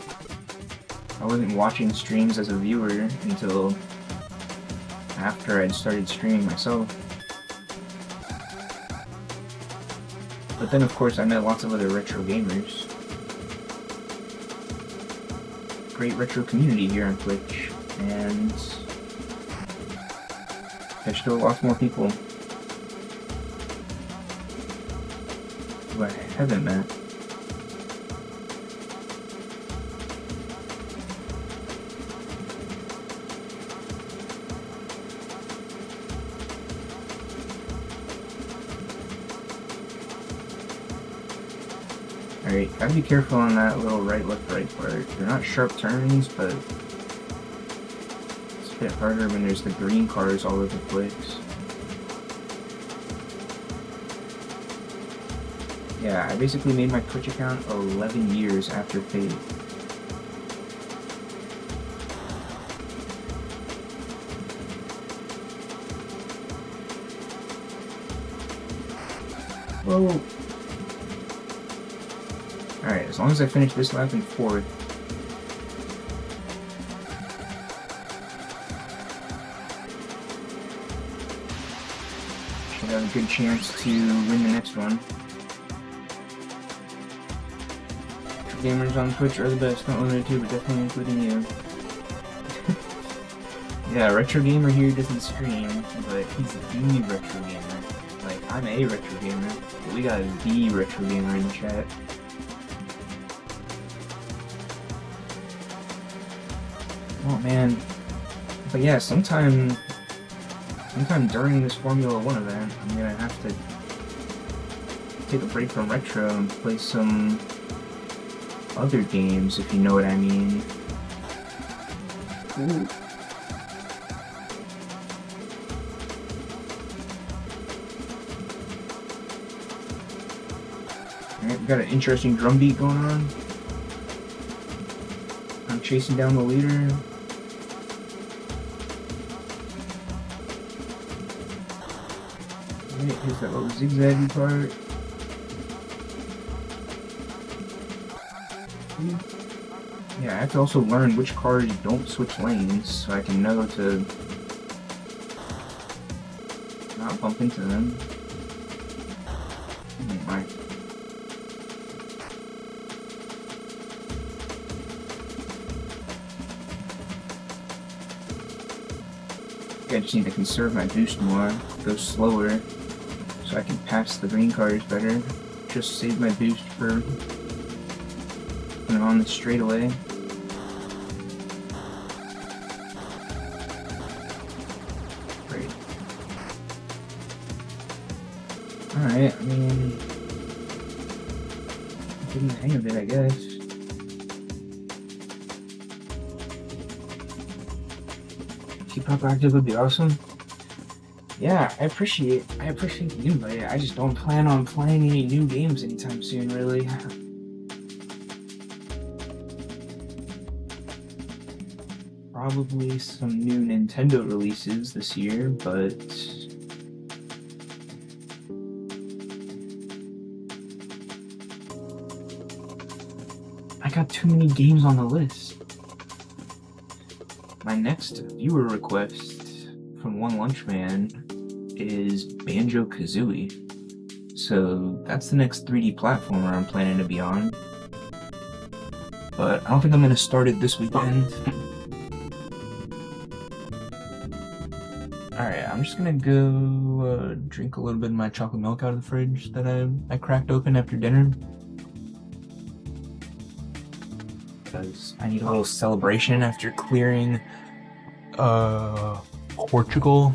I wasn't watching streams as a viewer until after I'd started streaming myself. But then of course I met lots of other retro gamers. Great retro community here on Twitch, and there's still lots more people who I haven't met. Alright, gotta be careful on that little right, left, right part. They're not sharp turns, but it's a bit harder when there's the green cars all over the place. Yeah, I basically made my Twitch account 11 years after Fate. Whoa! Alright, as long as I finish this lap in 4th. Should have a good chance to win the next one. Gamers on Twitch are the best, not limited to, but definitely including you. Yeah, Retro Gamer here doesn't stream, but he's the Retro Gamer. Like, I'm a Retro Gamer, but we got the Retro Gamer in the chat. Oh man. But yeah, sometime during this Formula 1 event, I'm gonna have to take a break from Retro and play some other games, if you know what I mean. Ooh. Alright, we got an interesting drum beat going on. I'm chasing down the leader. Alright, here's that little zigzaggy part. Yeah, I have to also learn which cars don't switch lanes so I can know to not bump into them. Oh my. I just need to conserve my boost more, go slower, so I can pass the green cars better. Just save my boost for when I'm on the straightaway. Great. Alright, I mean, getting the hang of it, I guess. keep up active would be awesome. Yeah, I appreciate the invite. I just don't plan on playing any new games anytime soon, really. Probably some new Nintendo releases this year, but I got too many games on the list. My next viewer request from One Lunch Man is Banjo-Kazooie. So that's the next 3D platformer I'm planning to be on. But I don't think I'm gonna start it this weekend. Alright, I'm just gonna go drink a little bit of my chocolate milk out of the fridge that I cracked open after dinner. Because I need a little celebration after clearing Portugal.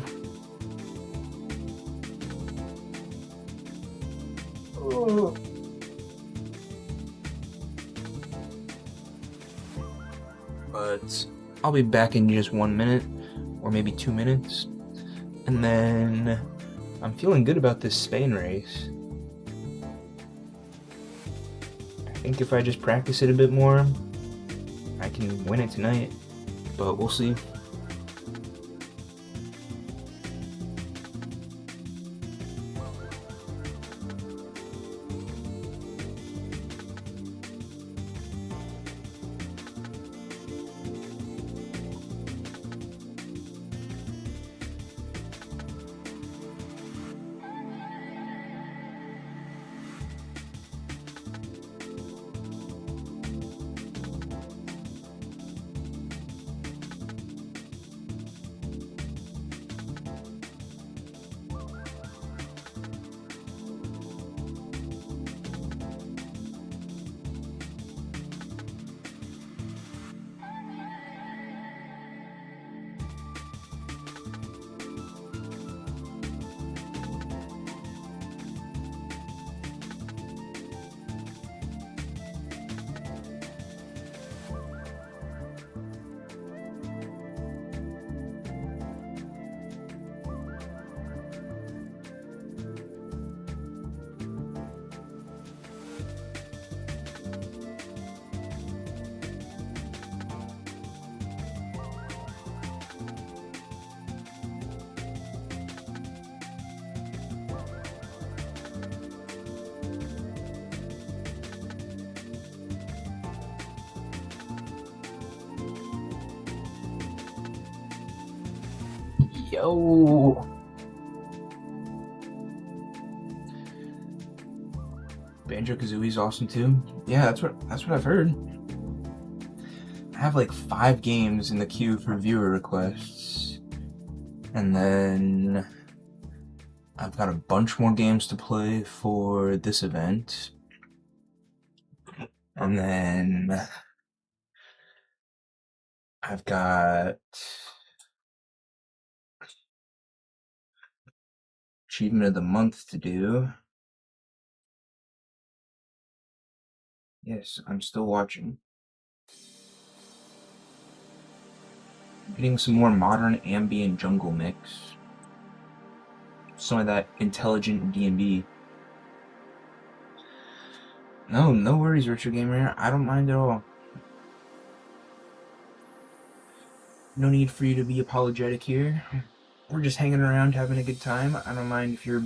Oh. But I'll be back in just 1 minute, or maybe 2 minutes, and then I'm feeling good about this Spain race. I think if I just practice it a bit more, I can win it tonight, but we'll see. Yo! Banjo-Kazooie's awesome too. Yeah, that's what I've heard. I have like 5 games in the queue for viewer requests. And then I've got a bunch more games to play for this event. And then I've got Achievement of the Month to do. Yes, I'm still watching. Getting some more modern ambient jungle mix. Some of that intelligent D&B. No worries, Retro Gamer. I don't mind at all. No need for you to be apologetic here. We're just hanging around having a good time. I don't mind if you're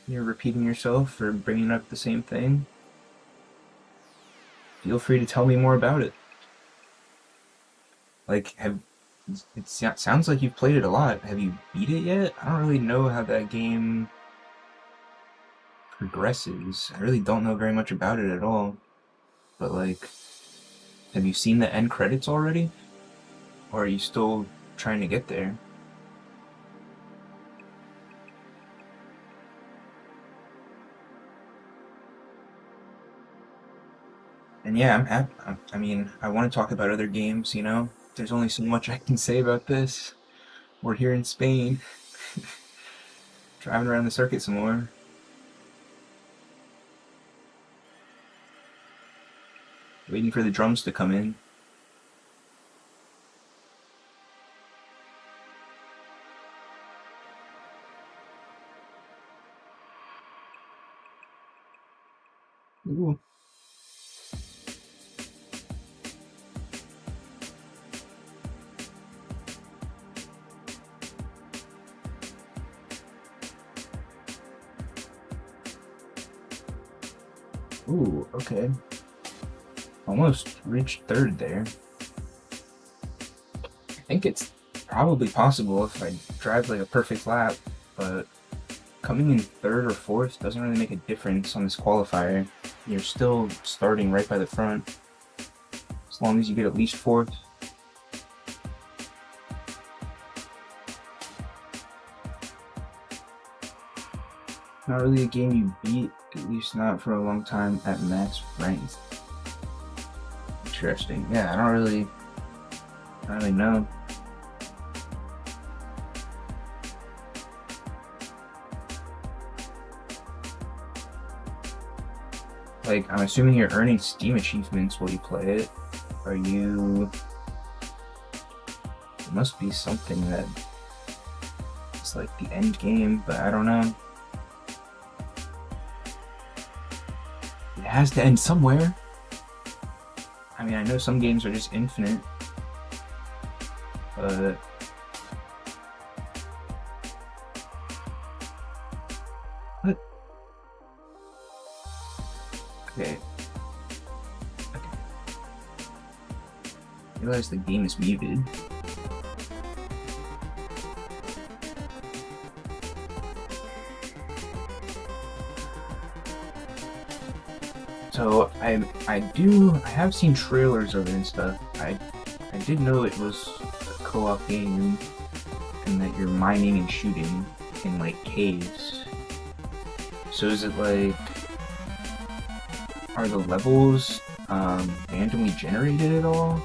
repeating yourself or bringing up the same thing. Feel free to tell me more about it. Like, it sounds like you've played it a lot. Have you beat it yet? I don't really know how that game progresses. I really don't know very much about it at all. But like, have you seen the end credits already? Or are you still trying to get there? And yeah, I mean, I want to talk about other games, you know? There's only so much I can say about this. We're here in Spain. Driving around the circuit some more. Waiting for the drums to come in. Ooh. Ooh, okay. Almost reached third there. I think it's probably possible if I drive like a perfect lap, but coming in third or fourth doesn't really make a difference on this qualifier. You're still starting right by the front, as long as you get at least fourth. Not really a game you beat, at least not for a long time at max rank. Interesting. Yeah, I don't really know. Like, I'm assuming you're earning Steam achievements while you play it. Are you... It must be something that... It's like the end game, but I don't know. It has to end somewhere. I mean, I know some games are just infinite, but... What? Okay. I realize the game is muted. So I have seen trailers of it and stuff. I did know it was a co-op game and that you're mining and shooting in like caves. So is it like, are the levels randomly generated at all?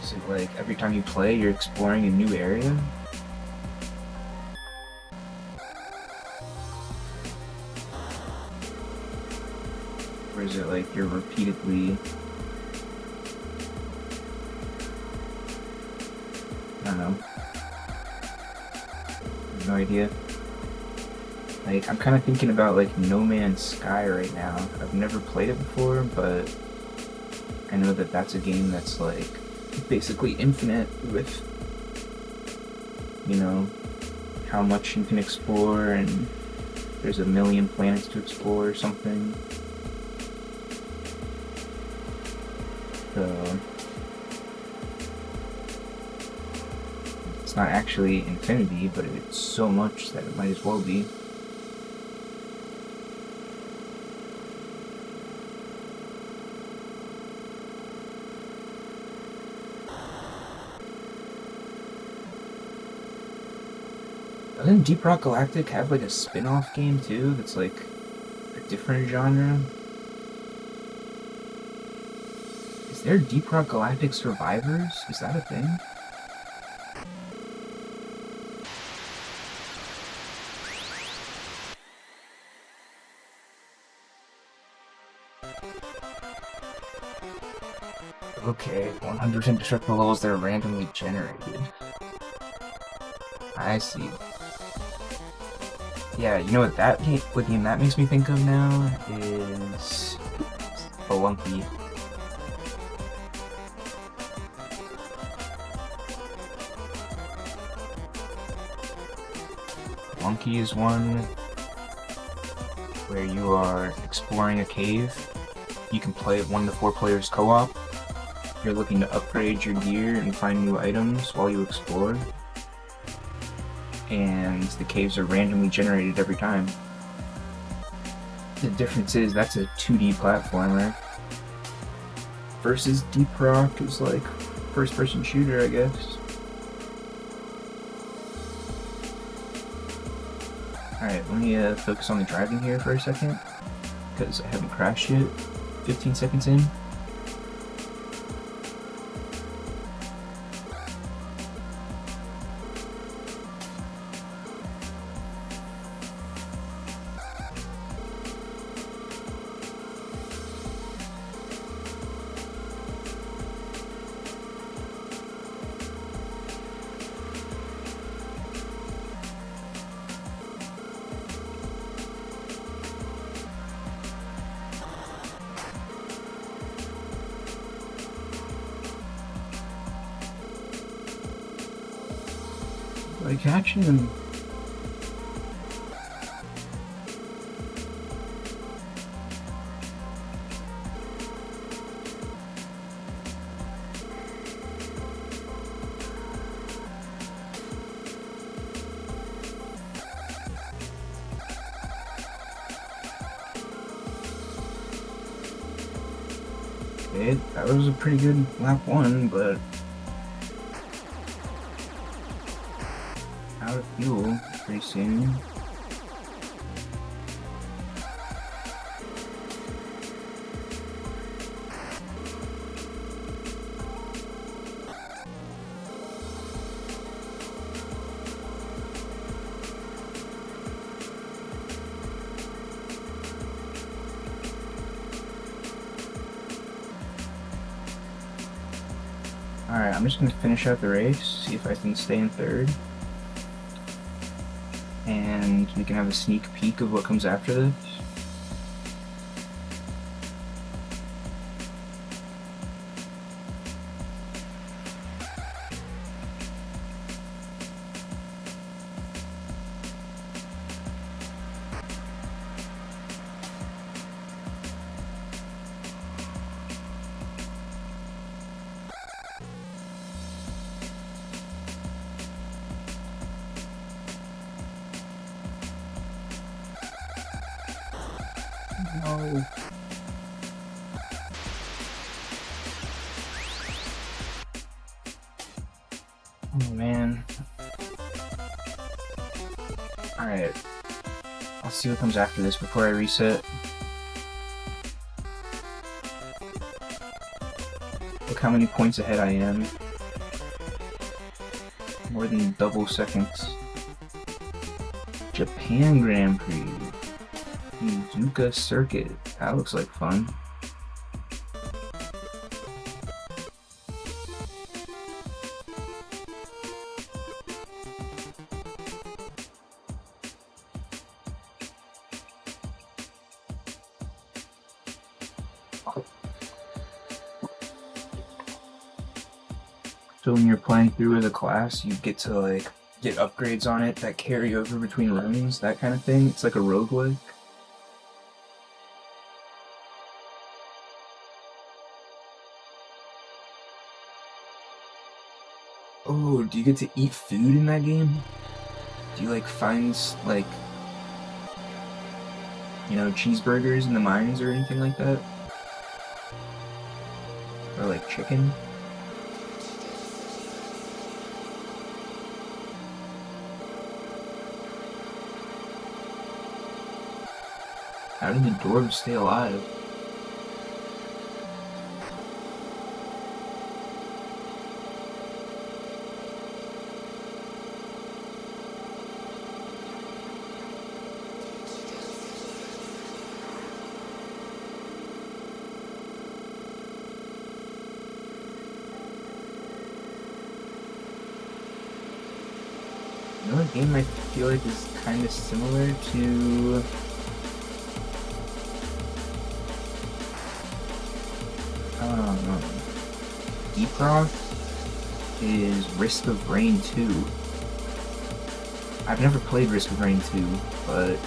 Is it like every time you play you're exploring a new area? Or is it like you're repeatedly... I don't know. I have no idea. Like, I'm kind of thinking about like No Man's Sky right now. I've never played it before, but I know that that's a game that's like basically infinite with, you know, how much you can explore, and there's a million planets to explore or something. So it's not actually infinity, but it's so much that it might as well be. Doesn't Deep Rock Galactic have like a spin-off game too that's like a different genre? Is there Deep Rock Galactic Survivors? Is that a thing? Okay, 100% destructible levels that are randomly generated. I see. Yeah, you know what game that makes me think of now is Spelunky. Spelunky is one where you are exploring a cave. You can play it 1 to 4 players co-op. You're looking to upgrade your gear and find new items while you explore. And the caves are randomly generated every time. The difference is that's a 2D platformer versus Deep Rock is like first-person shooter, I guess. Alright, let me focus on the driving here for a second, because I haven't crashed yet. 15 seconds in. I catch him? Okay, that was a pretty good lap 1, but out of fuel pretty soon. Alright, I'm just going to finish out the race, see if I can stay in 3rd. And we can have a sneak peek of what comes after this. No. Oh man. Alright. I'll see what comes after this before I reset. Look how many points ahead I am. More than double seconds. Japan Grand Prix. Izuka Circuit. That looks like fun. So when you're playing through with a class, you get to like get upgrades on it that carry over between runs, that kind of thing. It's like a roguelike. Oh, do you get to eat food in that game? Do you like find like, you know, cheeseburgers in the mines or anything like that? Or like chicken? How did the dwarves stay alive? Another game I feel like is kind of similar to Eproc is Risk of Rain 2. I've never played Risk of Rain 2, but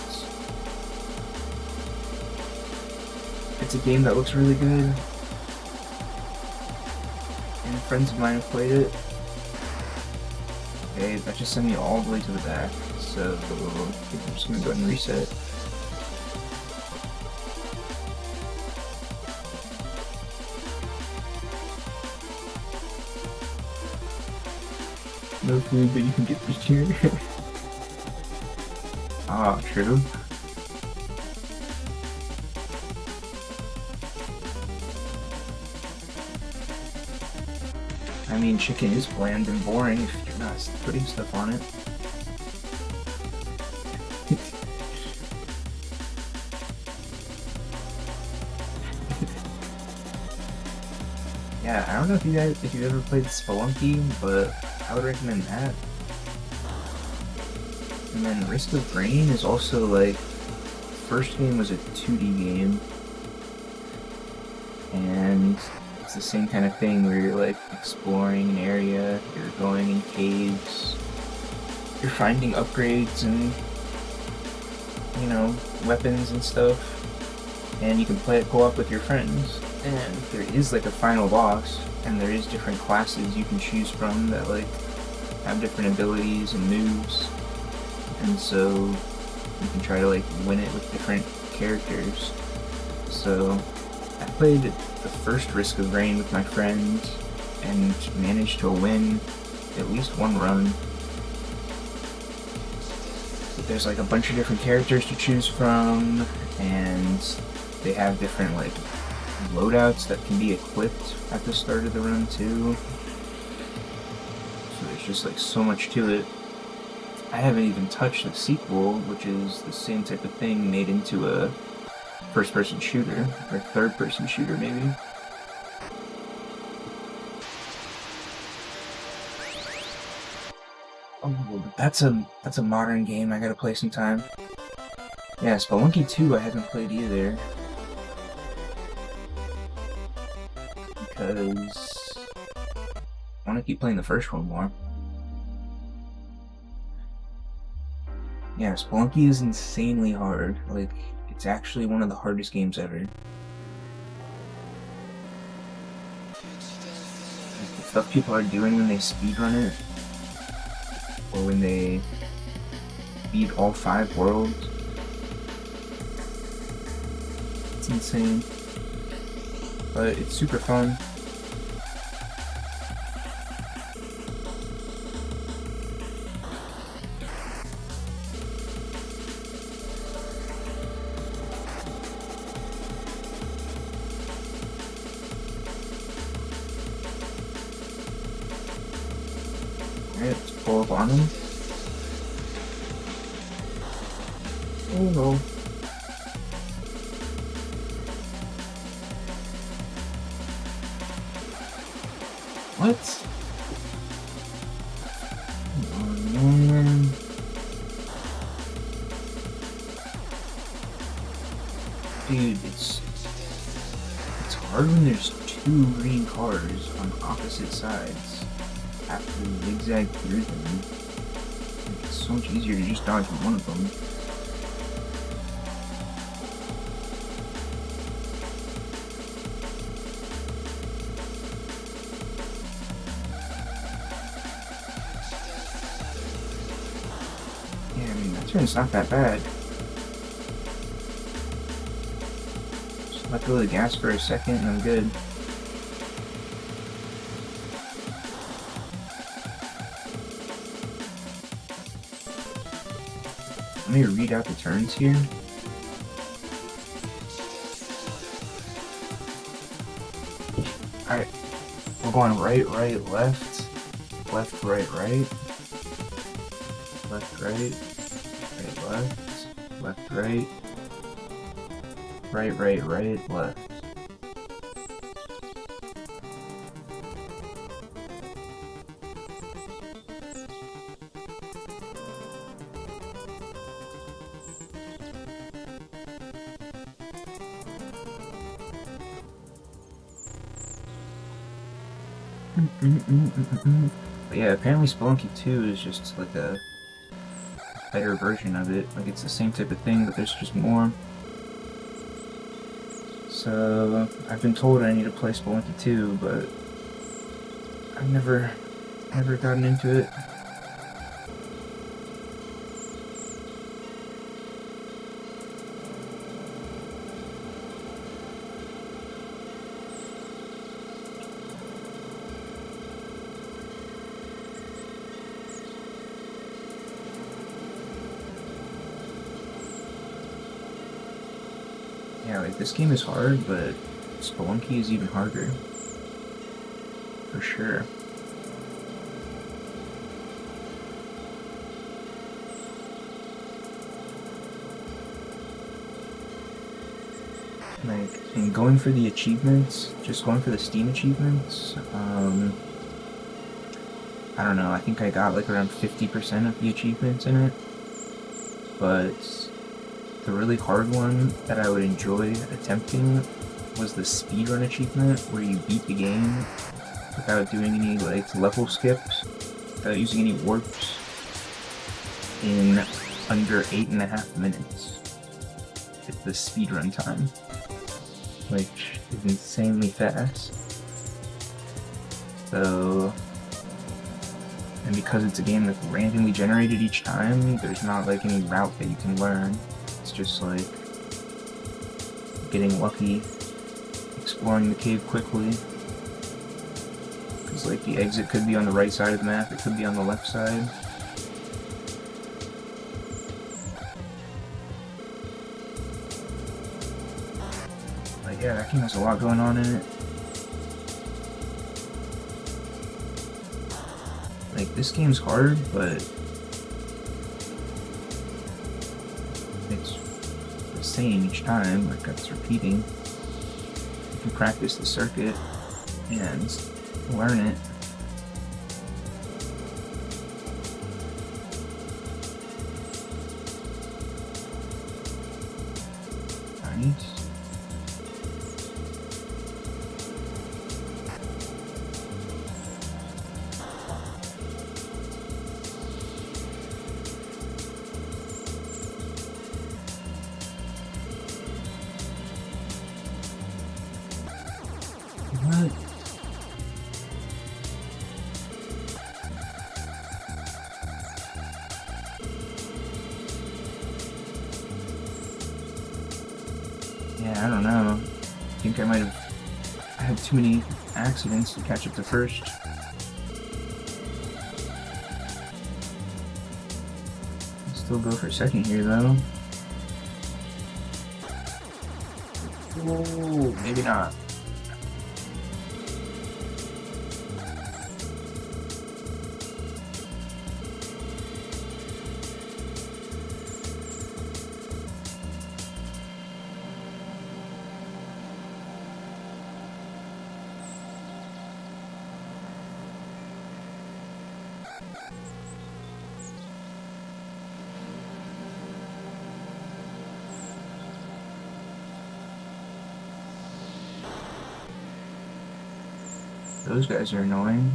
it's a game that looks really good, and friends of mine have played it. Okay, that just sent me all the way to the back, so I'm just gonna go ahead and reset. No food, but you can get here. Ah, true. I mean, chicken is bland and boring if you're not putting stuff on it. Yeah, I don't know if you've ever played Spelunky, but I would recommend that. And then Risk of Rain is also like, first game was a 2D game, and it's the same kind of thing where you're like exploring an area, you're going in caves, you're finding upgrades and, you know, weapons and stuff, and you can play it co-op with your friends. And there is like a final boss, and there is different classes you can choose from that like have different abilities and moves, and so you can try to like win it with different characters. So I played the first Risk of Rain with my friend and managed to win at least one run. But there's like a bunch of different characters to choose from, and they have different like loadouts that can be equipped at the start of the run too. So there's just like so much to it. I haven't even touched the sequel, which is the same type of thing made into a first-person shooter, or third-person shooter maybe. Oh, that's a modern game I gotta play sometime. Yeah, Spelunky 2 I haven't played either. Because I want to keep playing the first one more. Yeah, Spelunky is insanely hard. Like, it's actually one of the hardest games ever. Like, the stuff people are doing when they speedrun it, or when they beat all 5 worlds, it's insane. But it's super fun. Alright, let's pull up on him. Oh no. What? Oh man. Dude, it's hard when there's 2 green cars on opposite sides. Have to zigzag through them. It's so much easier to just dodge one of them. Yeah, I mean, that turn's not that bad. Just let go of the gas for a second and I'm good. Let me read out the turns here. Alright, we're going right, right, left, left, right, right, left, right, right, left, left, right, right, right, right, left. But yeah, apparently Spelunky 2 is just like a better version of it. Like, it's the same type of thing, but there's just more. So I've been told I need to play Spelunky 2, but I've never gotten into it. Yeah, like, this game is hard, but Spelunky is even harder. For sure. Like, and going for the achievements, just going for the Steam achievements, I don't know, I think I got like around 50% of the achievements in it, but the really hard one that I would enjoy attempting was the speedrun achievement, where you beat the game without doing any like level skips, without using any warps. in under 8.5 minutes. It's the speedrun time, which is insanely fast. So, and because it's a game that's randomly generated each time, there's not like any route that you can learn. It's just like getting lucky, exploring the cave quickly. Because like the exit could be on the right side of the map, it could be on the left side. But yeah, that game has a lot going on in it. Like, this game's hard, but it's the same each time, like it's repeating. You can practice the circuit and learn it. Nice. What? Yeah, I don't know. I think I might have had too many accidents to catch up to first. Still go for second here, though. Ooh, maybe not. Those guys are annoying.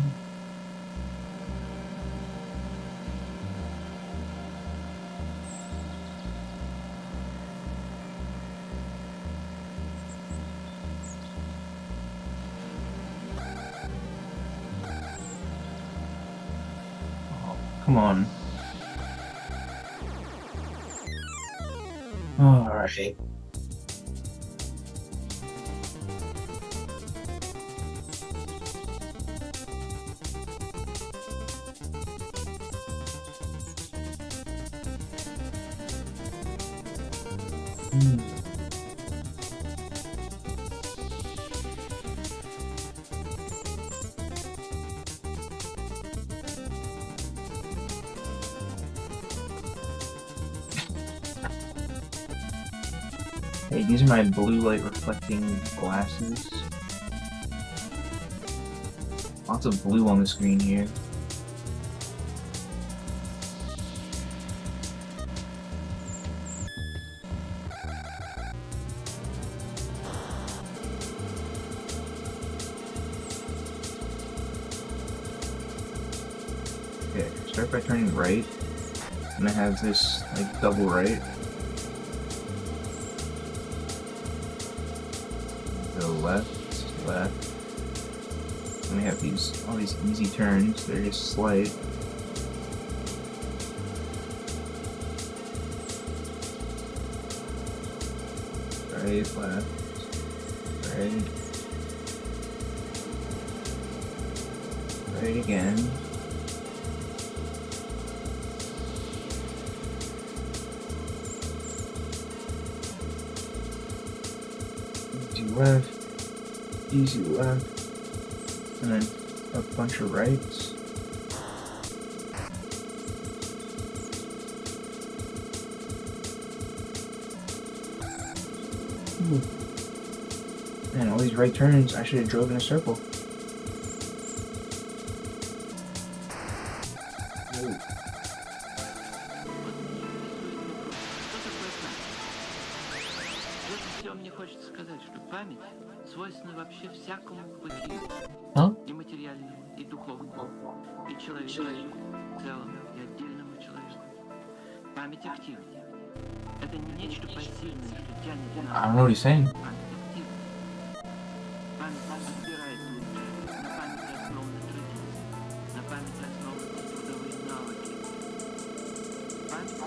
Oh, come on. Oh, alright. Hey, these are my blue light reflecting glasses. Lots of blue on the screen here. Okay, start by turning right. And I have this like double right. Go left, left. And we have all these easy turns. They're just slight. Right, left, right. Right again. Easy left, easy left, and then a bunch of rights. Ooh. Man, all these right turns, I should have drove in a circle. Ooh. Мне хочется сказать, что память свойственна вообще всякому бытию, и материальному, и духовному, и человеческому в целом, и отдельному человеку. Память активна. Это не нечто пассивное, что тянет нас. I don't know what he's saying. Память активна. Память разбирает лучше. На памяти основаны традиции. На памяти основаны трудовые навыки. Память —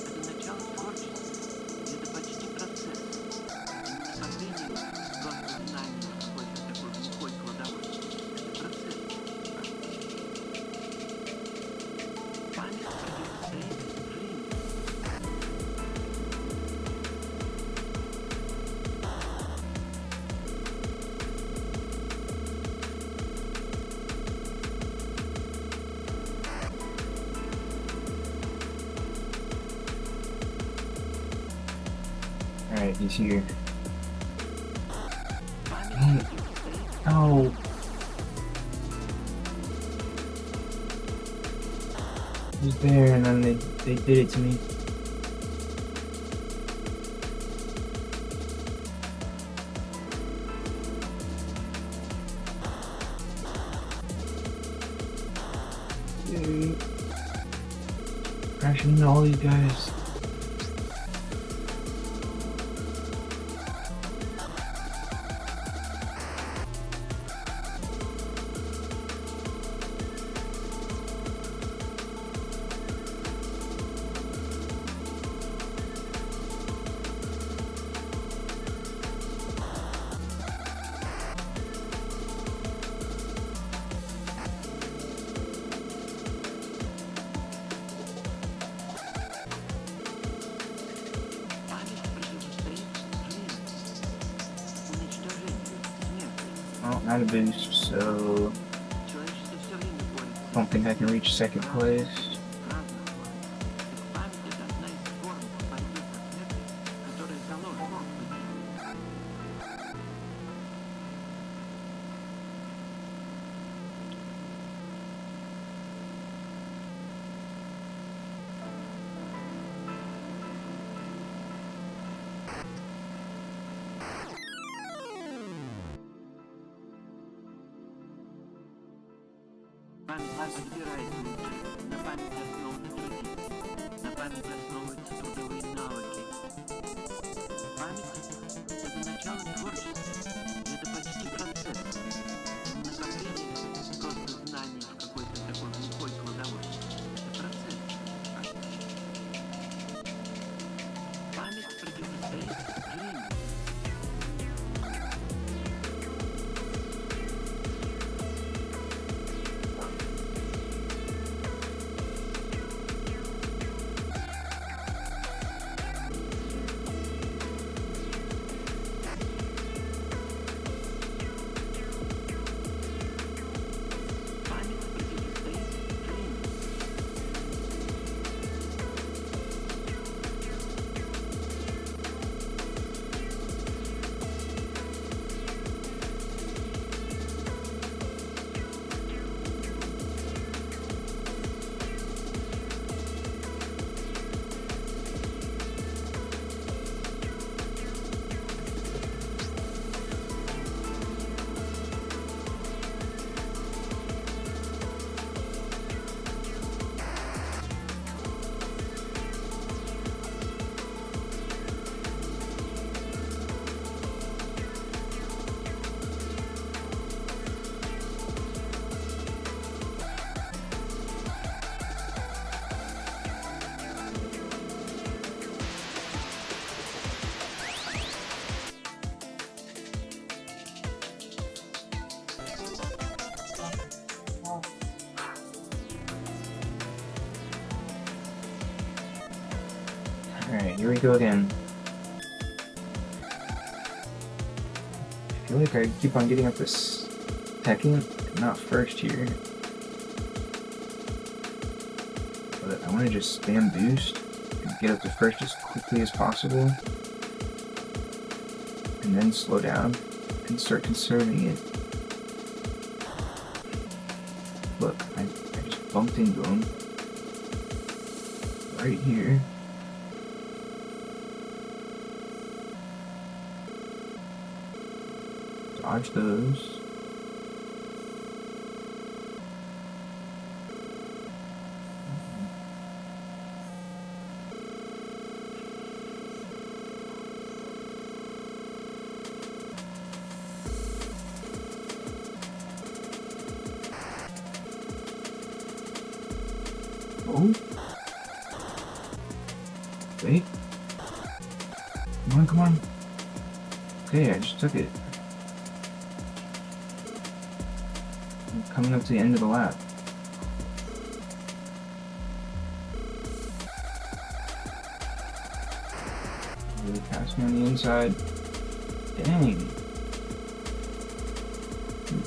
это начало творчества. И это почти процесс. Накопление просто знаний какой-то такой глухой кладовой. Это процесс. Память противостоит времени. Alright, he's here. Память Oh. He's there, and then they did it to me. Dude. Crashing into all these guys. Well, not a boost, so человечество все время борется. don't think I can reach second place. Разных форм. Так память — это одна из форм борьбы со смертью, которая заложена в бытии. Память разбирает лучше. На памяти основаны традиции. На памяти основываются трудовые навыки. Память — это начало творчества. И это почти процесс. Накопление просто знаний в какой-то такой глухой кладовой. Это процесс. Память противостоит времени. Память противостоит времени. Alright, here we go again. I feel like I keep on getting up this second, not first here. But I want to just spam boost and get up to first as quickly as possible. And then slow down and start conserving it. Look, I just bumped into him. Right here. Dodge those. Oh. Wait. Come on, come on. Okay, I just took it. I'm coming up to the end of the lap. Really pass me on the inside. Dang.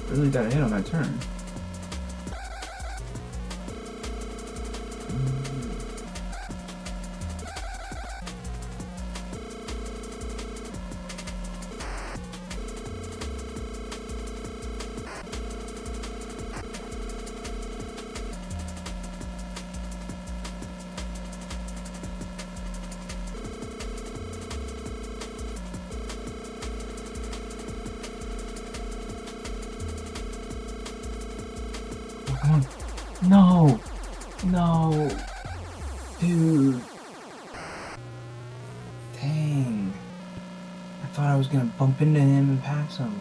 Really got a hit on that turn. Come on. No! No! Dude. Dang. I thought I was gonna bump into him and pass him.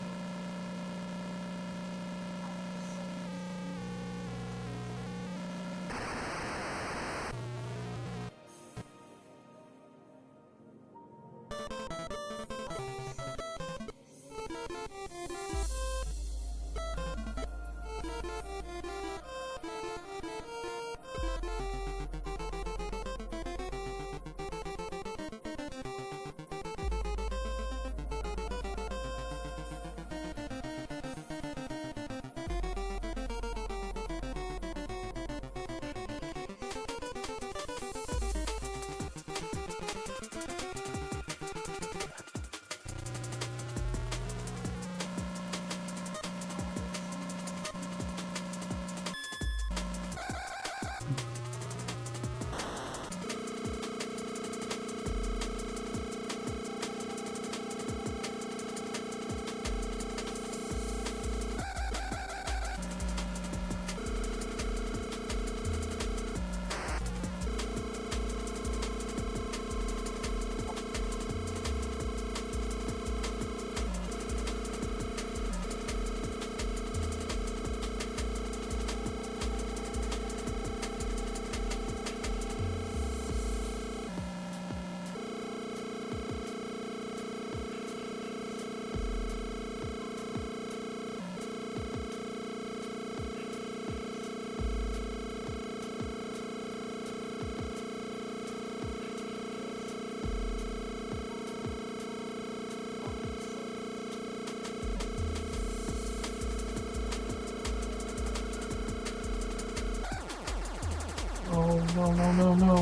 Oh, no, no, no, no.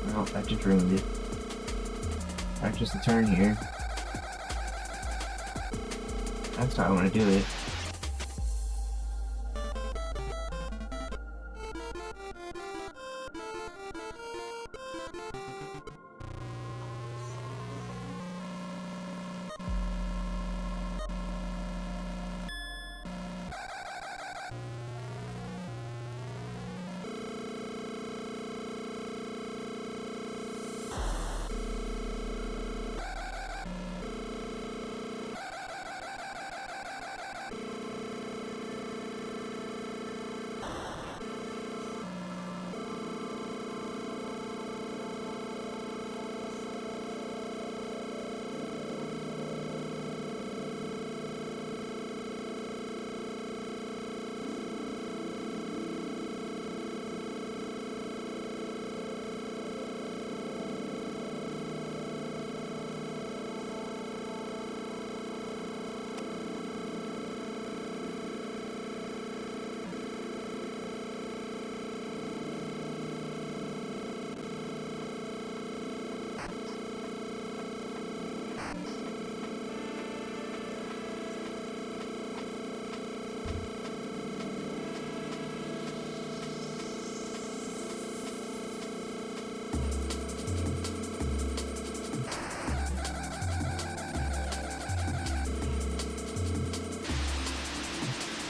Well, that just ruined it. Practice the turn here. That's how I want to do it.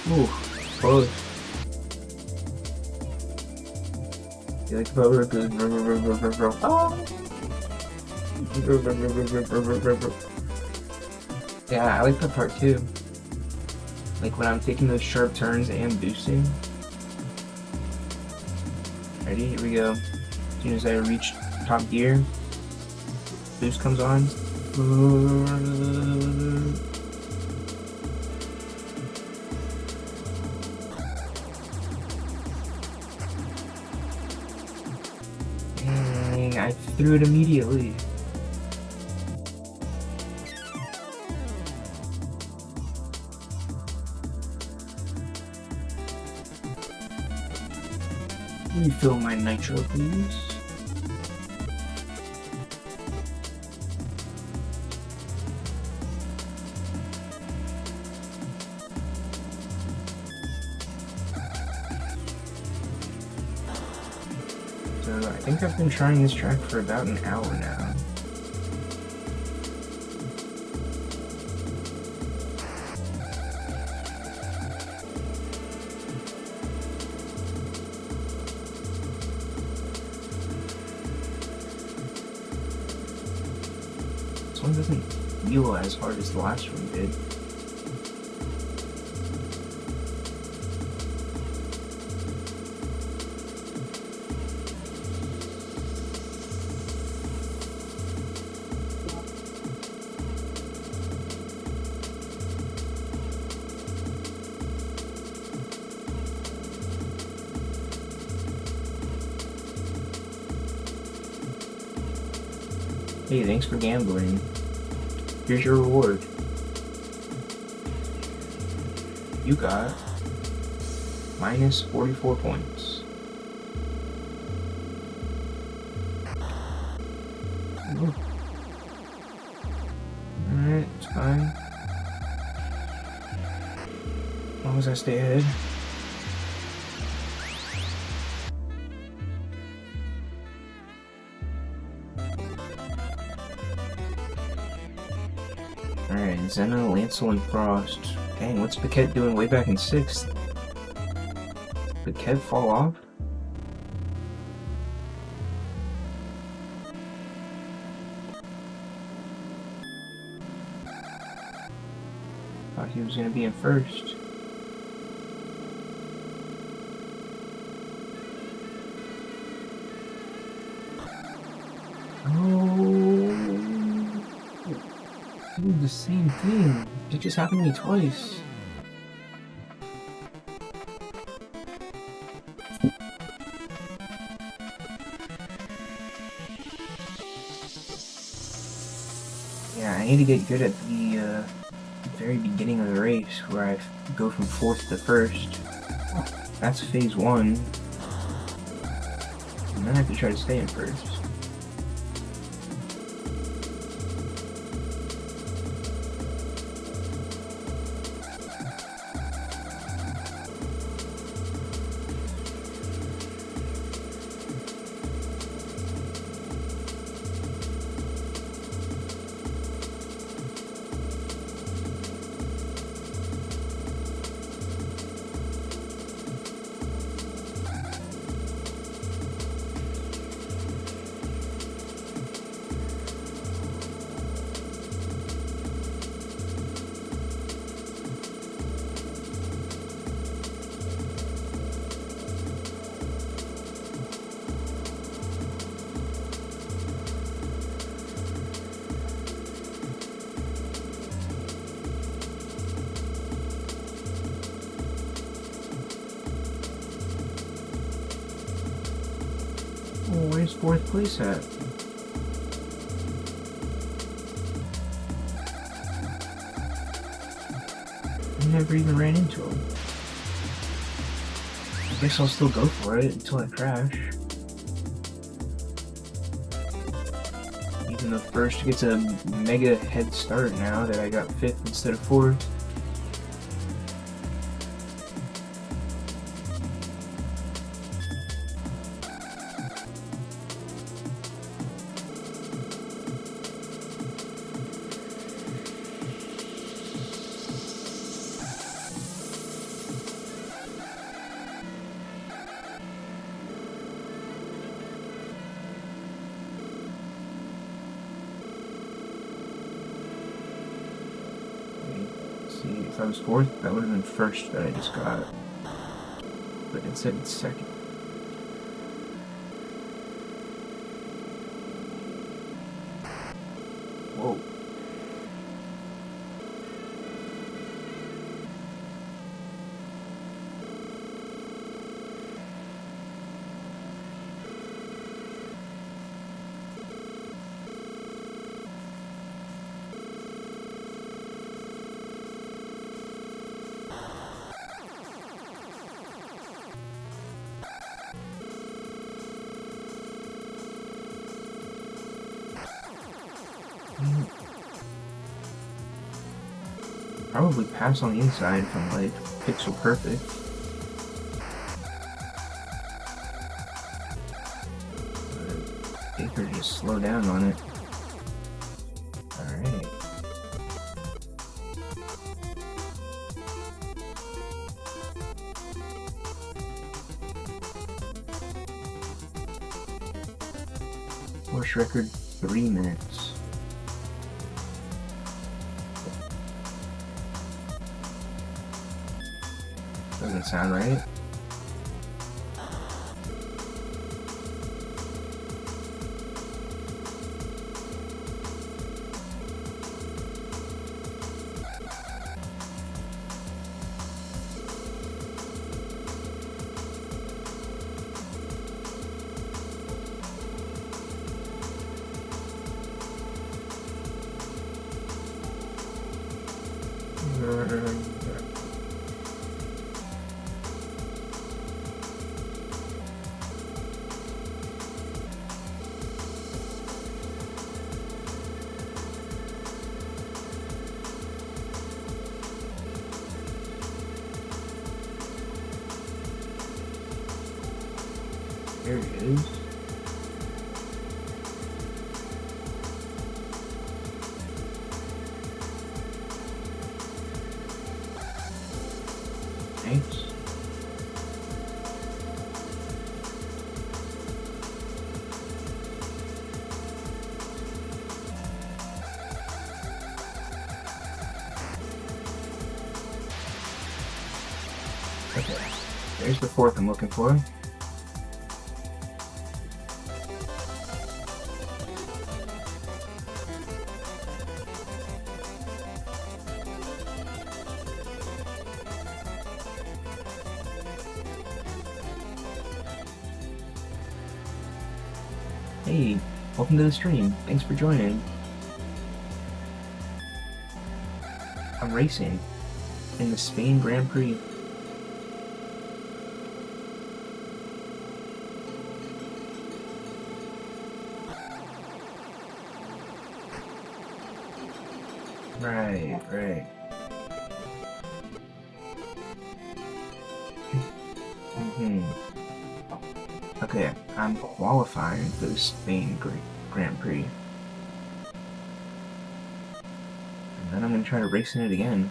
Ooh, close. You like yeah, I like that part too. Like when I'm taking those sharp turns and boosting. Ready? Here we go. As soon as I reach top gear, boost comes on. Dang, I threw it immediately. Refill my nitro, please. So I think I've been trying this track for about an hour now. This one doesn't feel as hard as the last one did. Hey, thanks for gambling. Here's your reward. You got minus 44 points. Alright, it's fine. As long as I stay ahead. Alright, Zena, Lancel, and Frost. Dang, what's Paquette doing way back in 6th? Paquette fall off? Thought he was gonna be in 1st. Dude, the same thing. It just happened to me twice. Yeah, I need to get good at the very beginning of the race where I go from 4th to 1st. That's phase 1. And then I have to try to stay in 1st. Oh, where's 4th place at? I never even ran into him. I guess I'll still go for it until I crash. Even though 1st gets a mega head start now that I got 5th instead of 4th. See, if I was fourth, that would have been first that I just got. But instead it's second. Whoa. Probably pass on the inside from like pixel perfect. But Baker just slow down on it. Alright. Course record 3 minutes. Doesn't sound right. There it is. Nice. Okay, there's the fourth I'm looking for. Hey, welcome to the stream. Thanks for joining. I'm racing in the Spain Grand Prix. Right. Okay, I'm qualifying for the Spain Grand Prix. And then I'm gonna try to race in it again.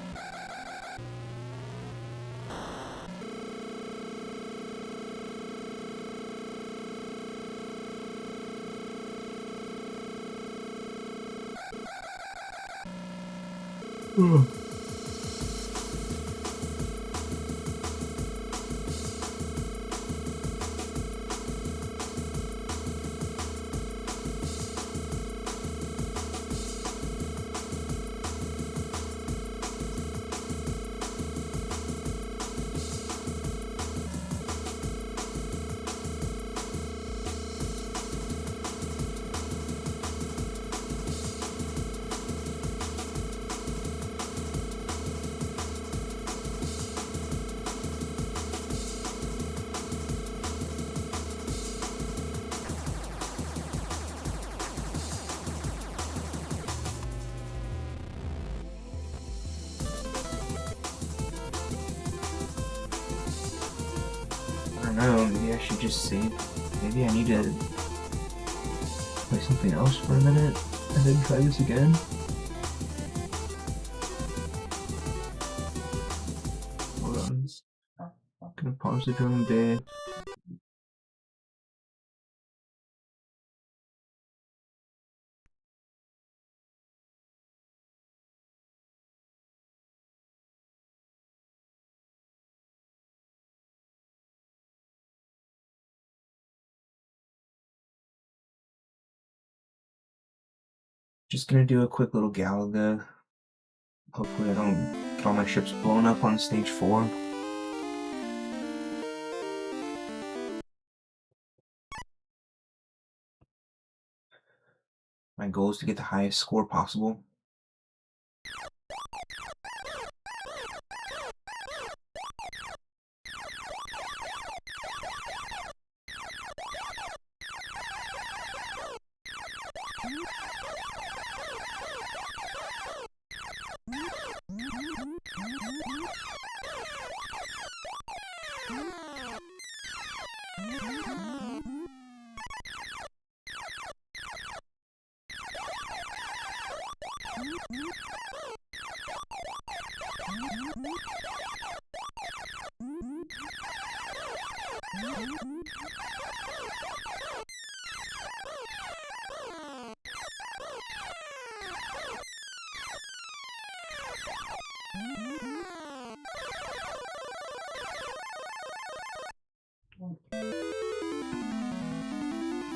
I don't know, maybe I should just save. Maybe I need to play something else for a minute and then try this again. Hold on. I'm gonna pause the drum a bit. Just gonna do a quick little Galaga. Hopefully I don't get all my ships blown up on stage 4. My goal is to get the highest score possible.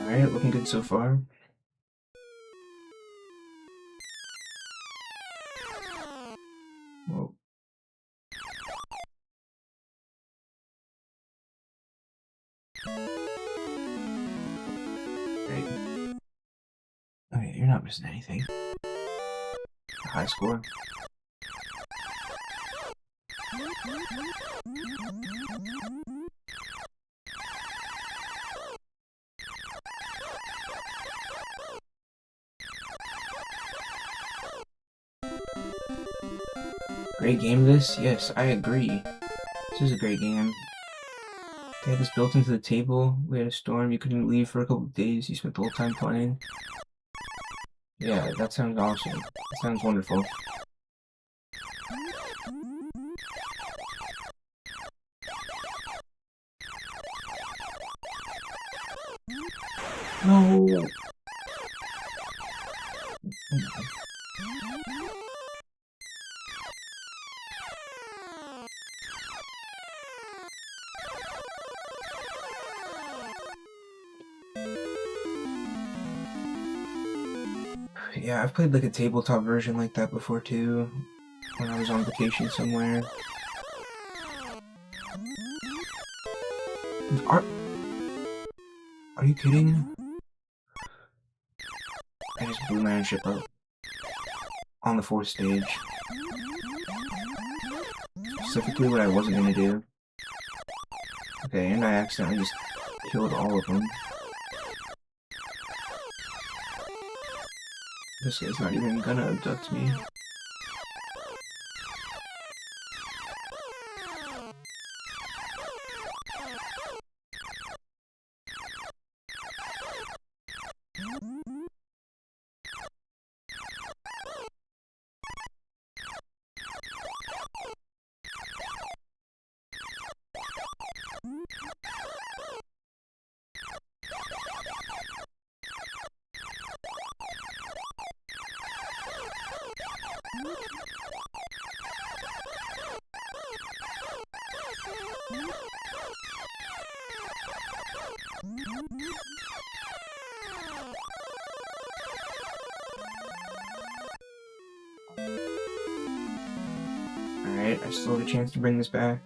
Alright, looking good so far. Whoa. Great. Okay, you're not missing anything. High score. Great game this? Yes, I agree. This is a great game. They had this built into the table. We had a storm. You couldn't leave for a couple of days. You spent the whole time playing. Yeah, that sounds awesome. That sounds wonderful. No! Yeah, I've played like a tabletop version like that before too, when I was on vacation somewhere. Are you kidding? I just blew my own ship up. On the 4th stage. Specifically what I wasn't gonna do. Okay, and I accidentally just killed all of them. This guy's not even gonna abduct me. Alright, I still have a chance to bring this back.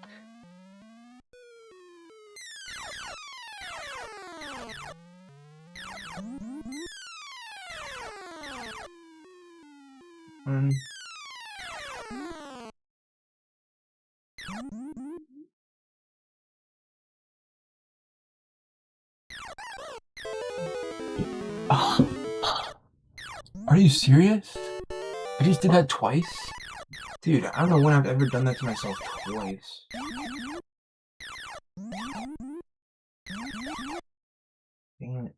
Are you serious? I just did that twice? Dude, I don't know when I've ever done that to myself twice. Dang it.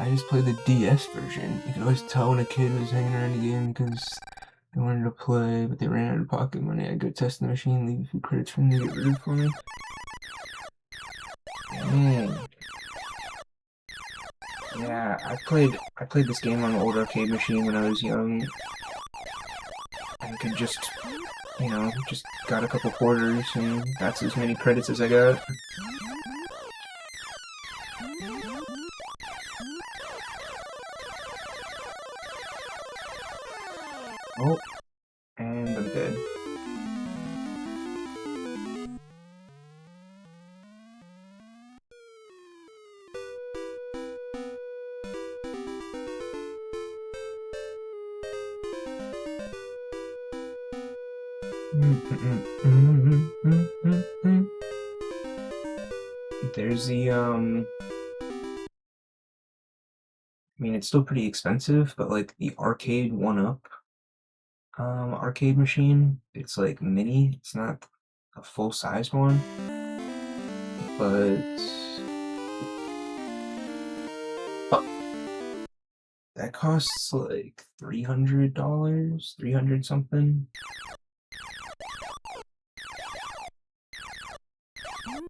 I just played the DS version. You could always tell when a kid was hanging around the game because they wanted to play, but they ran out of pocket money. I'd go test the machine, leave a few credits for them to get rid of for me. Dang. Yeah, I played this game on an old arcade machine when I was young, and could just, you know, just got a couple quarters, and that's as many credits as I got. Oh, and I'm dead. There's the, I mean, it's still pretty expensive, but like the arcade 1-up arcade machine, it's like mini, it's not a full-size one, but that costs like $300, 300 something.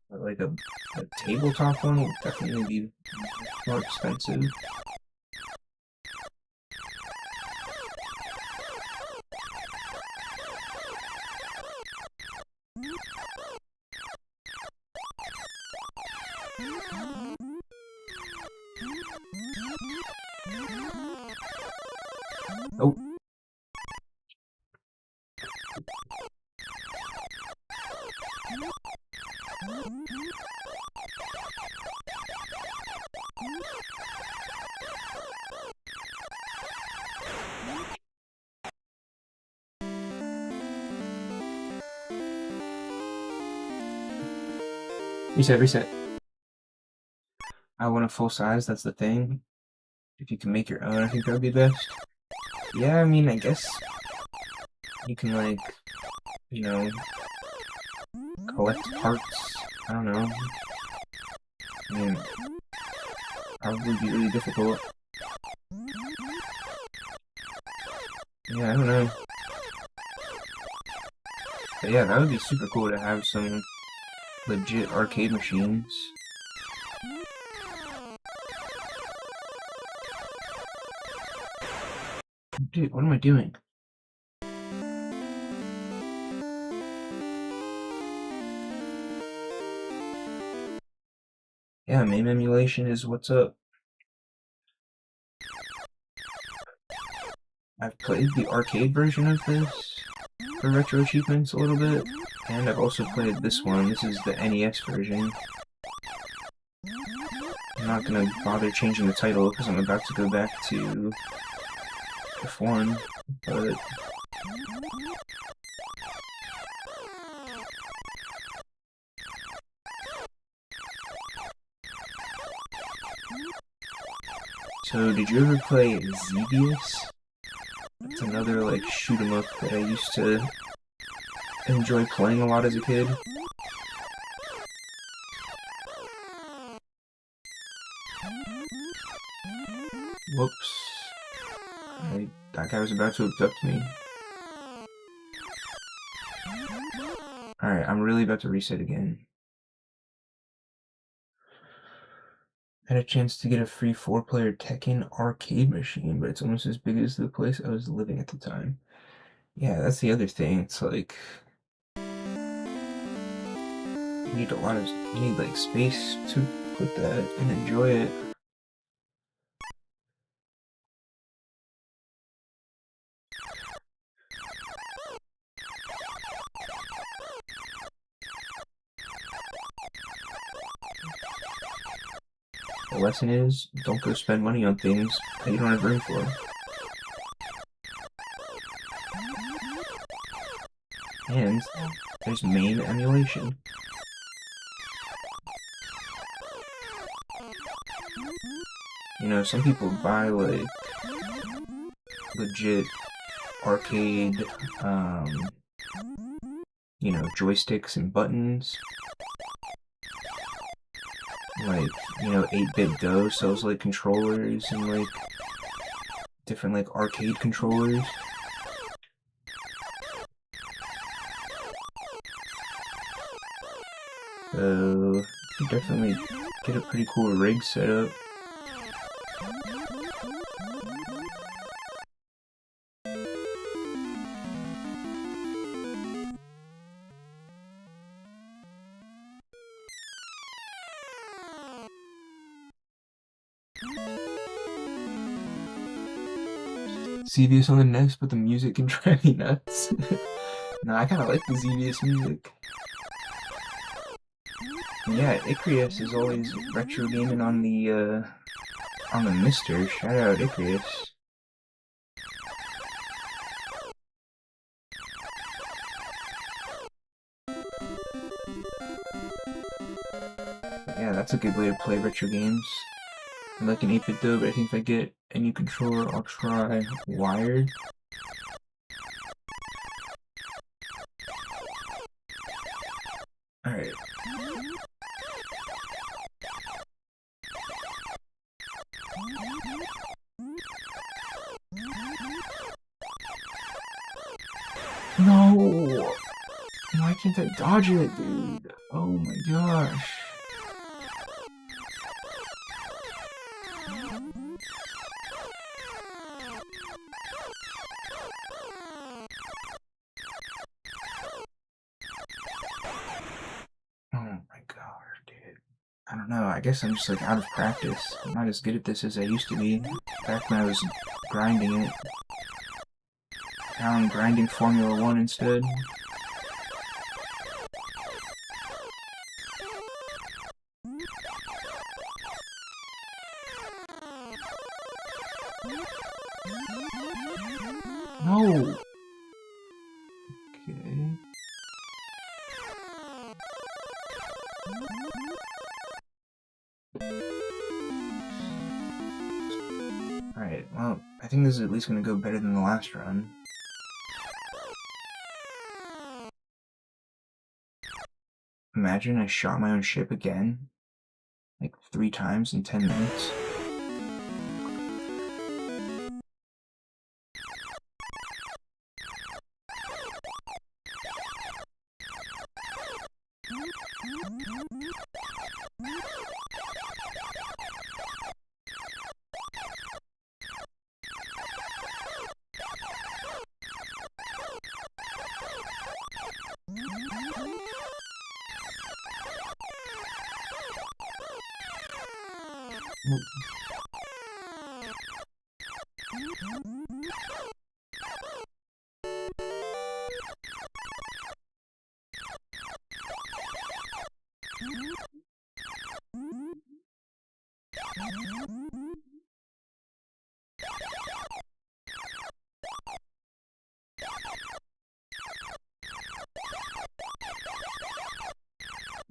But like a tabletop one would definitely be more expensive. Oh. Reset, reset. I want a full size, that's the thing. If you can make your own, I think that would be best. Yeah, I mean, I guess you can, like, you know, collect parts. I don't know. I mean, probably be really difficult. Yeah, I don't know. But yeah, that would be super cool to have some legit arcade machines. Dude, what am I doing? Yeah, MAME emulation is what's up. I've played the arcade version of this for RetroAchievements a little bit, and I've also played this one. This is the NES version. I'm not gonna bother changing the title because I'm about to go back to F1, but so did you ever play Xevious? That's another like shoot 'em up that I used to enjoy playing a lot as a kid. Whoops. That guy was about to abduct me. Alright, I'm really about to reset again. I had a chance to get a free 4-player Tekken arcade machine, but it's almost as big as the place I was living at the time. Yeah, that's the other thing. It's like you need like space to put that and enjoy it. The lesson is, don't go spend money on things that you don't have room for. And there's MAME emulation. You know, some people buy like legit arcade, you know, joysticks and buttons. Like, you know, 8-Bit Go sells like controllers and like different like arcade controllers. So you can definitely get a pretty cool rig set up. Xevious on the NES, but the music can drive me nuts. No, I kind of like the Xevious music. Yeah, Icrius is always retro gaming on the Mister. Shout out Icrius. Yeah, that's a good way to play retro games. I like an 8-bit though, but I think if I get a new controller, I'll try wired. Alright. No! Why can't I dodge it, dude? Oh my gosh. Oh my gosh, dude. I don't know, I guess I'm just like out of practice. I'm not as good at this as I used to be back when I was grinding it. Now I'm grinding Formula 1 instead. No! Okay. Alright, well, I think this is at least gonna go better than the last run. Imagine I shot my own ship again, like 3 times in 10 minutes.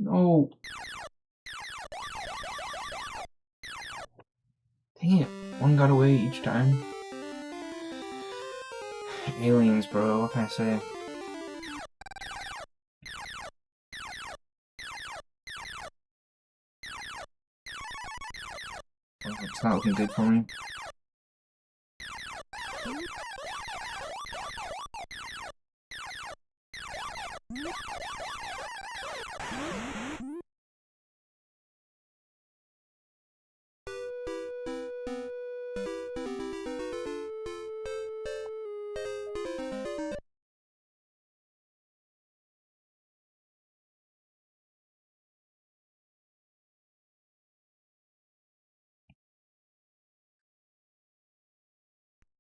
No. Dang it. One got away each time. Aliens, bro. What can I say? Well, it's not looking good for me.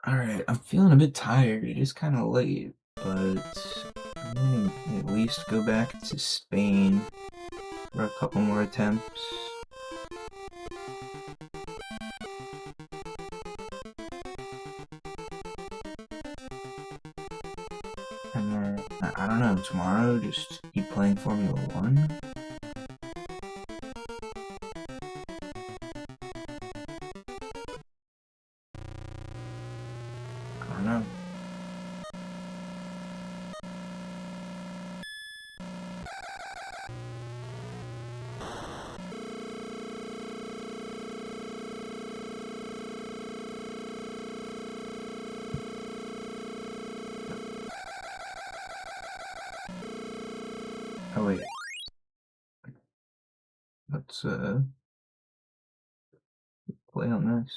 Alright, I'm feeling a bit tired. It is kind of late, but I'm gonna at least go back to Spain for a couple more attempts. And then, I don't know, tomorrow just keep playing Formula 1. I don't know. Oh wait. Let's play on this.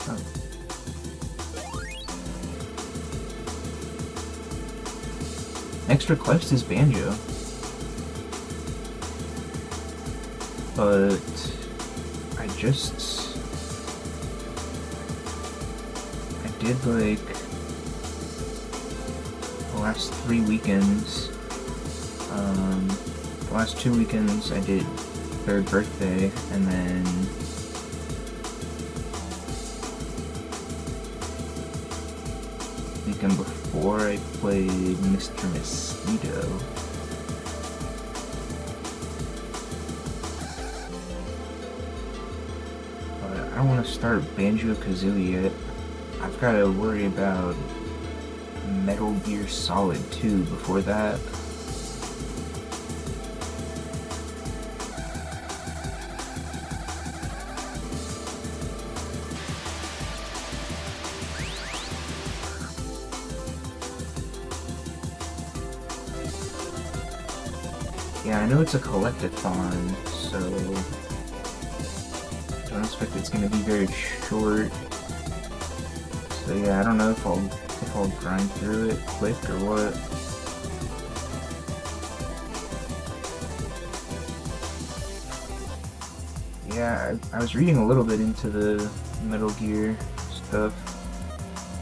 Oh. Next request is banjo. But I did like the last 3 weekends. The last 2 weekends I did third birthday, and then weekend before I played Mr. Mosquito. But I don't want to start Banjo-Kazooie yet. I've got to worry about Metal Gear Solid 2 before that. Yeah, I know it's a collect-a-thon, so I don't expect it's gonna be very short. So yeah, I don't know if I'll grind through it quick or what. Yeah, I was reading a little bit into the Metal Gear stuff,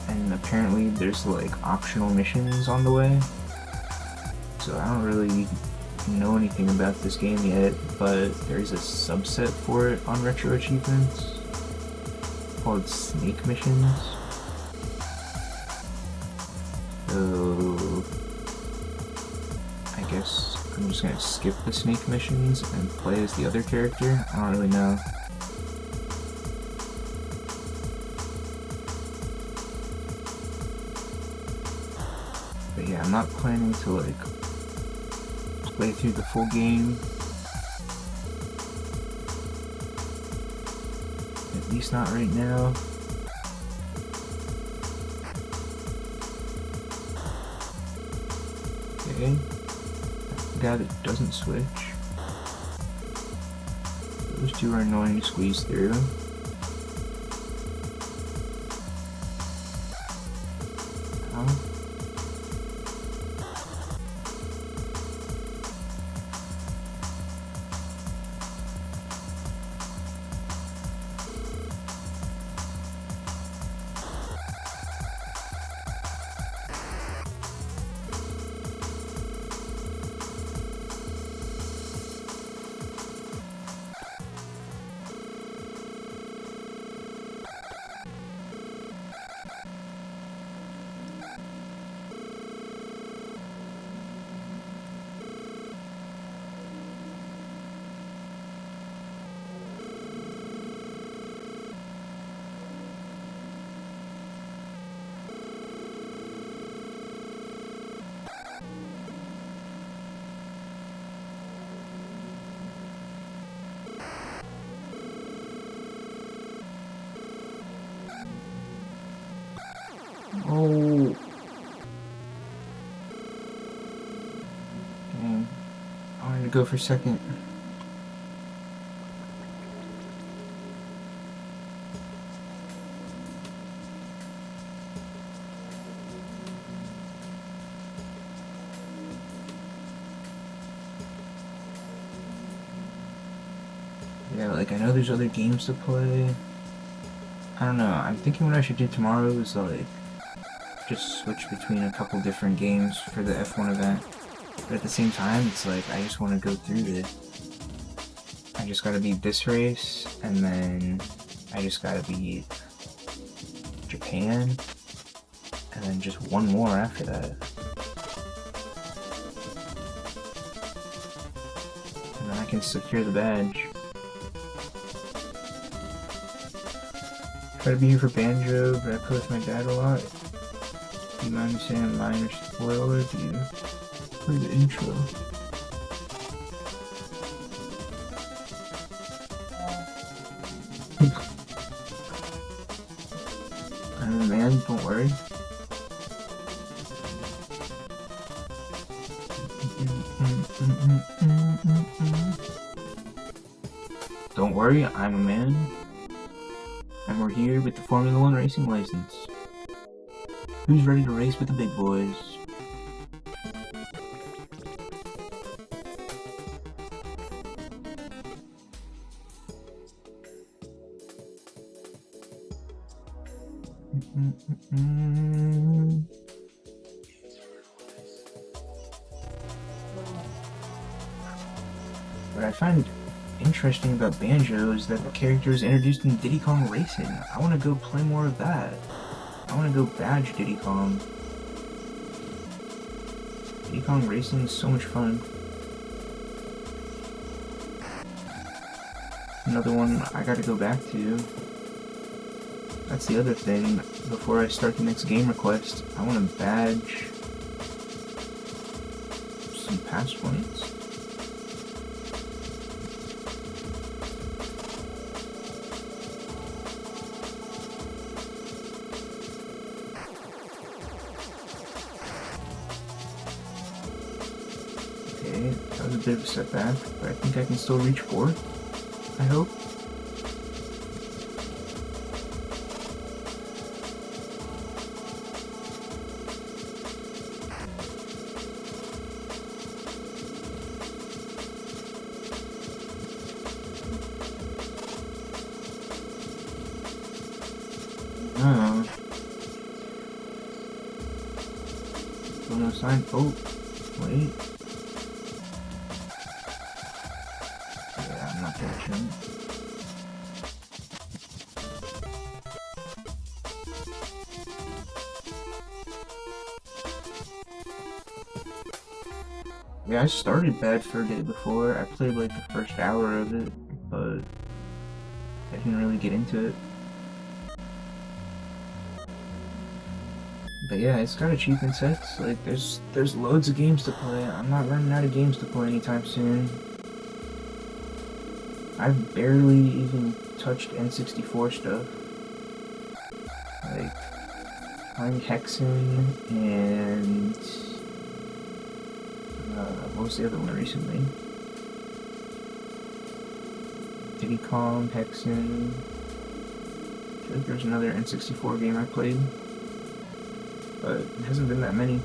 and apparently there's like optional missions on the way. So I don't really know anything about this game yet, but there's a subset for it on RetroAchievements called Snake Missions. So I guess I'm just gonna skip the Snake Missions and play as the other character. I don't really know. But yeah, I'm not planning to like play through the full game. At least not right now. Okay. Guy that doesn't switch. Those two are annoying to squeeze through. Ow. Oh. Dang. I wanted to go for second. Yeah, like I know there's other games to play. I don't know, I'm thinking what I should do tomorrow is like just switch between a couple different games for the F1 event. But at the same time, it's like I just want to go through this. I just gotta beat this race, and then I just gotta beat Japan, and then just one more after that. And then I can secure the badge. Try to be here for Banjo, but I play with my dad a lot. Do you mind me saying a minor spoiler? Do you play the intro? I'm a man, don't worry. Don't worry, I'm a man. And we're here with the Formula 1 racing license. Who's ready to race with the big boys? What I find interesting about Banjo is that the character is introduced in Diddy Kong Racing. I want to go play more of that. I want to go badge Diddy Kong. Diddy Kong Racing is so much fun. Another one I gotta go back to. That's the other thing. Before I start the next game request, I want to badge some past ones. Okay, that was a bit of a setback, but I think I can still reach 4. I hope. Still no sign. Oh, wait. Yeah, I'm not catching. Yeah, I started Bad Fur Day before. I played like the first hour of it, but I didn't really get into it. But yeah, it's got achievement sets. Like, there's loads of games to play. I'm not running out of games to play anytime soon. I've barely even touched N64 stuff. Like, playing Hexen and what was the other one recently? Diddy Kong, Hexen. I feel like there's another N64 game I played, but it hasn't been that many.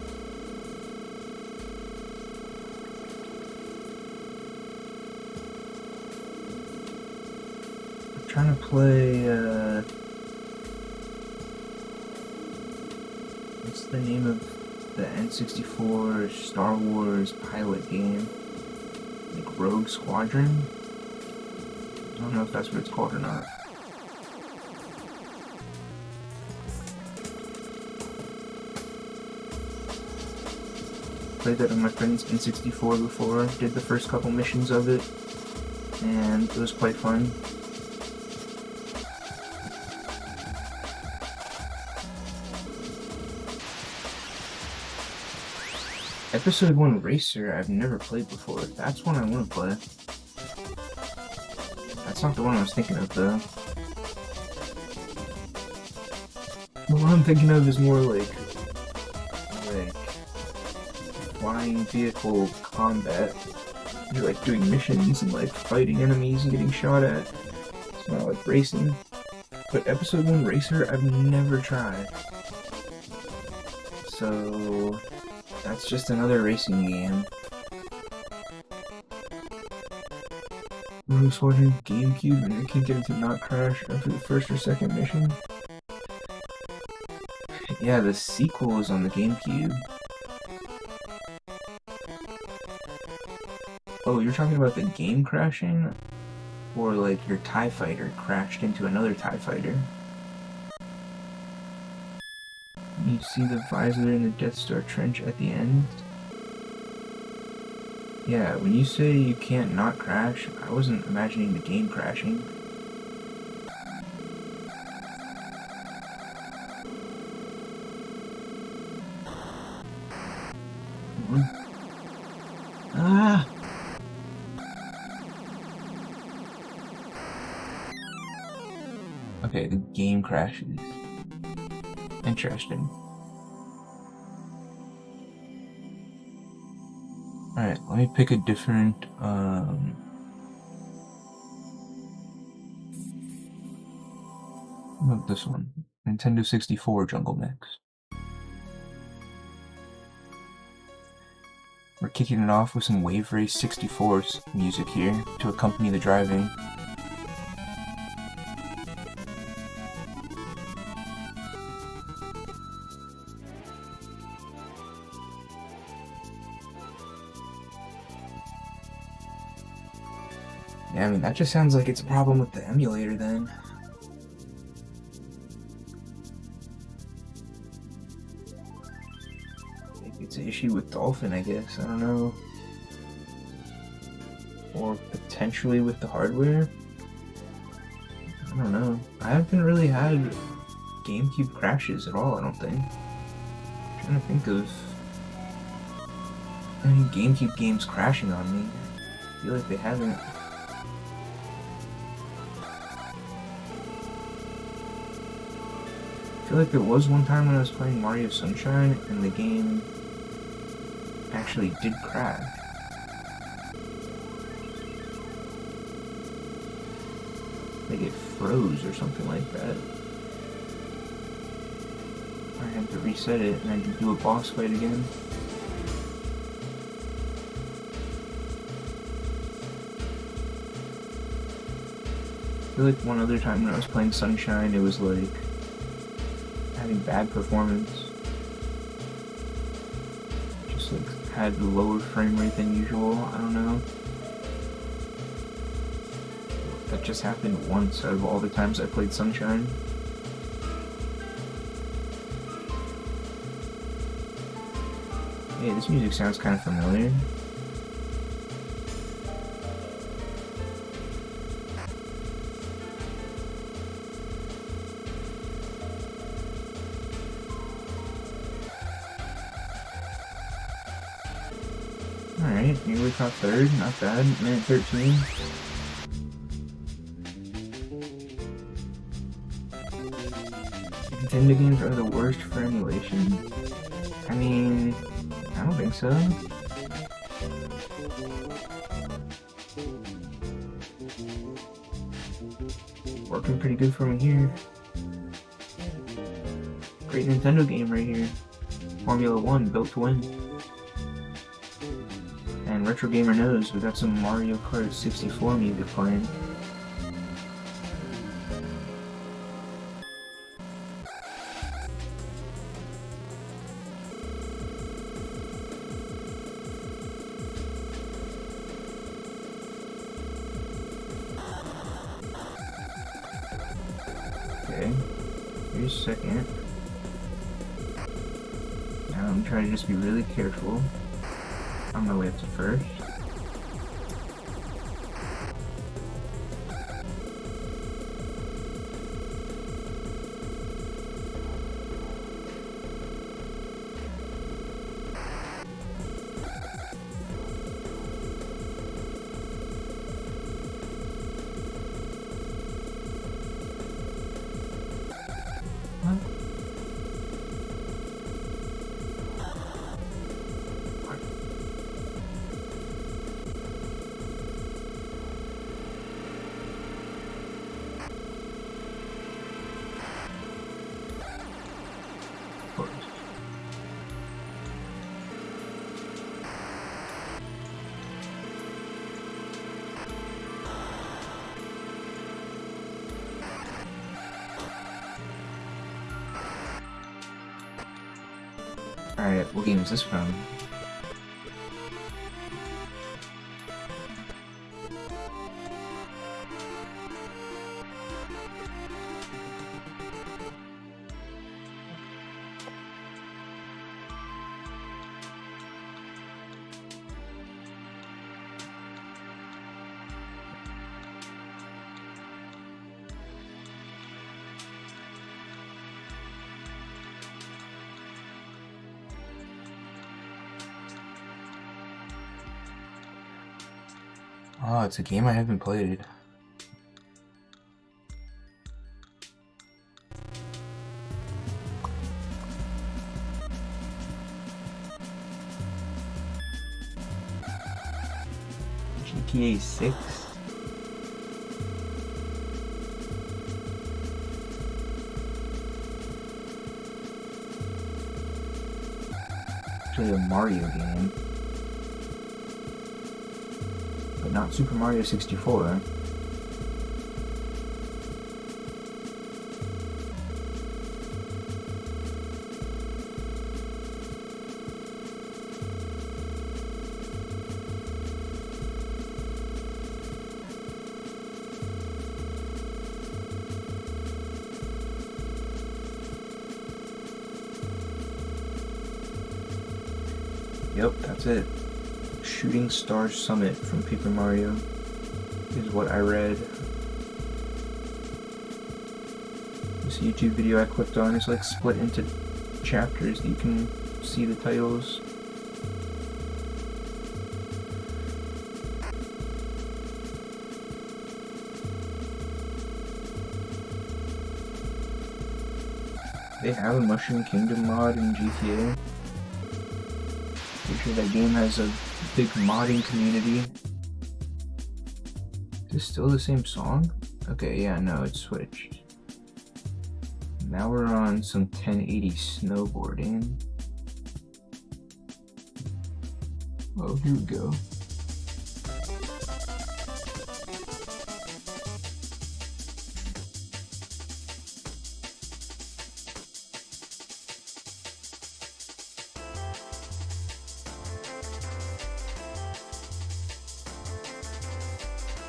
I'm trying to play, what's the name of the N64 Star Wars pilot game? Like Rogue Squadron? I don't know if that's what it's called or not. Played that on my friend's N64 before, did the first couple missions of it, and it was quite fun. Episode 1 Racer I've never played before. That's one I want to play. That's not the one I was thinking of, though. The one I'm thinking of is more like flying vehicle combat. You're like doing missions and like fighting enemies and getting shot at. It's not like racing. But Episode 1 Racer I've never tried. So that's just another racing game. Rogue Squadron GameCube, and I can't get it to not crash after the first or second mission. Yeah, the sequel is on the GameCube. Oh, you're talking about the game crashing? Or like your TIE fighter crashed into another TIE fighter? You see the visor in the Death Star trench at the end? Yeah, when you say you can't not crash, I wasn't imagining the game crashing. Ah! Okay, the game crashes. Interesting. Alright, let me pick a different, how about this one? Nintendo 64 Jungle Mix. We're kicking it off with some Wave Race 64's music here to accompany the driving. Yeah, I mean, that just sounds like it's a problem with the emulator then. Maybe it's an issue with Dolphin, I guess. I don't know. Or potentially with the hardware. I don't know. I haven't really had GameCube crashes at all, I don't think. I'm trying to think of any GameCube games crashing on me. I feel like they haven't. I feel like there was one time when I was playing Mario Sunshine and the game actually did crash. Like it froze or something like that. I had to reset it and I had to do a boss fight again. I feel like one other time when I was playing Sunshine, it was like having bad performance. Just like had lower frame rate than usual, I don't know. That just happened once out of all the times I played Sunshine. Hey, this music sounds kind of familiar. Alright, here we caught third, not bad. Minute 13. Nintendo games are the worst for emulation? I mean, I don't think so. Working pretty good for me here. Great Nintendo game right here. Formula 1, built to win. And Retro Gamer knows we got some Mario Kart 64 music playing. Okay, here's second. Now I'm trying to just be really careful on my way up to first. Alright, what game is this from? Oh, it's a game I haven't played. GTA 6? Actually a Mario game. But not Super Mario 64. Yep, that's it. Shooting Star Summit from Paper Mario is what I read. This YouTube video I clicked on is like split into chapters that you can see the titles. They have a Mushroom Kingdom mod in GTA. Pretty sure that game has a big modding community. Is this still the same song? Okay, yeah, no, it switched. Now we're on some 1080 snowboarding. Oh, here we go.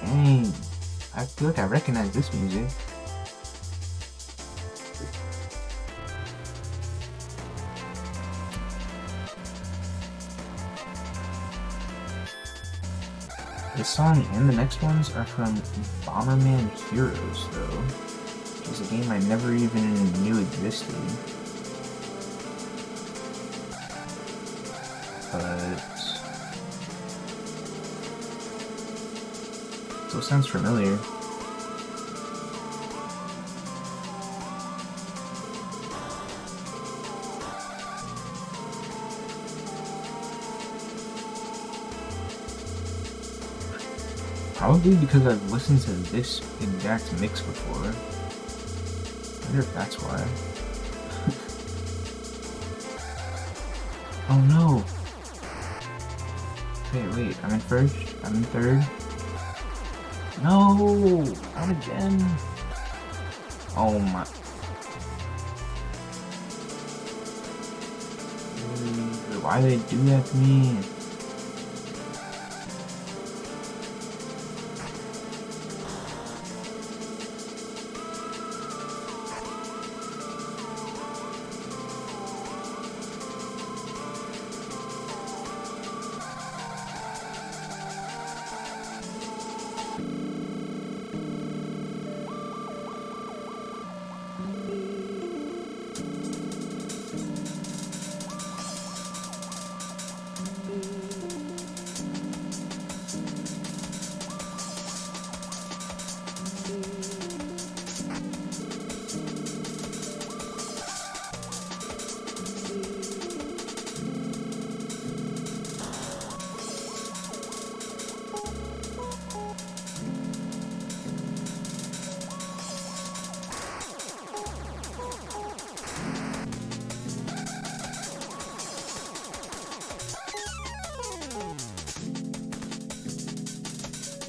Dang, I feel like I recognize this music. This song and the next ones are from Bomberman Heroes, though, which is a game I never even knew existed. But still sounds familiar. Probably because I've listened to this exact mix before. I wonder if that's why. Oh no! Wait, I'm in first? I'm in third? No! Not again! Oh my... Dude, why did they do that to me?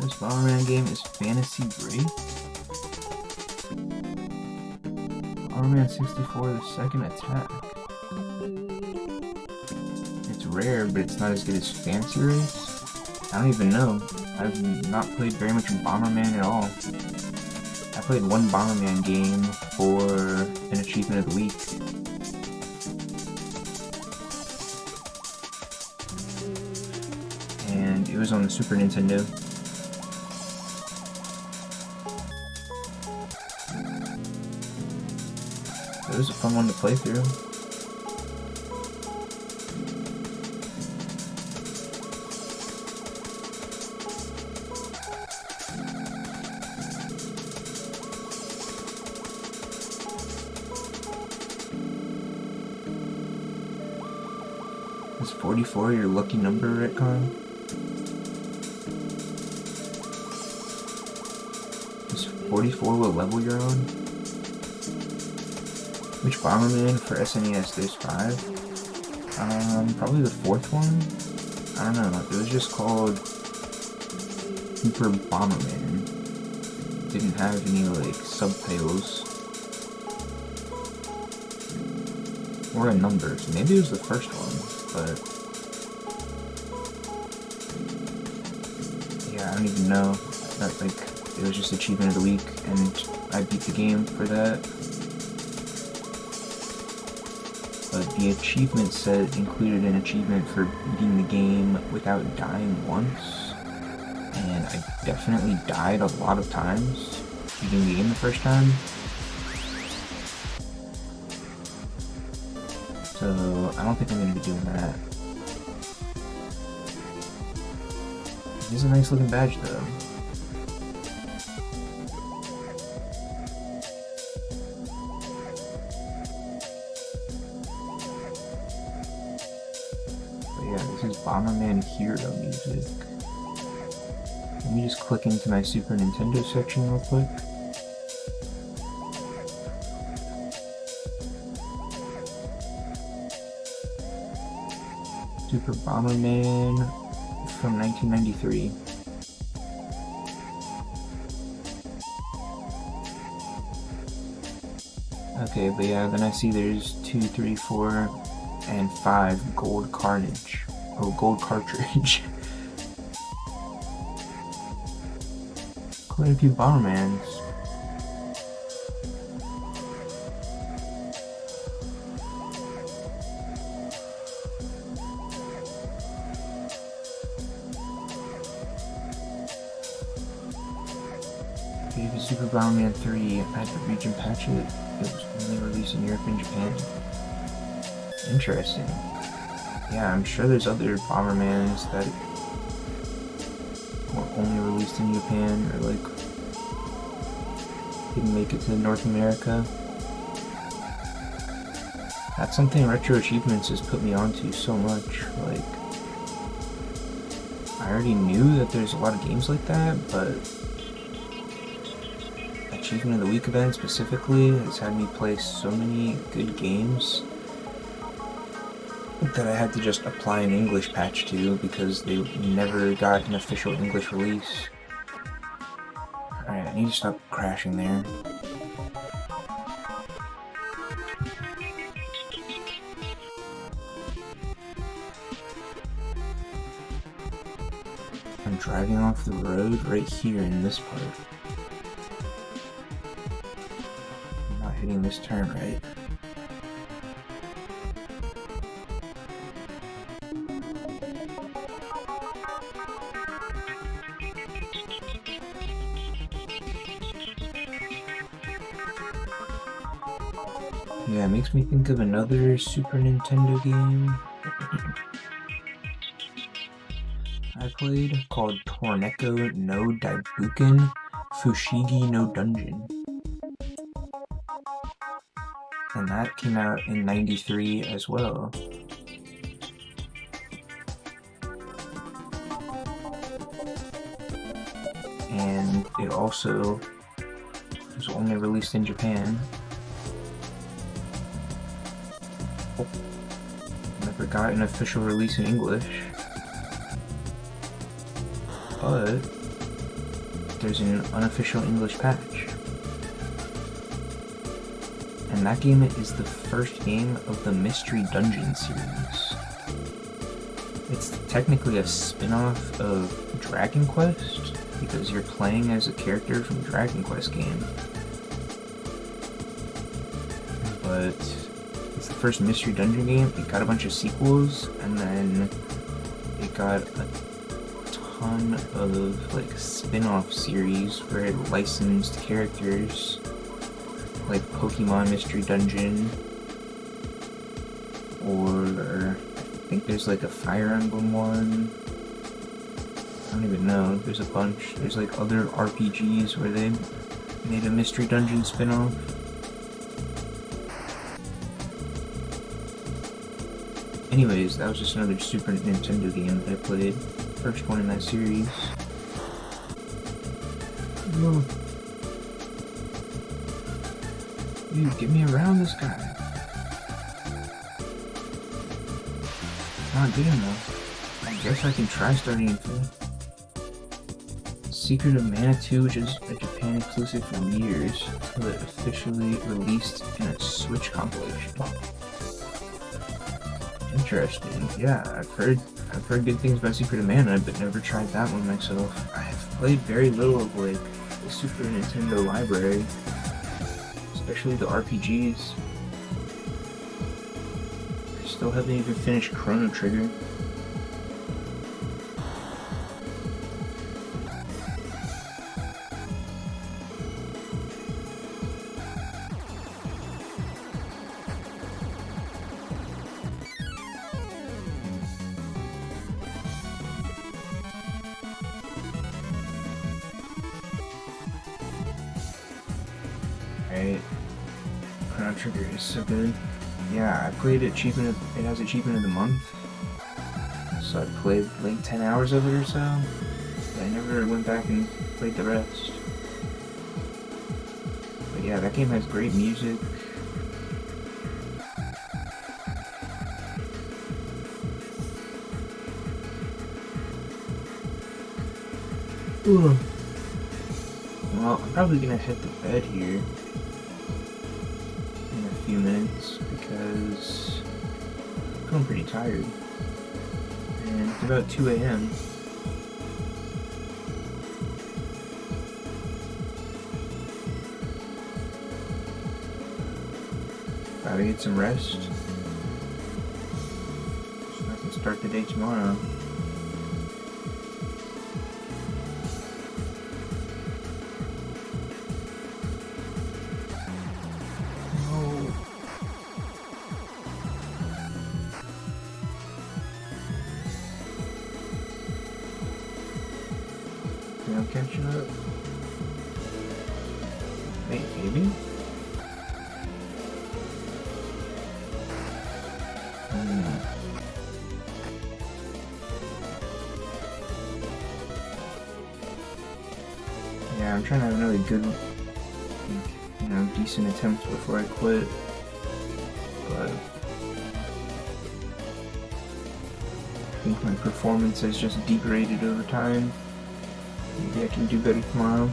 This Bomberman game is Fantasy Break. Bomberman 64, the second attack. It's rare, but it's not as good as Fantasy Race. I don't even know. I've not played very much Bomberman at all. I played one Bomberman game for an achievement of the week. And it was on the Super Nintendo. It was a fun one to play through. Is 44 your lucky number, Retcon? Is 44 what level you're on? Which Bomberman for SNES? There's 5. Probably the 4th one? I don't know. It was just called Super Bomberman. It didn't have any, like, subtitles. Or a number. So maybe it was the first one, but... yeah, I don't even know. Like, it was just achievement of the week, and I beat the game for that. but the achievement set included an achievement for beating the game without dying once, and I definitely died a lot of times beating the game the first time. So I don't think I'm going to be doing that. It is a nice looking badge though. But yeah, this is Bomberman Hero music. Let me just click into my Super Nintendo section real quick. Super Bomberman from 1993. Okay, but yeah, then I see there's 2, 3, 4, and 5 gold carnage. Oh, gold cartridge. Quite a few Bombermans. Maybe Super Bomberman 3, I had to region patch it. It was only released in Europe and Japan. Interesting. Yeah, I'm sure there's other Bombermans that were only released in Japan or like didn't make it to North America. That's something RetroAchievements has put me onto so much. Like, I already knew that there's a lot of games like that, but Achievement of the Week event specifically has had me play so many good games that I had to just apply an English patch to because they never got an official English release. Alright, I need to stop crashing there. I'm driving off the road right here in this part. I'm not hitting this turn right. Yeah, it makes me think of another Super Nintendo game I played called Torneko no Daibuken Fushigi no Dungeon. And that came out in '93 as well. And it also was only released in Japan. Never got an official release in English. But there's an unofficial English patch. And that game is the first game of the Mystery Dungeon series. It's technically a spin-off of Dragon Quest, because you're playing as a character from Dragon Quest game. But it's the first Mystery Dungeon game. It got a bunch of sequels, and then it got a ton of like spin-off series where it licensed characters like Pokemon Mystery Dungeon, or I think there's like a Fire Emblem one. I don't even know. There's a bunch. There's like other RPGs where they made a Mystery Dungeon spin-off. Anyways, that was just another Super Nintendo game that I played. First one in that series. Whoa. Dude, get me around this guy. Not good enough. I guess I can try starting in fifth. Secret of Mana 2, which is a Japan exclusive for years, until it officially released in a Switch compilation. Interesting. Yeah, I've heard good things about Secret of Mana, but never tried that one myself. I've played very little of like the Super Nintendo library, especially the RPGs. Still haven't even finished Chrono Trigger. Alright. Chrono Trigger is so good. Yeah, I played Achievement it has Achievement of the Month. So I played like 10 hours of it or so. But I never went back and played the rest. But yeah, that game has great music. Ugh. Well, I'm probably gonna head to bed here in a few minutes because I'm feeling pretty tired. And it's about 2 a.m. Gotta get some rest so I can start the day tomorrow. I'm catching up. Wait, maybe? Yeah, I'm trying to have another good, decent attempt before I quit. But I think my performance has just degraded over time. Maybe I can do better tomorrow.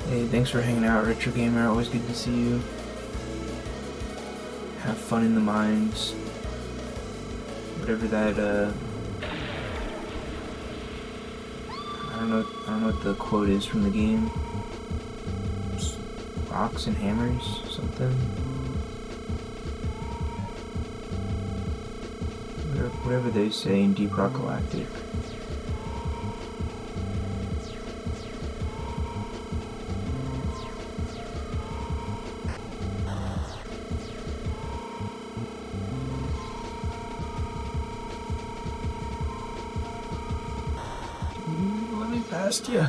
Hey, thanks for hanging out, Retro Gamer. Always good to see you. Have fun in the mines. Whatever that, I don't know what the quote is from the game. Rocks and hammers, something. Whatever they say in Deep Rock Galactic. Past you.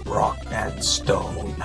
Rock and stone.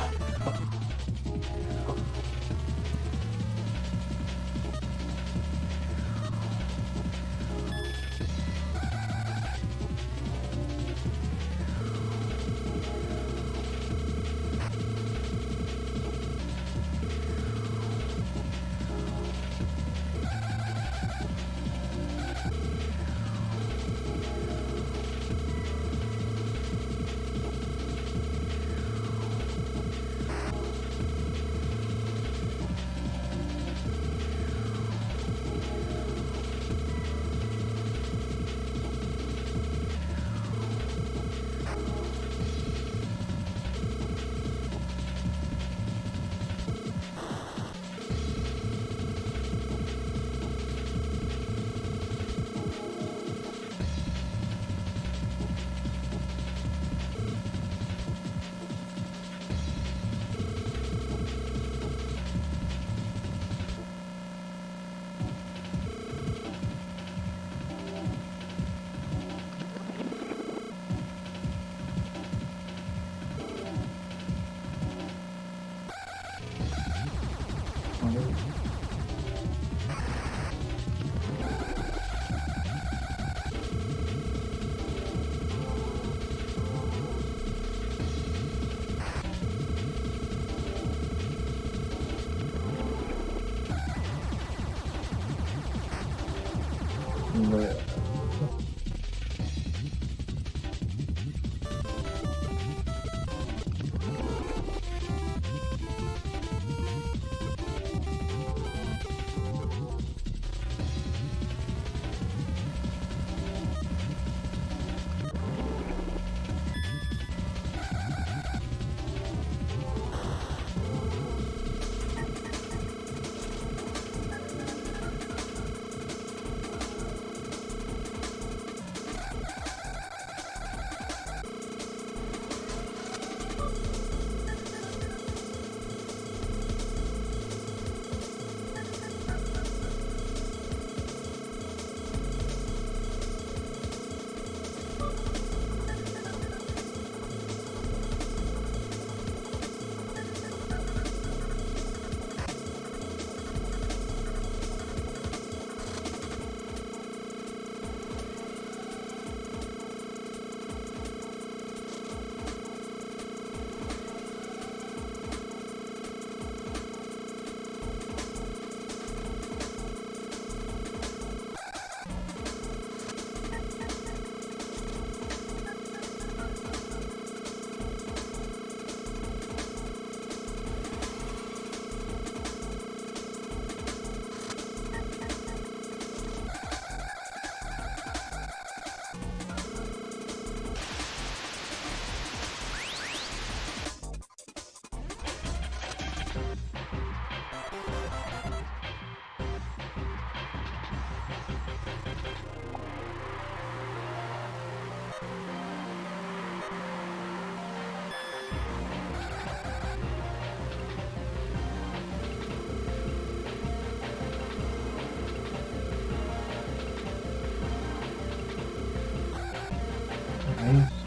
Nice.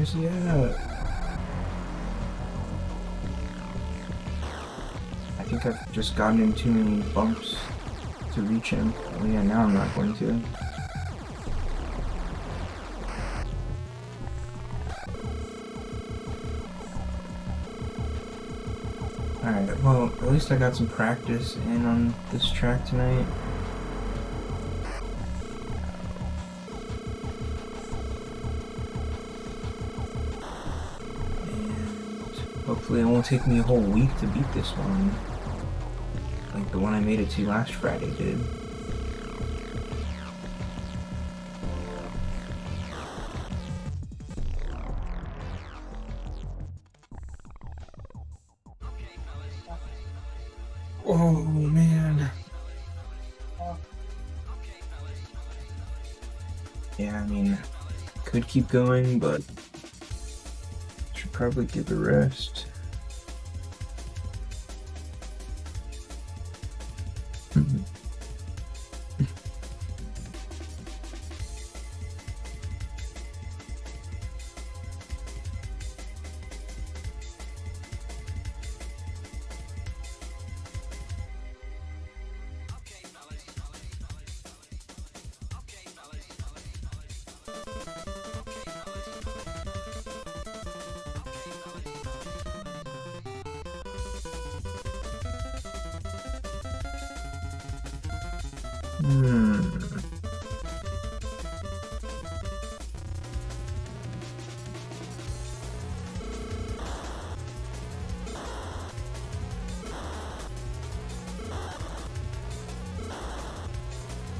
Where's he at? I think I've just gotten in too many bumps to reach him. Oh yeah, now I'm not going to. Alright, well, at least I got some practice in on this track tonight. Hopefully it won't take me a whole week to beat this one, like the one I made it to last Friday did. Oh man. Yeah, I mean, could keep going, but should probably give a rest.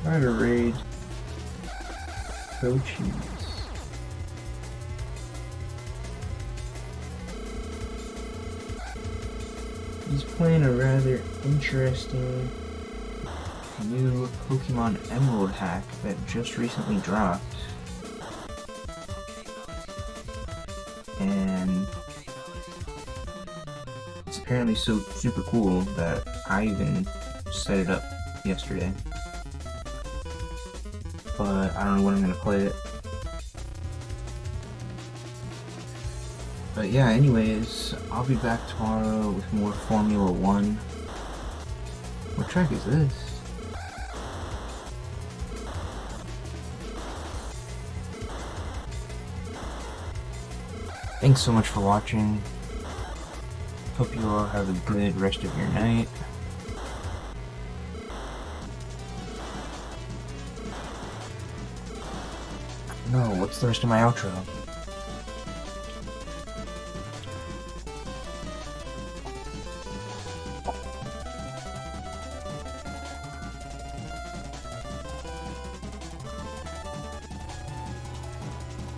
Try to raid Coaches. He's playing a rather interesting new Pokemon Emerald hack that just recently dropped. And it's apparently so super cool that I even set it up yesterday. But I don't know when I'm gonna play it. But yeah, anyways, I'll be back tomorrow with more Formula 1. What track is this? Thanks so much for watching. Hope you all have a good rest of your night. No, what's the rest of my outro?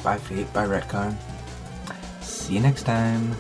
Bye Fate, bye Retcon. See you next time.